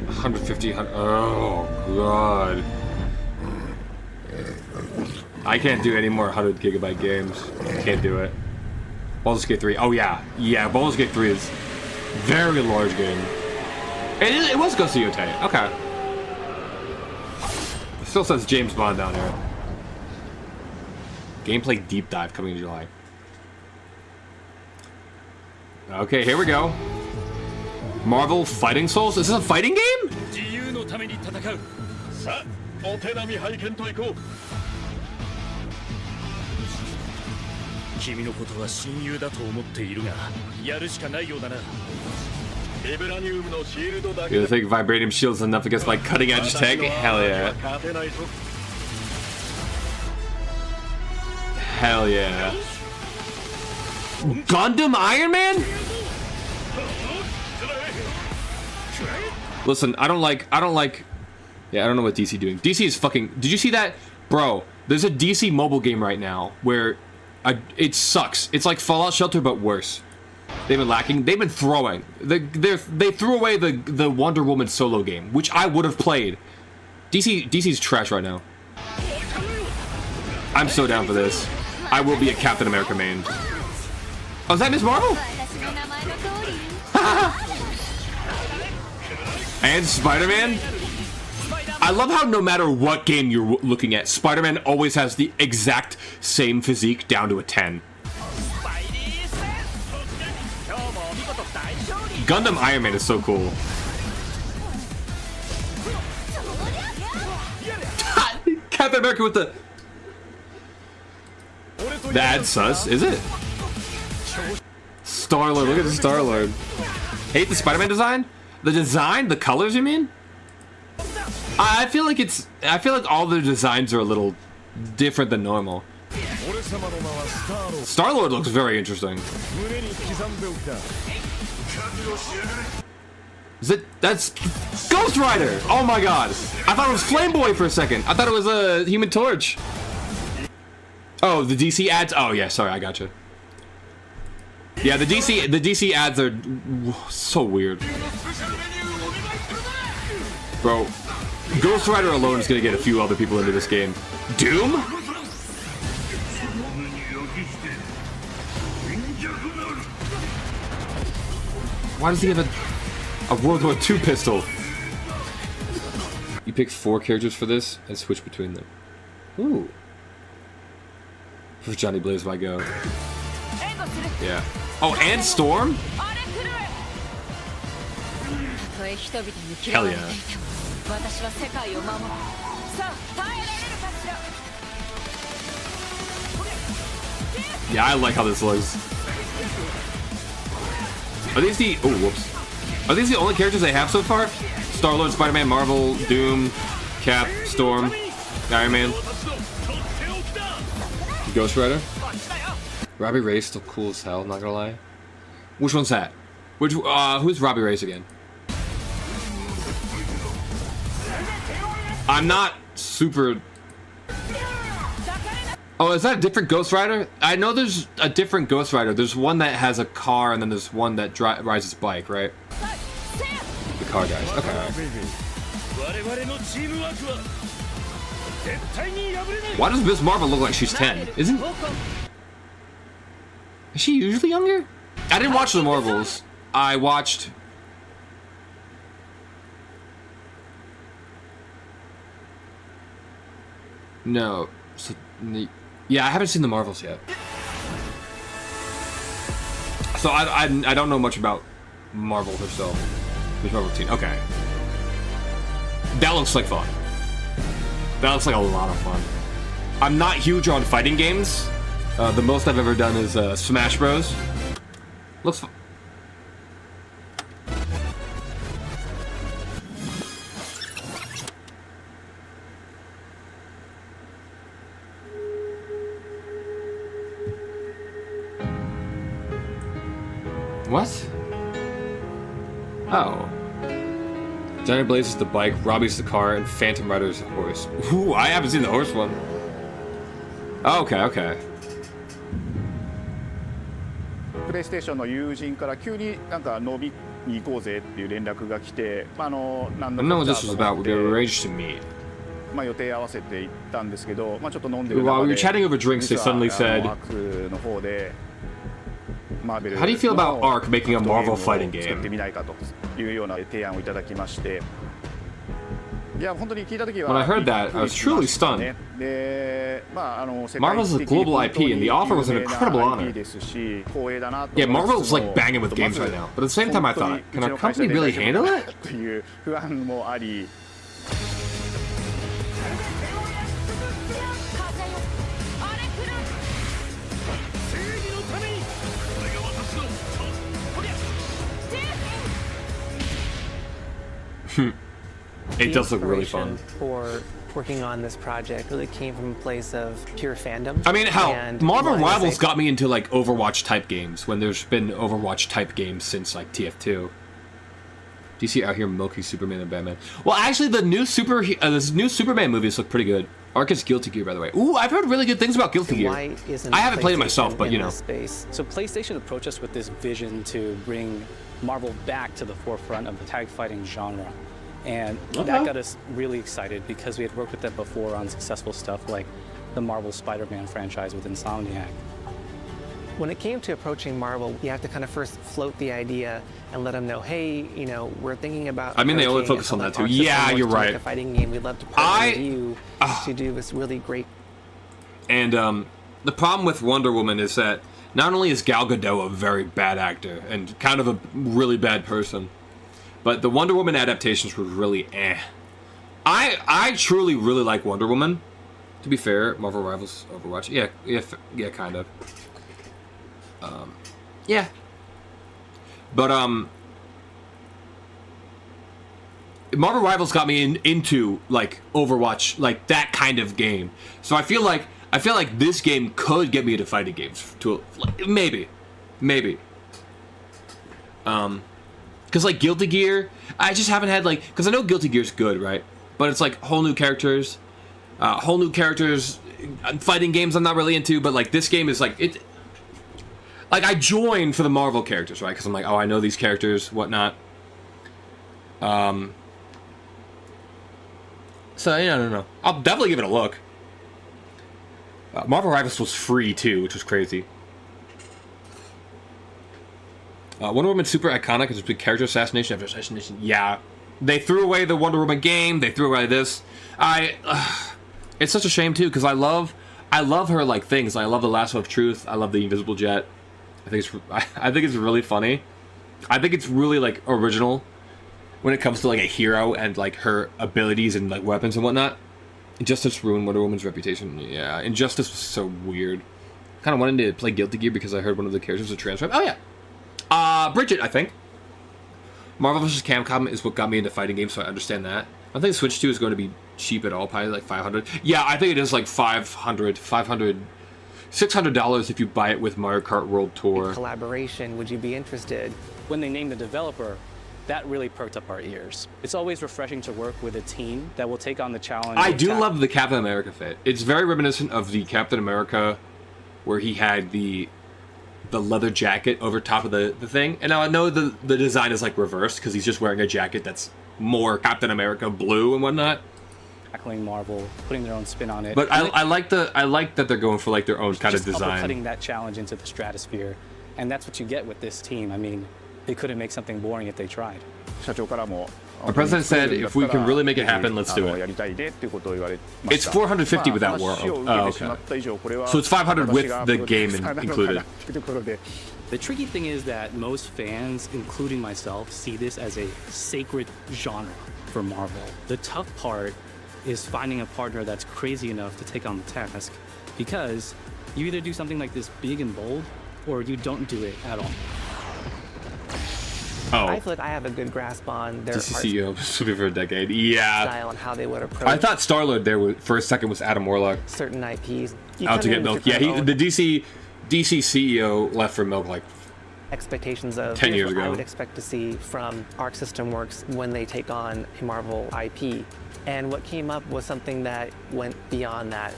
150, oh god. I can't do any more 100 gigabyte games. Can't do it. Baldur's Gate 3. Oh yeah. Yeah, Baldur's Gate 3 is very large game. It was Ghost of Yote. Okay. It still says James Bond down here. Gameplay deep dive coming in July. Okay, here we go. Marvel Fighting Souls? Is this a fighting game? Yeah, you think vibranium shields enough against my cutting edge tech? Hell yeah. Hell yeah. Gundam Iron Man? Listen, I don't like, yeah, I don't know what DC doing. DC is fucking, did you see that? Bro, there's a DC mobile game right now where it sucks. It's like Fallout Shelter, but worse. They've been lacking. They've been throwing. They threw away the Wonder Woman solo game, which I would have played. DC's trash right now. I'm so down for this. I will be a Captain America main. Oh, is that Ms. Marvel? And Spider-Man? I love how no matter what game you're looking at, Spider-Man always has the exact same physique down to a 10. Gundam Iron Man is so cool. Captain America with the ad sus, is it? Star-Lord, look at the Star-Lord. Hate the Spider-Man design? The design? The colors, you mean? I feel like all the designs are a little different than normal. Star-Lord looks very interesting. That's Ghost Rider! Oh my god! I thought it was Flameboy for a second. I thought it was a Human Torch. Oh, the DC ads? Oh yeah, sorry, I gotcha. Yeah, the DC ads are so weird. Bro, Ghost Rider alone is gonna get a few other people into this game. Doom? Why does he have a World War II pistol? You pick 4 characters for this and switch between them. Ooh. For Johnny Blaze, why go? Yeah. Oh, and Storm? Hell yeah. Yeah, I like how this looks. Are these the... Oh, whoops. Are these the only characters they have so far? Star-Lord, Spider-Man, Marvel, Doom, Cap, Storm, Iron Man. Ghost Rider? Robbie Ray's still cool as hell, not gonna lie. Which one's that? Which who's Robbie Reyes again? I'm not super. Oh, is that a different Ghost Rider? I know there's a different Ghost Rider. There's one that has a car, and then there's one that rides his bike, right? The car guys. Okay. Why does Miss Marvel look like she's 10? Is she usually younger? I didn't watch the Marvels. I watched. No. So, yeah, I haven't seen the Marvels yet. So I don't know much about Marvel herself. Miss Marvel team. Okay. That looks like fun. That looks like a lot of fun. I'm not huge on fighting games. The most I've ever done is Smash Bros. Looks fun. What? Oh. Johnny Blaze is the bike, Robbie's the car, and Phantom Rider is the horse. Ooh, I haven't seen the horse one. Oh, okay, okay. プレイステーションの友人から急になんか飲みに行こうぜっていう連絡が来て、何度か I don't know what this was about. We were arranged to meet. 予定合わせて行ったんですけど、ちょっと飲んでる While 中 we で were chatting over drinks, they suddenly said, How do you feel about Ark making a Marvel fighting game? 作ってみないかというような提案をいただきまして、いや本当に聞いた時は When I heard that, I was truly stunned. で、Marvel's a global IP, and the offer was an incredible honor. Yeah, Marvel's like banging with games right now, but at the same time, I thought, can our company really handle it? という不安もあり。It does look really fun. For working on this project really came from a place of pure fandom. I mean, hell, And Marvel wanting to Rivals say- got me into like Overwatch type games when there's been Overwatch type games since like TF2. DC out here milking Superman and Batman. Well, actually, the new this new Superman movies look pretty good. Ark is Guilty Gear, by the way. Ooh, I've heard really good things about Guilty Gear. Why isn't I haven't played it myself, PlayStation but you in know. this space? So PlayStation approached us with this vision to bring Marvel back to the forefront of the tag fighting genre. And that got us really excited because we had worked with them before on successful stuff like the Marvel Spider-Man franchise with Insomniac. When it came to approaching Marvel, you have to kind of first float the idea and let them know, hey, you know, we're thinking about. I mean, they only approaching focus on that too. Arc System Yeah, Wars you're to make right. A fighting game. We'd love to partner with you to do this really great. And the problem with Wonder Woman is that not only is Gal Gadot a very bad actor and kind of a really bad person, but the Wonder Woman adaptations were really eh. I truly really like Wonder Woman. To be fair, Marvel Rivals Overwatch, yeah, kind of. Yeah. But Marvel Rivals got me into like Overwatch, like that kind of game. So I feel like this game could get me into fighting games. Maybe. Because like Guilty Gear, I just haven't had like, because I know Guilty Gear's good, right? But it's like whole new characters, fighting games I'm not really into. But like this game is like it. Like I join for the Marvel characters, right? Because I'm like, oh, I know these characters, whatnot. So yeah, I don't know. I'll definitely give it a look. Marvel Rivals was free too, which was crazy. Wonder Woman's super iconic. It's a big character assassination after assassination. Yeah, they threw away the Wonder Woman game. They threw away this. It's such a shame too, because I love her like things. I love the Lasso of Truth. I love the Invisible Jet. I think it's really funny. I think it's really like original when it comes to like a hero and like her abilities and like weapons and whatnot. Injustice ruined Wonder Woman's reputation. Yeah, Injustice was so weird. Kind of wanted to play Guilty Gear because I heard one of the characters was a trans. Oh yeah. Bridget, I think. Marvel vs. Capcom is what got me into fighting games, so I understand that. I don't think Switch 2 is going to be cheap at all, probably like $500. Yeah, I think it is like $600 if you buy it with Mario Kart World Tour. Collaboration, would you be interested when they named the developer, that really perked up our ears. It's always refreshing to work with a team that will take on the challenge. I do love the Captain America fit. It's very reminiscent of the Captain America where he had the leather jacket over top of the thing. And now I know the design is like reversed because he's just wearing a jacket that's more Captain America blue and whatnot. Tackling Marvel, putting their own spin on it. But I like that they're going for like their own kind of design. Putting that challenge into the stratosphere, and that's what you get with this team. I mean, they couldn't make something boring if they tried. The president said, if we can really make it happen, let's do it. It's 450 without World. Oh, okay. So it's 500 with the game included. The tricky thing is that most fans, including myself, see this as a sacred genre for Marvel. The tough part is finding a partner that's crazy enough to take on the task, because you either do something like this big and bold, or you don't do it at all. Oh. I feel like I have a good grasp on their DC CEO this will be for a decade. Yeah. style and how they would approach. I thought Star-Lord there for a second was Adam Warlock. Certain IPs. Out to get milk. Yeah, the DC CEO left for milk like expectations of 10 years ago. I would expect to see from Arc System Works when they take on a Marvel IP. And what came up was something that went beyond that.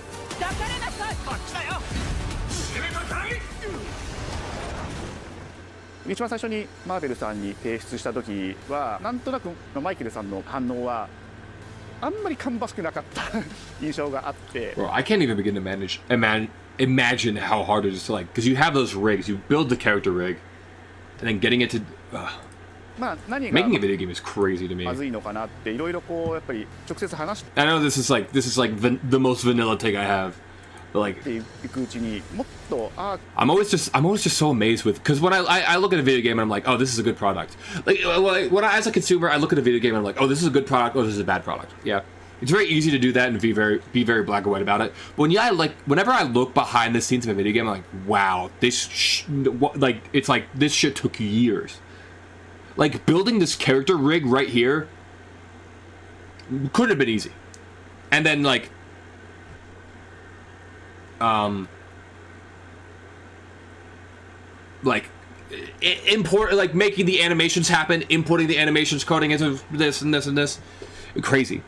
一番最初にマーベルさんに提出した時はなんとなくマイケルさんの反応はあんまり芳しくなかった印象があって。 Bro, I can't even begin to imagine how hard it is to like, because you have those rigs, you build the character rig, and then getting it to making a video game is crazy to me. まずいのかなっていろいろこうやっぱり直接話して。 I know this is like the most vanilla take I have. But like, I'm always just so amazed with, because when I look at a video game and I'm like, oh, this is a good product. Like when as a consumer I look at a video game and I'm like, oh, this is a good product, oh, this is a bad product. Yeah, it's very easy to do that and be very black and white about it. But whenever I look behind the scenes of a video game, I'm like, wow, this it's like this shit took years. Like building this character rig right here couldn't have been easy, and then like. Making the animations happen, importing the animations, coding into this and this and this. Crazy.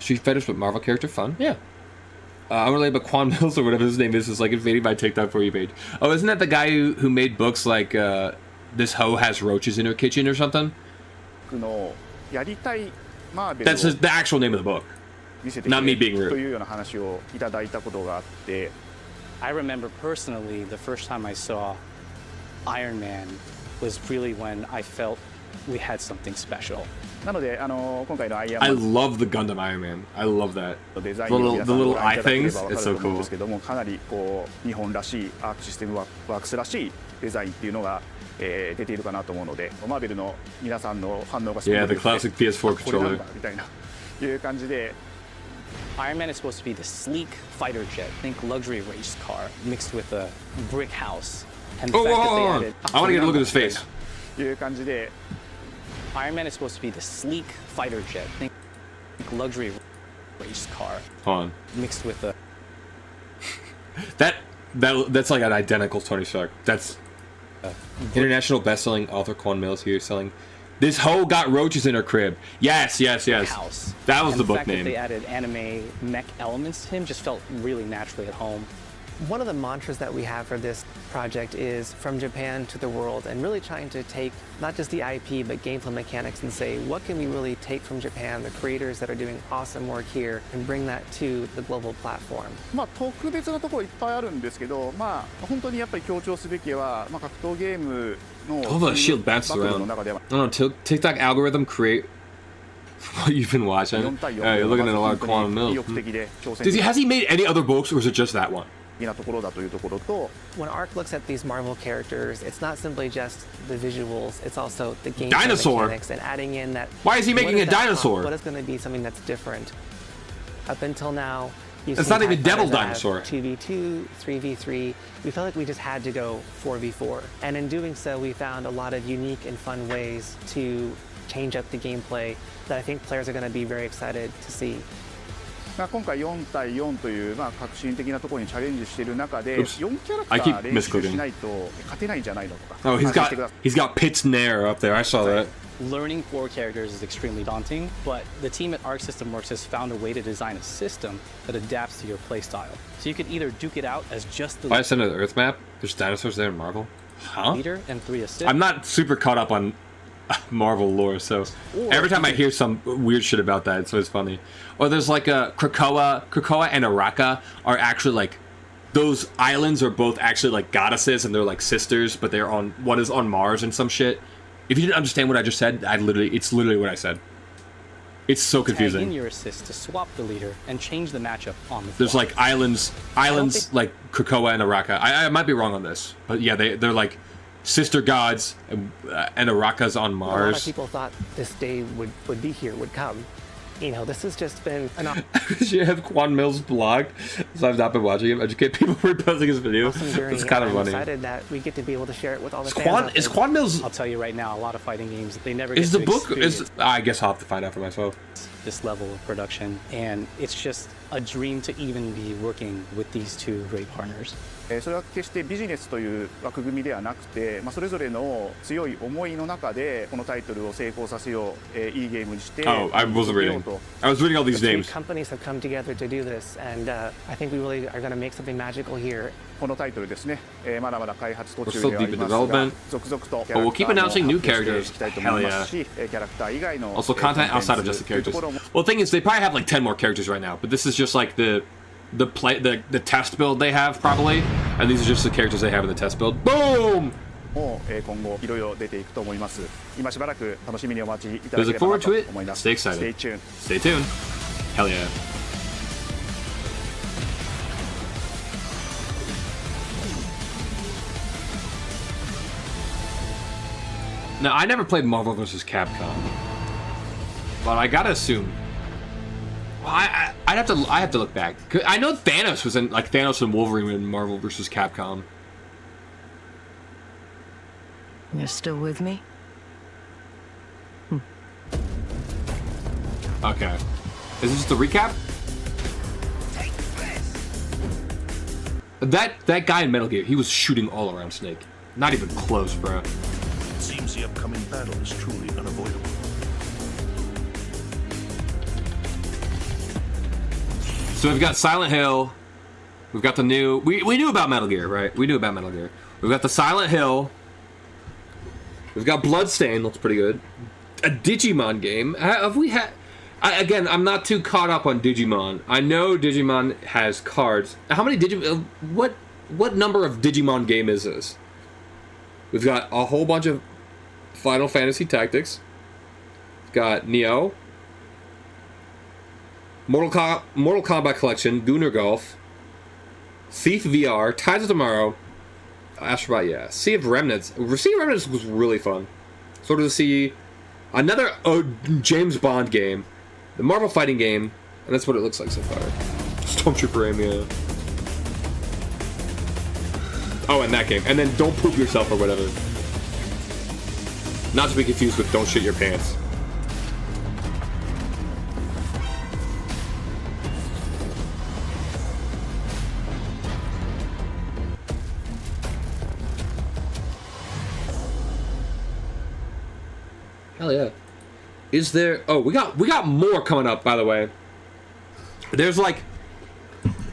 Street Fighters with Marvel character fun. Yeah. Unrelated, but Quan Mills or whatever his name is like invading my TikTok for you page. Oh, isn't that the guy who made books like This Hoe Has Roaches in Her Kitchen or something? That's the actual name of the book. Not me being rude. I remember personally the first time I saw Iron Man was really when I felt we had something special. I love the Gundam Iron Man. I love that. The little eye things. It's so cool. かなりこう日本らしいアークシステムワークスらしいデザインっていうのが出ているかなと思うので、マーベルの皆さんの反応がすごい。 Yeah, the classic PS4 controller. みたいないう感じで。 Iron Man is supposed to be the sleek fighter jet. Think luxury race car mixed with a brick house. And the fact that they added, I want to get a look at his face. Iron Man is supposed to be the sleek fighter jet. Think luxury race car. Hold on. Mixed with a. That's like an identical Tony Stark. That's international best-selling author Quan Mills here selling. This hoe got roaches in her crib. Yes. House. That was and the book name. The fact that they added anime mech elements to him just felt really naturally at home. One of the mantras that we have for this project is from Japan to the world, and really trying to take not just the IP but gameplay mechanics and say, what can we really take from Japan, the creators that are doing awesome work here, and bring that to the global platform. 特別なところいっぱいあるんですけど、本当にやっぱり強調すべきは、格闘ゲームの Oh, the shield bounces around. No, TikTok algorithm create what you've been watching. You're looking at a lot of Quantum Mills. Has he made any other books, or is it just that one? When Arc looks at these Marvel characters, it's not simply just the visuals, it's also the game mechanics and adding in that. Why is he making a dinosaur? What is going to be something that's different? Up until now, it's not even Devil Dinosaur. 2v2, 3v3. We felt like we just had to go 4v4. And in doing so, we found a lot of unique and fun ways to change up the gameplay that I think players are going to be very excited to see. 今回4対4という、革新的なところにチャレンジしている中で Oops. 4キャラク I タ keep ー練習 misclicking. しないと勝てないんじゃないのとか Oh, 安心してください he's got Pit's Nair up there. I saw that. Learning 4 characters is extremely daunting, but the team at Arc System Works has found a way to design a system that adapts to your playstyle. So you could either duke it out as just the Why send an Earth map? There's dinosaurs there in Marvel. Huh? leader and 3 assists. I'm not super caught up on Marvel lore, so every time I hear some weird shit about that, it's always funny. Or there's like a Krakoa and Araka are actually like those islands are both actually like goddesses and they're like sisters, but they're on one is on Mars and some shit. If you didn't understand what I just said, it's literally what I said. It's so Tag in confusing. your assist to swap the leader and change the matchup on the There's fly. like islands like Krakoa and Araka. I might be wrong on this, but yeah, they're like sister gods, and Araka's on A lot Mars. of people thought this day would be here, would come. You know, this has just been an You have Quan Mills' blog, so I've not been watching him. Educate people reposting his videos. awesome journey. It's kind of I'm funny. excited that we get to be able to share it with all the Is fans. Quan- out is there. Quan Mills- I'll tell you right now, a lot of fighting games, they never Is get the to book? experience I guess I'll have to find out for myself. this level of production, and it's just a dream to even be working with these two great partners. それは決してビジネスという枠組みではなくて、それぞれの強い思いの中でこのタイトルを成功させよう、いいゲームにして Oh, I wasn't reading. I was reading all these The three names. companies have come together to do this, and I think we really are going to make something magical here. このタイトルですね、まだまだ開発途 We're 中 still ではあ deep り in ますが development. 続々と But we'll keep announcing new キャラクターも characters. 発表していきたいと思います Hell し、キャラクター以外の Also, content outside of just the というと characters. ころも Well, the thing is, they probably have like 10 more characters right now, but this is just like the test build they have probably, and these are just the characters they have in the test build. Boom! も今後いろいろ出ていくと思います。今しばらく楽しみにお待ちいただ Please けれ look ばな forward と to it. 思います。 Stay excited. Stay tuned. Stay tuned. Hell yeah. Now, I never played Marvel vs. Capcom, but I gotta assume. Well, I have to look back. 'Cause I know Thanos was in Thanos and Wolverine in Marvel vs. Capcom. You're still with me? Okay, is this just a recap? That guy in Metal Gear, he was shooting all around Snake. Not even close, bro. It seems the upcoming battle is truly unavoidable. So we've got Silent Hill. We've got the new... We knew about Metal Gear, right? We knew about Metal Gear. We've got the Silent Hill. We've got Bloodstained. Looks pretty good. A Digimon game. Have we had... Again, I'm not too caught up on Digimon. I know Digimon has cards. How many Digimon... What number of Digimon game is this? We've got a whole bunch of Final Fantasy Tactics. We've got Neo. Mortal Kombat Collection, Gunnar Golf, Thief VR, Tides of Tomorrow, Astrobot, yeah. Sea of Remnants. Sea of Remnants was really fun. Sort of to see another James Bond game, the Marvel fighting game, and that's what it looks like so far. Stormtrooper aim, yeah. Oh, and that game. And then Don't Poop Yourself or whatever. Not to be confused with Don't Shit Your Pants. Hell yeah. Is there... Oh, we got more coming up, by the way. There's like...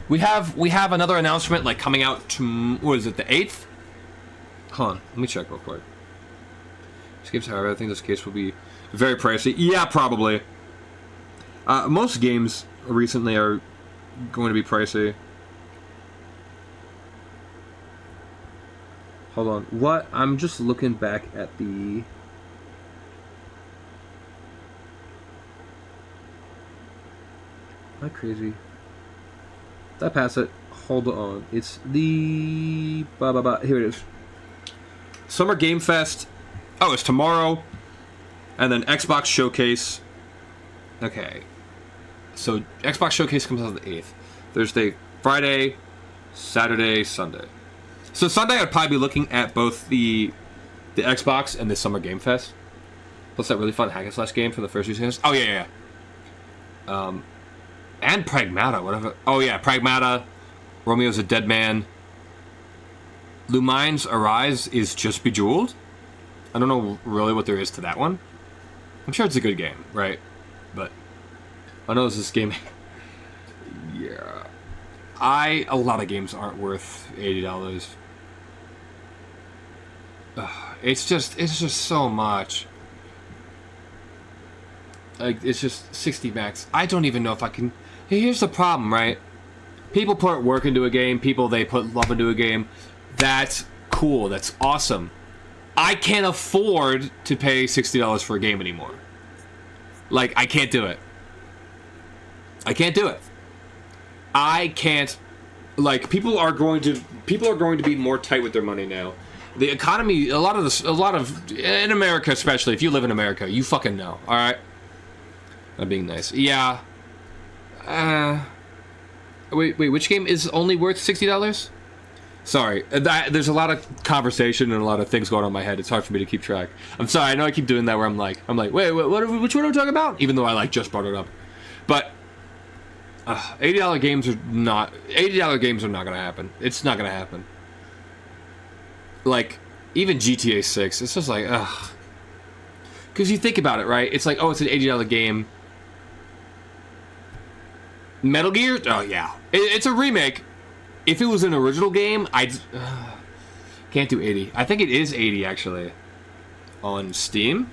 We have another announcement like coming out to... What is it, the 8th? Hold on, let me check real quick. Escapes, however, I think this case will be very pricey. Yeah, probably. Most games recently are going to be pricey. Hold on. What? I'm just looking back at the... Am I crazy? Did I pass it? Hold on. It's the... Here it is. Summer Game Fest. Oh, it's tomorrow. And then Xbox Showcase. Okay. So Xbox Showcase comes out on the 8th. Thursday, Friday, Saturday, Sunday. So Sunday I'd probably be looking at both the Xbox and the Summer Game Fest. Plus that really fun hack and slash game for the first 2 seconds. Oh yeah. And Pragmata, whatever. Oh yeah, Pragmata. Romeo's a Dead Man. Lumine's Arise is just Bejeweled. I don't know really what there is to that one. I'm sure it's a good game, right? But I know this game. Yeah, a lot of games aren't worth $80. It's just so much. Like, it's just 60 max. I don't even know if I can. Here's the problem, right? People put work into a game. They put love into a game. That's cool. That's awesome. I can't afford to pay $60 for a game anymore. Like, I can't do it. I can't do it. I can't. Like, people are going to be more tight with their money now. The economy, a lot of in America especially, if you live in America, you fucking know. All right. I'm being nice. Yeah. Wait, which game is only worth $60? Sorry, there's a lot of conversation and a lot of things going on in my head. It's hard for me to keep track. I'm sorry. I know I keep doing that where I'm like, wait, which one are we talking about? Even though I like just brought it up, but $80 games are not. $80 games are not gonna happen. It's not gonna happen. Like even GTA 6, it's just like ugh. Because you think about it, right? It's like, oh, it's an $80 game. Metal Gear? Oh yeah, it's a remake. If it was an original game, I'd can't do 80. I think it is 80 actually on Steam.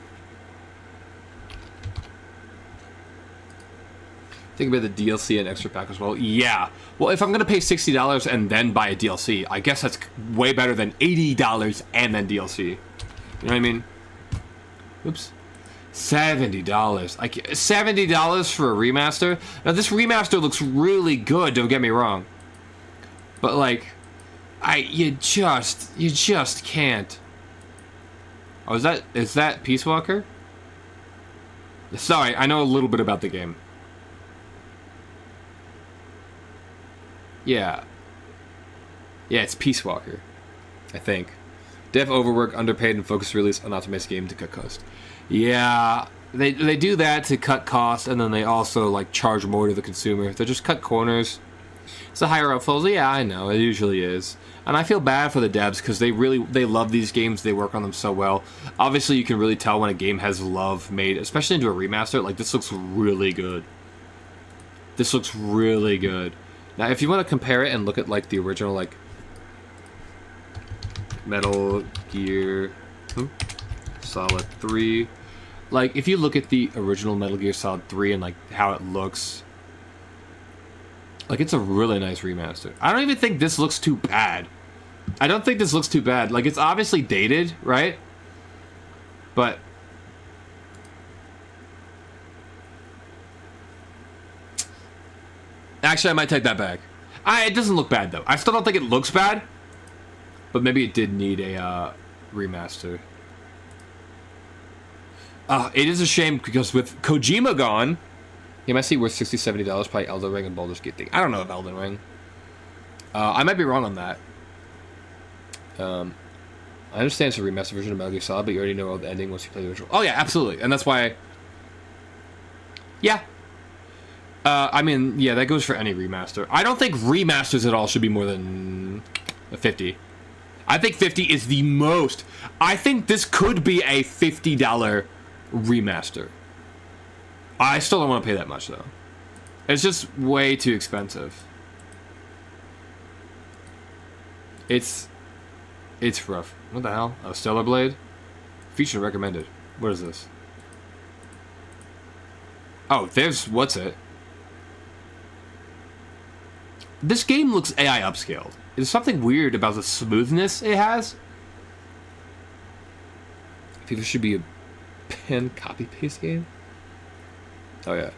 Think about the DLC and extra pack as well. Yeah. Well, if I'm gonna pay $60 and then buy a DLC, I guess that's way better than $80 and then DLC. You know what I mean? Oops. $70. Like $70 for a remaster. Now this remaster looks really good. Don't get me wrong. But like, you just can't. Oh, is that Peace Walker? Sorry, I know a little bit about the game. Yeah. Yeah, it's Peace Walker, I think. Dev overwork, underpaid, and focus release unoptimized game to cut cost. Yeah, they do that to cut costs, and then they also like charge more to the consumer. They just cut corners. It's a higher up falls. Yeah, I know, it usually is. And I feel bad for the devs because they love these games. They work on them so well. Obviously, you can really tell when a game has love made, especially into a remaster. Like, this looks really good. This looks really good. Now, if you want to compare it and look at, like, the original, like, Metal Gear Solid 3. Like, if you look at the original Metal Gear Solid 3 and, like, how it looks, like, it's a really nice remaster. I don't even think this looks too bad. I don't think this looks too bad. Like, it's obviously dated, right? But actually, I might take that back. It doesn't look bad, though. I still don't think it looks bad. But maybe it did need a remaster. It is a shame because with Kojima gone, he might see worth $60, $70, probably Elden Ring and Baldur's Gate thing. I don't know if Elden Ring. I might be wrong on that. I understand it's a remastered version of Metal Gear Solid, but you already know the ending once you play the original. Oh yeah, absolutely, and that's why. Yeah. I mean, yeah, that goes for any remaster. I don't think remasters at all should be more than $50. I think 50 is the most. I think this could be a $50 remaster. I still don't want to pay that much though. It's just way too expensive. It's rough. What the hell? Oh, Stellar Blade? Featured recommended. What is this? Oh, there's what's it? This game looks AI upscaled. There's something weird about the smoothness it has. I think there should be a pen copy paste game. Oh yeah.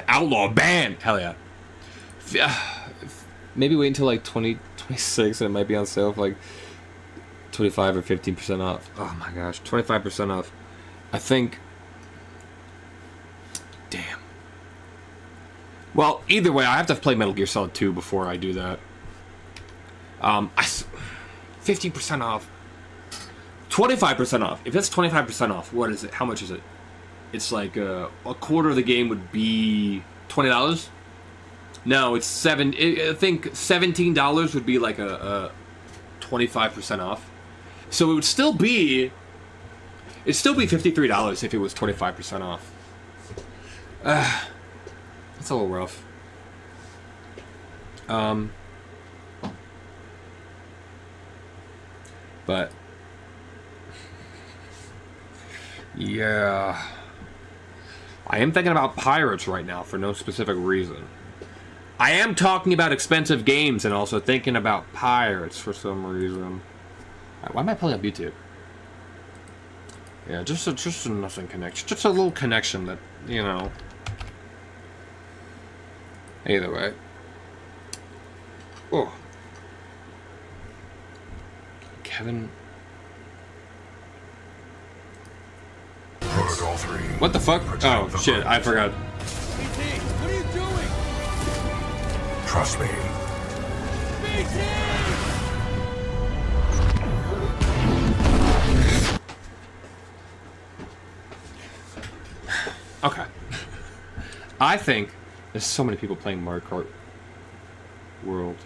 Outlaw ban. Hell yeah. Maybe wait until like 2026 and it might be on sale for like 25 or 15% off. Oh my gosh, 25% off. I think. Damn. Well, either way, I have to play Metal Gear Solid 2 before I do that. 15% off. 25% off. If that's 25% off, what is it? How much is it? it's like a quarter of the game would be $20. No, it's I think $17 would be like a 25% off. So it would still be, it'd still be $53 if it was 25% off. That's a little rough. But yeah, I am thinking about Pirates right now for no specific reason. I am talking about expensive games and also thinking about Pirates for some reason. Why am I pulling up YouTube? Yeah, just a nothing connection. Just a little connection that, you know. Either way. Oh. Kevin. Protocol 3. What the fuck? Oh, shit, I forgot. What are you doing? Trust me. Okay. I think there's so many people playing Mario Kart World.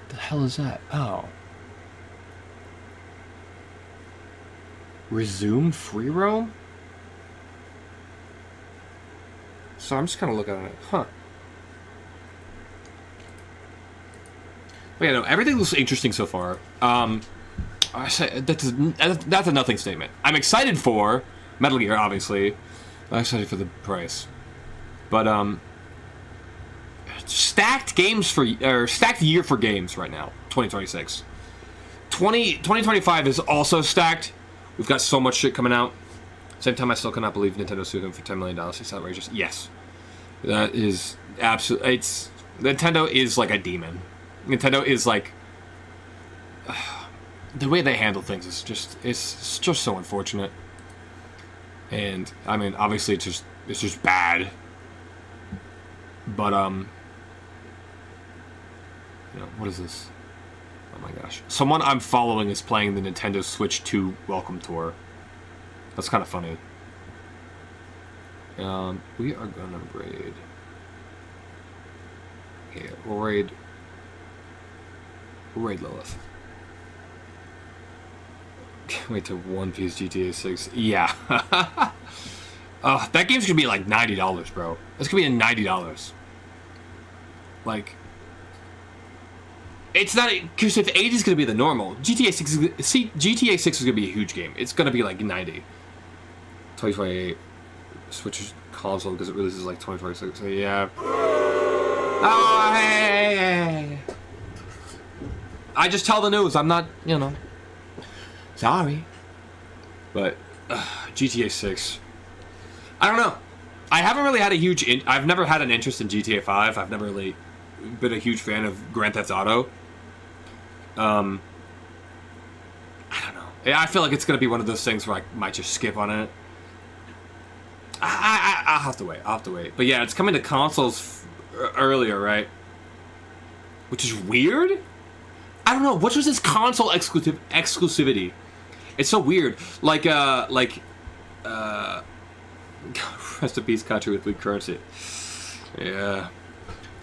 The hell is that? Oh. Resume free roam? So I'm just kind of looking at it. Huh. But yeah, no, everything looks interesting so far. I say that's a nothing statement. I'm excited for Metal Gear, obviously. I'm excited for the price. But stacked year for games right now, 2026. 2025 is also stacked. We've got so much shit coming out. Same time, I still cannot believe Nintendo sued them for $10 million. It's outrageous. Yes, that is absolutely. Nintendo is like a demon. Nintendo is like the way they handle things is it's just so unfortunate. And I mean, obviously, it's just bad. But you know, what is this? Oh my gosh! Someone I'm following is playing the Nintendo Switch 2 Welcome Tour. That's kind of funny. We are gonna raid. Yeah, we'll raid Lilith. Can't wait to One Piece GTA 6. Yeah. That game's gonna be like $90, bro. It's gonna be $90. Like, it's not, because if 80 is gonna be the normal, GTA 6 is gonna be a huge game. It's gonna be like 90. 2028. Switch console because it releases like 2026. So yeah. Oh, hey. I just tell the news. I'm not, you know. Sorry. But GTA 6. I don't know. I haven't really had I've never had an interest in GTA 5. I've never really been a huge fan of Grand Theft Auto. I don't know. I feel like it's going to be one of those things where I might just skip on it. I'll have to wait. But yeah, it's coming to consoles earlier, right? Which is weird. I don't know. What was this console exclusivity? It's so weird. Like rest in peace, country with weak currency. Yeah.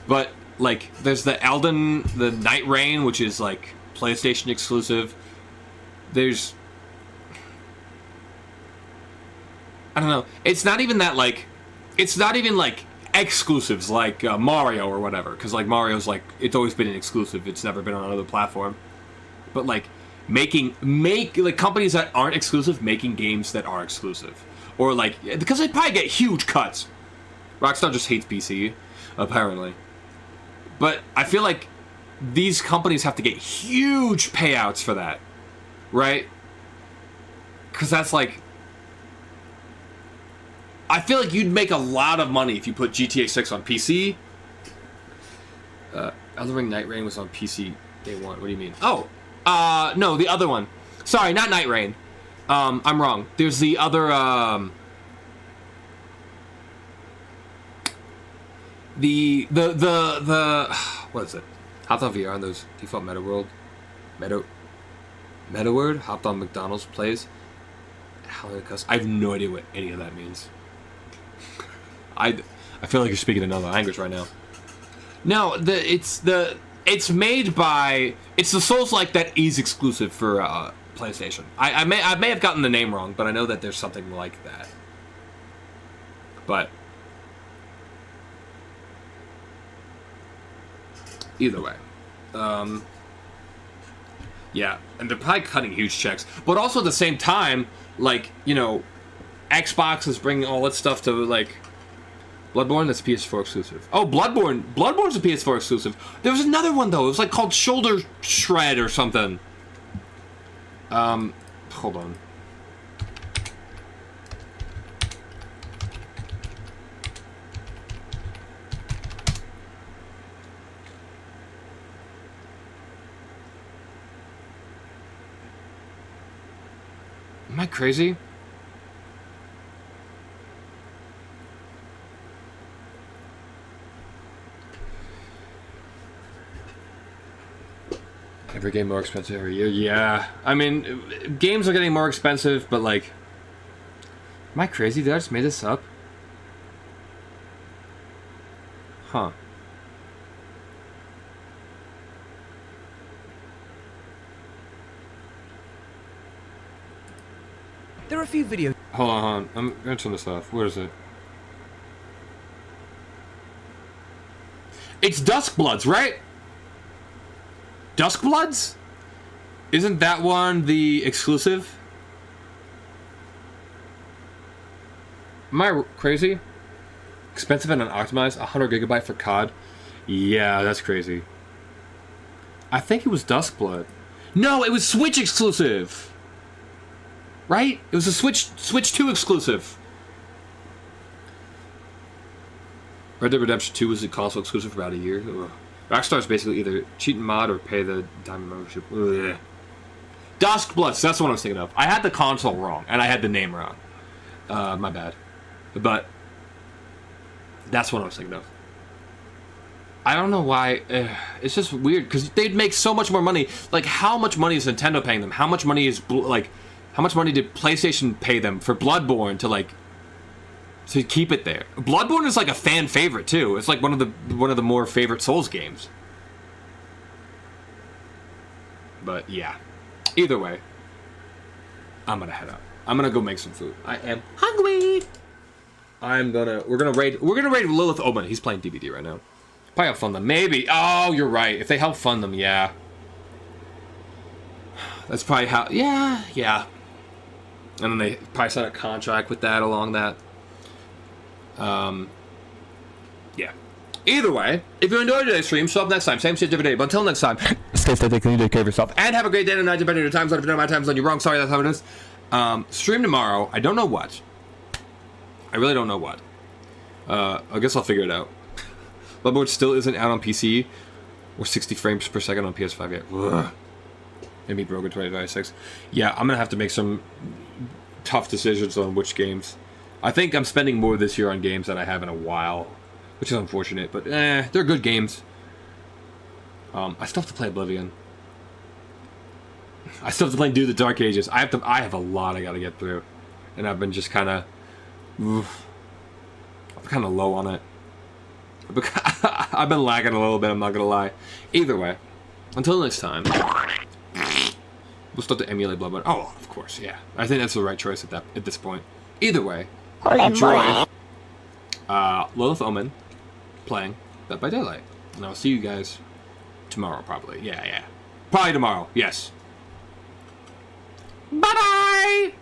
But like, there's the Night Rain, which is like PlayStation exclusive. There's, I don't know. It's not even that like, it's not even like exclusives like Mario or whatever, because like Mario's like, it's always been an exclusive. It's never been on another platform. But like like companies that aren't exclusive making games that are exclusive, or like, because they probably get huge cuts. Rockstar just hates PC, apparently. But I feel like these companies have to get huge payouts for that, right? Because that's like, I feel like you'd make a lot of money if you put GTA 6 on PC. Elden Ring Night Rain was on PC day one. What do you mean? Oh, no, the other one. Sorry, not Night Rain. I'm wrong. There's the other, the what is it? Hopped on VR on those default MetaWorld, hopped on McDonald's plays. Halicus. I have no idea what any of that means. I feel like you're speaking another language right now. No, it's made by, it's the Souls-like that is exclusive for PlayStation. I may have gotten the name wrong, but I know that there's something like that. But either way, yeah, and they're probably cutting huge checks, but also at the same time, like, you know, Xbox is bringing all that stuff to, like, Bloodborne. That's PS4 exclusive. Oh, Bloodborne's a PS4 exclusive. There was another one though. It was like called Shoulder Shred or something. Hold on. Am I crazy? Every game more expensive every year. Yeah. I mean, games are getting more expensive, but like... Am I crazy? Did I just make this up? Huh. There are a few videos. Hold on. I'm gonna turn this off. Where is it? It's Duskbloods, right? Duskbloods? Isn't that one the exclusive? Am I crazy? Expensive and unoptimized? 100 gigabyte for COD? Yeah, that's crazy. I think it was Duskblood. No, it was Switch exclusive! Right? It was a Switch 2 exclusive. Red Dead Redemption 2 was a console exclusive for about a year. Ugh. Rockstar's basically either cheat and mod or pay the diamond membership. Ugh. Duskbloods, that's what I was thinking of. I had the console wrong, and I had the name wrong. My bad. But that's what I was thinking of. I don't know why. It's just weird, because they'd make so much more money. Like, how much money is Nintendo paying them? How much money is, like, how much money did PlayStation pay them for Bloodborne to, like, to keep it there? Bloodborne is like a fan favorite too. It's like one of the more favorite Souls games. But yeah, either way, I'm gonna head out. I'm gonna go make some food. I am hungry. We're gonna raid Lilith Omen. He's playing DBD right now. Probably help fund them. Maybe. Oh, you're right. If they help fund them, yeah. That's probably how. Yeah. And then they probably sign a contract with that along that. Yeah. Either way, if you enjoyed today's stream, show up next time. Same shit, different day. But until next time, stay safe, take care of yourself, and have a great day tonight, depending on your time zone. If you don't have my time zone, you're wrong. Sorry, that's how it is. Stream tomorrow. I don't know what. I really don't know what. I guess I'll figure it out. Bloodborne still isn't out on PC or 60 frames per second on PS5 yet. Ugh. Maybe Broken 2026. Yeah, I'm gonna have to make some tough decisions on which games. I think I'm spending more this year on games than I have in a while, which is unfortunate, but they're good games. I still have to play Oblivion. I still have to play Do the Dark Ages. I have a lot I gotta get through, and I've been just kind of, I'm kind of low on it. I've been lagging a little bit. I'm not gonna lie. Either way, until next time, we'll start to emulate Bloodborne. Oh, of course, yeah. I think that's the right choice at this point. Either way, enjoy Lilith Omen playing Dead by Daylight, and I'll see you guys tomorrow, probably. Yeah, probably tomorrow. Yes. Bye bye.